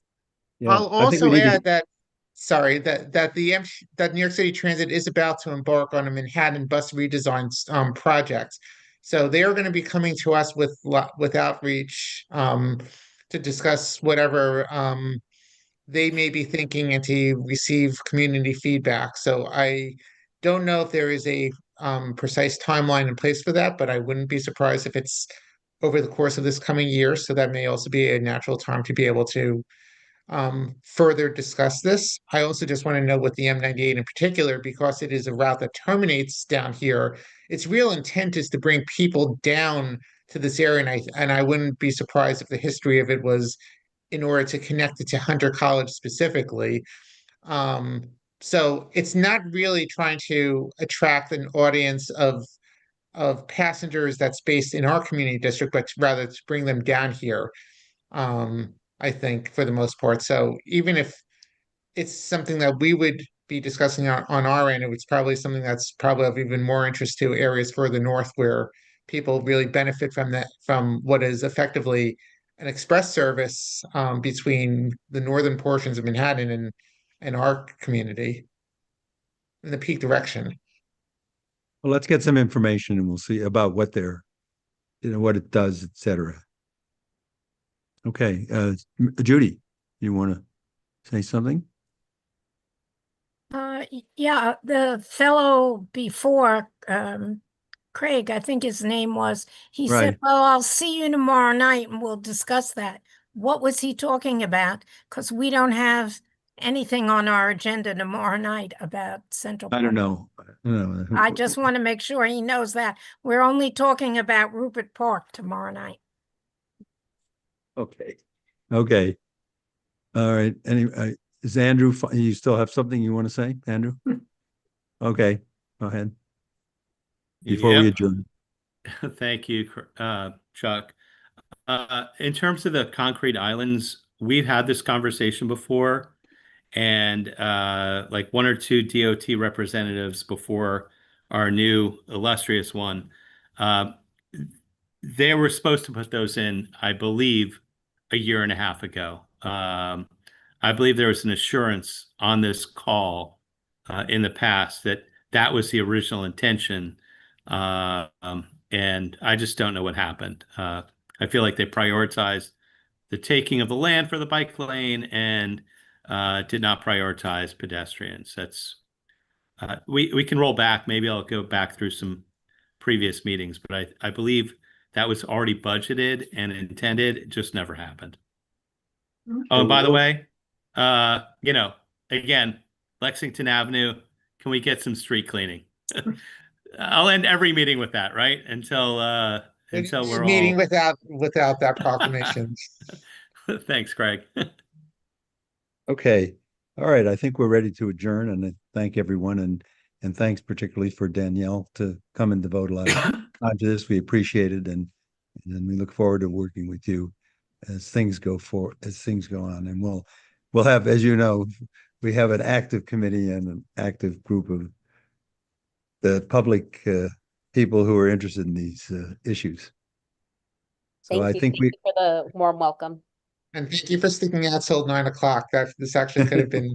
Yeah, I'll I think we also need to- add that, sorry, that New York City Transit is about to embark on a Manhattan bus redesign project. So they are going to be coming to us with outreach to discuss whatever they may be thinking and to receive community feedback. So I don't know if there is a precise timeline in place for that, but I wouldn't be surprised if it's over the course of this coming year. So that may also be a natural time to be able to further discuss this. I also just want to know with the M98 in particular, because it is a route that terminates down here, its real intent is to bring people down to this area. And I wouldn't be surprised if the history of it was in order to connect it to Hunter College specifically. So it's not really trying to attract an audience of passengers that's based in our community district, but rather to bring them down here. I think for the most part. So even if it's something that we would be discussing on our end, it's probably something that's probably of even more interest to areas further north where people really benefit from that, from what is effectively an express service between the northern portions of Manhattan and our community in the peak direction. Well, let's get some information and we'll see about what they're, what it does, et cetera. Okay, Judy, you want to say something? Yeah, the fellow before, Craig, I think his name was, he said, Right. well, I'll see you tomorrow night and we'll discuss that. What was he talking about? Because we don't have anything on our agenda tomorrow night about Central I Park. don't know. I just want to make sure he knows that. We're only talking about Rupert Park tomorrow night. Okay. Okay. All right. Anyway, is Andrew, you still have something you want to say, Andrew? Okay, go ahead. Before we Yep. adjourn. Thank you, Chuck. In terms of the concrete islands, we've had this conversation before, and like one or two DOT representatives before our new illustrious one, they were supposed to put those in, I believe, a year and a half ago. I believe there was an assurance on this call in the past that that was the original intention. And I just don't know what happened. I feel like they prioritized the taking of the land for the bike lane and did not prioritize pedestrians. That's we can roll back. Maybe I'll go back through some previous meetings, but I believe that was already budgeted and intended. It just never happened. Oh, and by the way, again, Lexington Avenue, can we get some street cleaning? I'll end every meeting with that, right? Until we're Meeting all without that proclamation. Thanks, Craig. Okay. All right. I think we're ready to adjourn, and I thank everyone, and thanks particularly for Danielle to come and devote a lot of time to this. We appreciate it, and we look forward to working with you as things go on. And we'll have, as you know, we have an active committee and an active group of the public people who are interested in these issues. So I think Thank you for the warm welcome. And thank you for sticking out till 9 o'clock. This actually could have been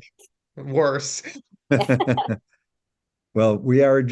worse. Well, we are